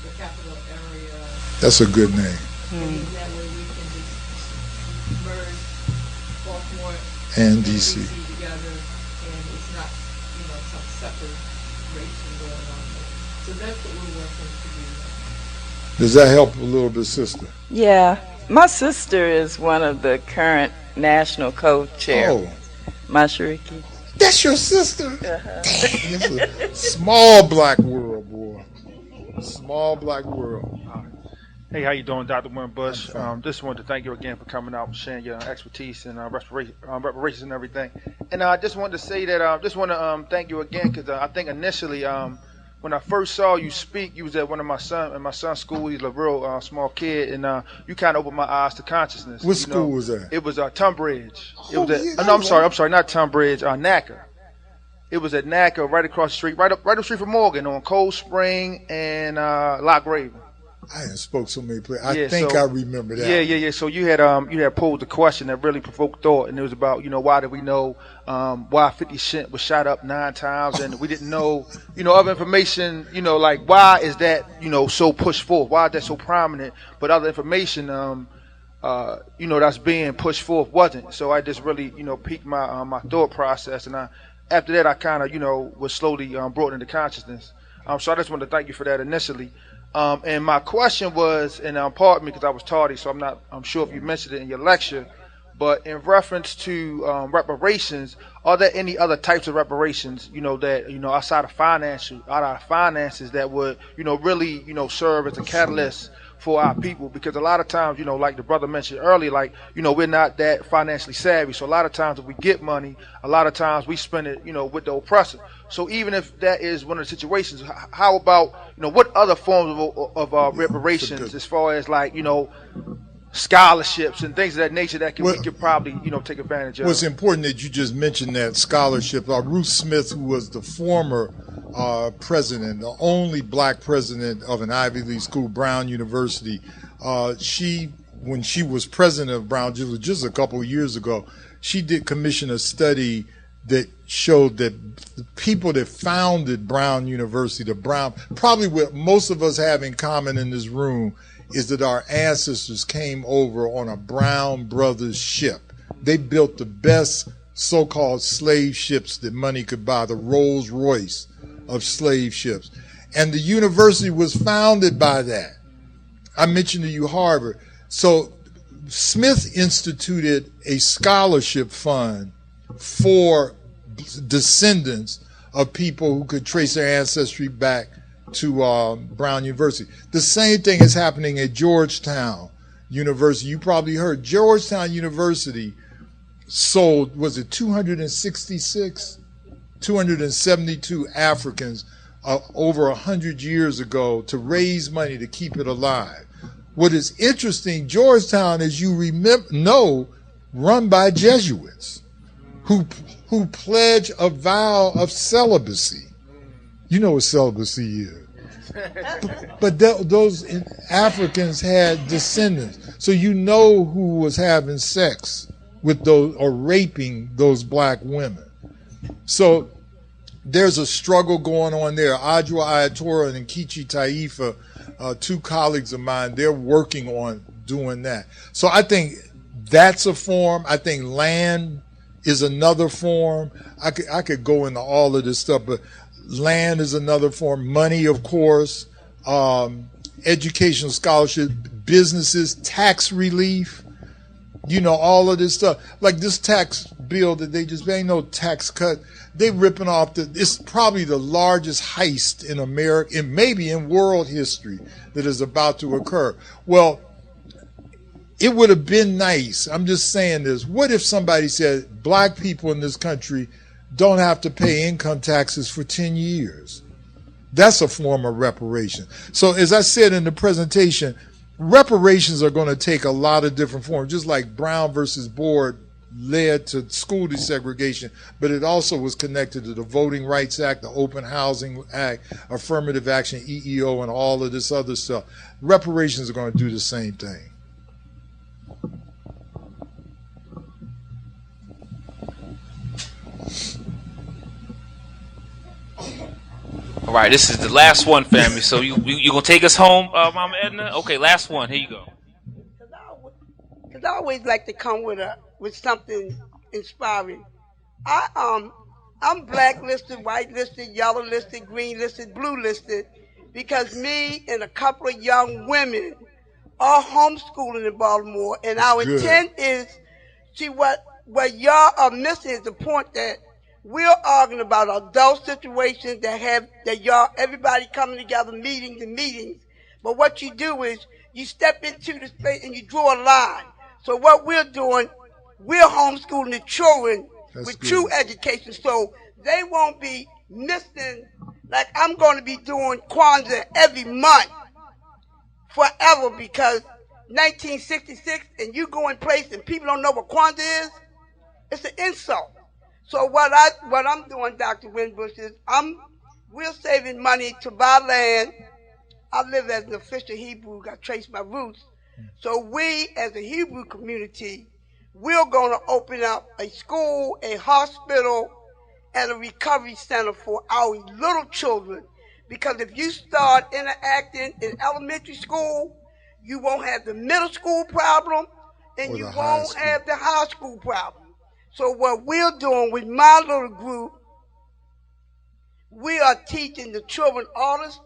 the capital area. That's a good name. And that way we can just merge Baltimore and D.C. together, and it's not, some separation going on there. So that's what we're working to do. Does that help a little bit, sister? Yeah. My sister is one of the current national co-chairs. Oh. Mashariki. That's your sister? Uh-huh. It's a small black world, boy. Small black world. Hey, how you doing, Dr. WinBush? Just wanted to thank you again for coming out and sharing your expertise and reparations and everything. And I just wanted to say that just want to thank you again because I think initially when I first saw you speak, you was at one of my son's school. He's a real small kid, and you kind of opened my eyes to consciousness. What school was that? It was Tunbridge. I'm sorry, not Tunbridge, NACA. It was at NACA, right across the street, right up the street from Morgan, on Cold Spring and Lock Raven. I haven't spoke so many places. I think I remember that. Yeah. So you had posed a question that really provoked thought, and it was about, why did we know why 50 Cent was shot up 9 times, and we didn't know, other information, like why is that, so pushed forth? Why is that so prominent? But other information, that's being pushed forth wasn't. So I just really, piqued my thought process, and after that I kind of, was slowly brought into consciousness. So I just wanted to thank you for that initially. And my question was, and pardon me because I was tardy, so I'm sure if you mentioned it in your lecture, but in reference to reparations, are there any other types of reparations, that, outside of finances that would, really, serve as a catalyst for our people? Because a lot of times, like the brother mentioned earlier, like, we're not that financially savvy. So a lot of times if we get money, a lot of times we spend it, with the oppressor. So even if that is one of the situations, how about, what other forms of reparations as far as like, scholarships and things of that nature that we could probably, take advantage of? Well, it's important that you just mentioned that scholarship. Ruth Smith, who was the former president, the only black president of an Ivy League school, Brown University, when she was president of Brown, just a couple of years ago, she did commission a study that showed that the people that founded Brown University, probably what most of us have in common in this room is that our ancestors came over on a Brown Brothers ship. They built the best so-called slave ships that money could buy, the Rolls Royce of slave ships. And the university was founded by that. I mentioned to you Harvard. So Smith instituted a scholarship fund for descendants of people who could trace their ancestry back to Brown University. The same thing is happening at Georgetown University. You probably heard Georgetown University sold, was it 266? 272 Africans over 100 years ago to raise money to keep it alive. What is interesting, Georgetown, as you know, run by Jesuits who pledge a vow of celibacy. You know what celibacy is. But those Africans had descendants. So you know who was having sex with those or raping those black women. So there's a struggle going on there. Adwa Ayatora and Nkechi Taifa, two colleagues of mine, they're working on doing that. So I think that's a form. I think land is another form. I could go into all of this stuff, but land is another form. Money, of course, educational scholarship, businesses, tax relief, you know, all of this stuff. Like this tax bill that they just, ain't no tax cut. They ripping off it's probably the largest heist in America, and maybe in world history, that is about to occur. Well, it would have been nice. I'm just saying this. What if somebody said black people in this country don't have to pay income taxes for 10 years? That's a form of reparation. So as I said in the presentation, reparations are going to take a lot of different forms, just like Brown versus Board led to school desegregation, but it also was connected to the Voting Rights Act, the Open Housing Act, Affirmative Action, EEO, and all of this other stuff. Reparations are going to do the same thing. All right, this is the last one, family. So you gonna take us home, Mama Edna? Okay, last one. Here you go. Cause I always like to come with something inspiring. I'm blacklisted, whitelisted, yellow listed, green listed, blue listed, because me and a couple of young women are homeschooling in Baltimore, and our intent is, see what y'all are missing is the point that we're arguing about adult situations that y'all, everybody coming together, meetings and meetings. But what you do is you step into the space and you draw a line. So what we're doing, we're homeschooling the children with true education, so they won't be missing. Like I'm going to be doing Kwanzaa every month forever, because 1966 and you go in place and people don't know what Kwanzaa is, it's an insult. So what I'm doing, Dr. WinBush, is we're saving money to buy land. I live as an official Hebrew, I trace my roots. So we, as a Hebrew community, we're going to open up a school, a hospital, and a recovery center for our little children. Because if you start interacting in elementary school, you won't have the middle school problem, and you won't have the high school problem. So what we're doing with my little group, we are teaching the children all this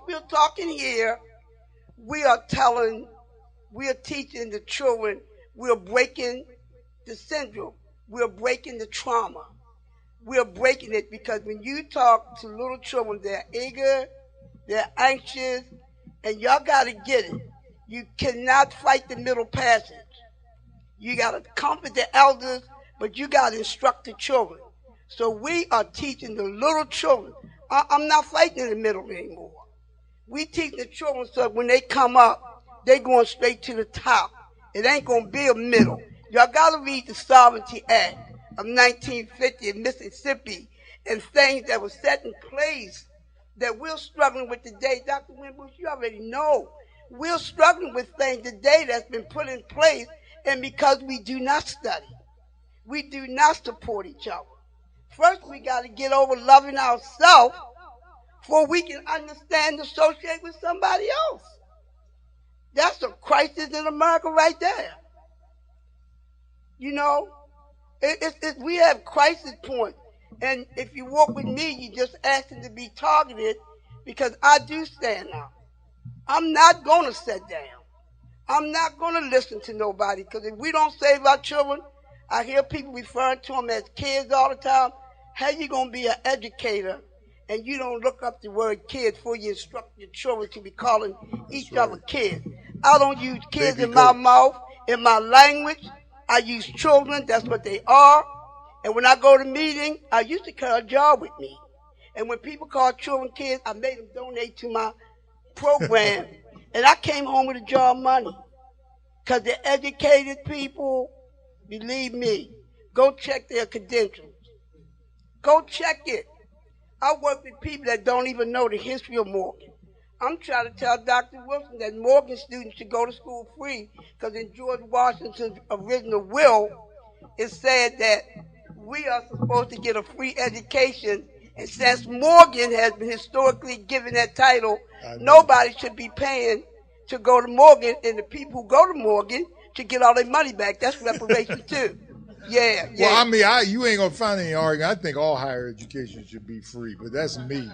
we're talking here. We are teaching the children, we're breaking the syndrome. We're breaking the trauma. We're breaking it, because when you talk to little children, they're eager, they're anxious, and y'all got to get it. You cannot fight the middle passage. You got to comfort the elders, but you got to instruct the children. So we are teaching the little children. I'm not fighting in the middle anymore. We teach the children so when they come up, they going straight to the top. It ain't going to be a middle. Y'all got to read the Sovereignty Act of 1950 in Mississippi and things that were set in place that we're struggling with today. Dr. WinBush, you already know. We're struggling with things today that's been put in place, and because we do not study, we do not support each other. First, we got to get over loving ourselves before we can understand and associate with somebody else. That's a crisis in America right there. You know, we have crisis points. And if you walk with me, you just asking to be targeted because I do stand out. I'm not going to sit down. I'm not going to listen to nobody because if we don't save our children, I hear people referring to them as kids all the time. How you going to be an educator and you don't look up the word kids before you instruct your children to be calling each other kids? I don't use kids in my mouth, in my language. I use children. That's what they are. And when I go to meetings, I used to carry a jar with me. And when people call children kids, I made them donate to my program. And I came home with a jar of money. Because the educated people, believe me, go check their credentials. Go check it. I work with people that don't even know the history of Morgan. I'm trying to tell Dr. Wilson that Morgan students should go to school free because in George Washington's original will, it said that we are supposed to get a free education. And since Morgan has been historically given that title, nobody should be paying to go to Morgan, and the people who go to Morgan should get all their money back. That's reparations too. Yeah. Well, I mean, you ain't gonna find any argument. I think all higher education should be free, but that's me.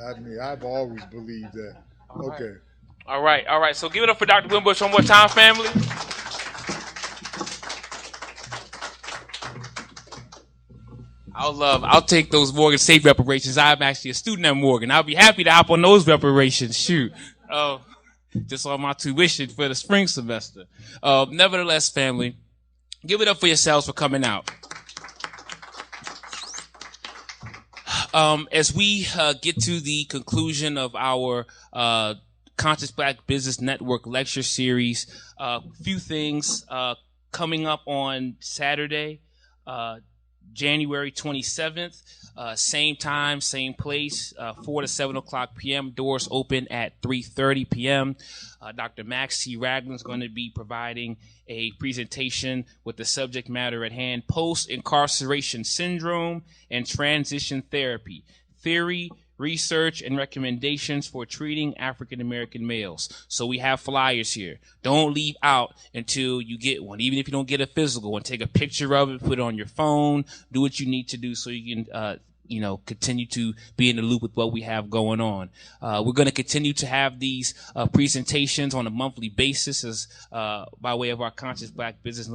I mean, I've always believed that. Okay. All right. So give it up for Dr. WinBush one more time, family. I'll take those Morgan State reparations. I'm actually a student at Morgan. I'll be happy to hop on those reparations. Shoot. Just on my tuition for the spring semester. Nevertheless, family, give it up for yourselves for coming out. As we get to the conclusion of our Conscious Black Business Network lecture series, a few things coming up on Saturday, January 27th, same time, same place, 4 to 7 o'clock p.m. Doors open at 3:30 p.m. Dr. Max T. Ragland is going to be providing a presentation with the subject matter at hand, Post-Incarceration Syndrome and Transition Therapy, Theory, Research, and Recommendations for Treating African American Males. So we have flyers here. Don't leave out until you get one, even if you don't get a physical one. Take a picture of it, put it on your phone, do what you need to do so you can continue to be in the loop with what we have going on. We're going to continue to have these presentations on a monthly basis as by way of our Conscious Black Business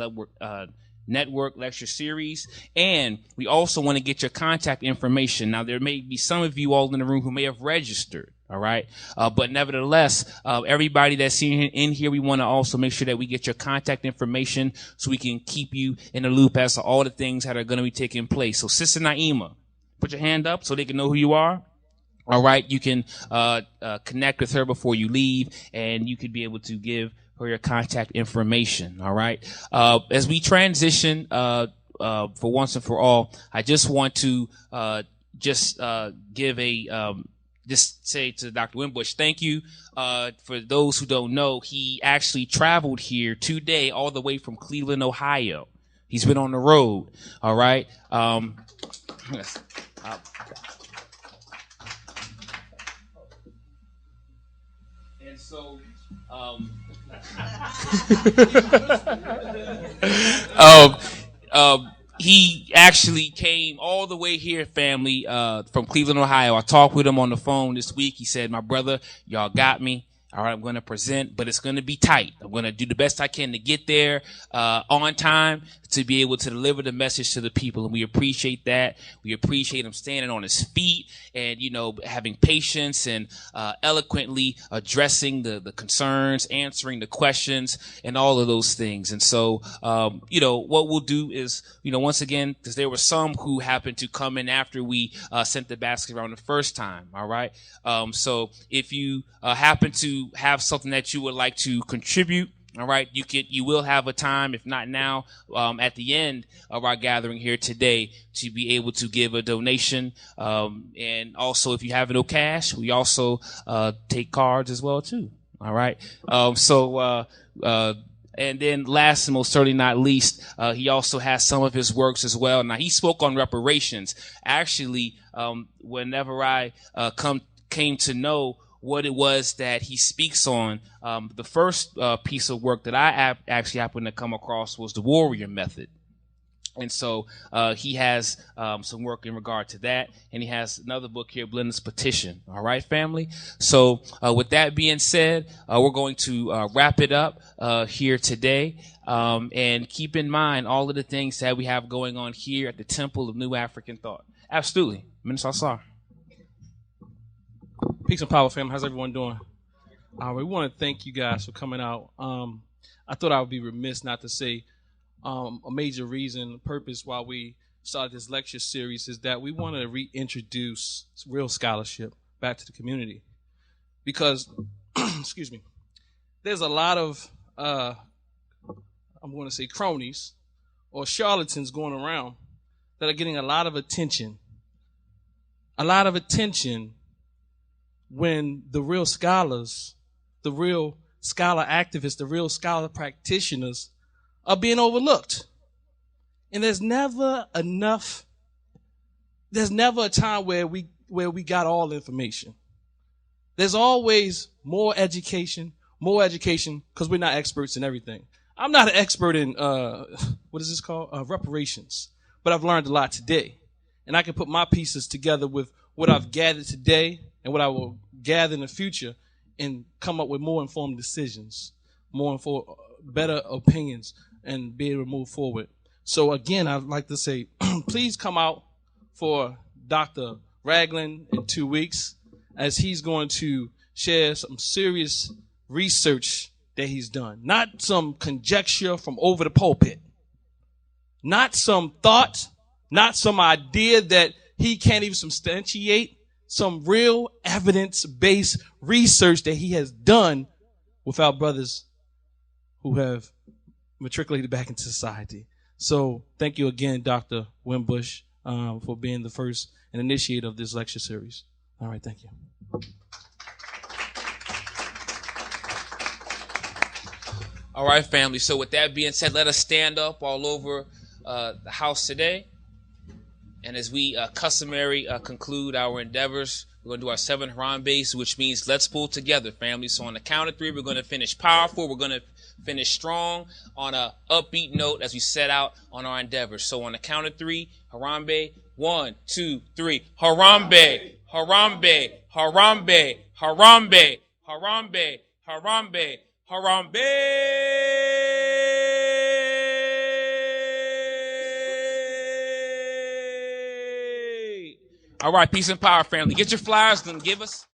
Network lecture series. And we also want to get your contact information. Now, there may be some of you all in the room who may have registered. All right. But nevertheless, everybody that's in here, we want to also make sure that we get your contact information so we can keep you in the loop as to all the things that are going to be taking place. So Sister Naima, put your hand up so they can know who you are. All right. You can connect with her before you leave, and you could be able to give her your contact information. All right. As we transition for once and for all, I just want to give a just say to Dr. WinBush, thank you. For those who don't know, he actually traveled here today all the way from Cleveland, Ohio. He's been on the road. All right. Yes. And so, he actually came all the way here, family, from Cleveland, Ohio. I talked with him on the phone this week. He said, my brother, y'all got me. All right, I'm going to present, but it's going to be tight. I'm going to do the best I can to get there on time to be able to deliver the message to the people. And we appreciate that. We appreciate him standing on his feet and, having patience and eloquently addressing the concerns, answering the questions, and all of those things. And so, what we'll do is, once again, because there were some who happened to come in after we sent the basket around the first time. All right. So if you happen to have something that you would like to contribute, all right, you will have a time, if not now, at the end of our gathering here today, to be able to give a donation. And also, if you have no cash, we also take cards as well too. All right. And then last and most certainly not least, he also has some of his works as well. Now, he spoke on reparations. Actually, whenever I came to know what it was that he speaks on, the first piece of work that I actually happened to come across was the warrior method. And so he has some work in regard to that. And he has another book here, Blenders Petition. All right, family? So with that being said, we're going to wrap it up here today. And keep in mind all of the things that we have going on here at the Temple of New African Thought. Absolutely. Minister Asar. Peace and power, family. How's everyone doing? We want to thank you guys for coming out. I thought I would be remiss not to say a major reason, purpose why we started this lecture series is that we want to reintroduce real scholarship back to the community. Because, excuse me, there's a lot of, I'm going to say cronies or charlatans going around that are getting a lot of attention. A lot of attention when the real scholars, the real scholar activists, the real scholar practitioners are being overlooked. And there's never a time where we got all information. There's always more education, because we're not experts in everything. I'm not an expert in, what is this called? Reparations. But I've learned a lot today. And I can put my pieces together with what I've gathered today and what I will gather in the future and come up with more informed decisions, better opinions, and be able to move forward. So again, I'd like to say, please come out for Dr. Ragland in 2 weeks, as he's going to share some serious research that he's done. Not some conjecture from over the pulpit. Not some thought, not some idea that he can't even substantiate. Some real evidence-based research that he has done with our brothers who have matriculated back into society. So thank you again, Dr. WinBush, for being the first and initiator of this lecture series. All right, thank you. All right, family. So with that being said, let us stand up all over the house today. And as we customary conclude our endeavors, we're going to do our 7 Harambe's, which means let's pull together, family. So on the count of 3, we're going to finish powerful. We're going to finish strong on a upbeat note as we set out on our endeavors. So on the count of 3, Harambe, 1, 2, 3. Harambe, Harambe, Harambe, Harambe, Harambe, Harambe, Harambe. All right, peace and power, family. Get your flyers and give us.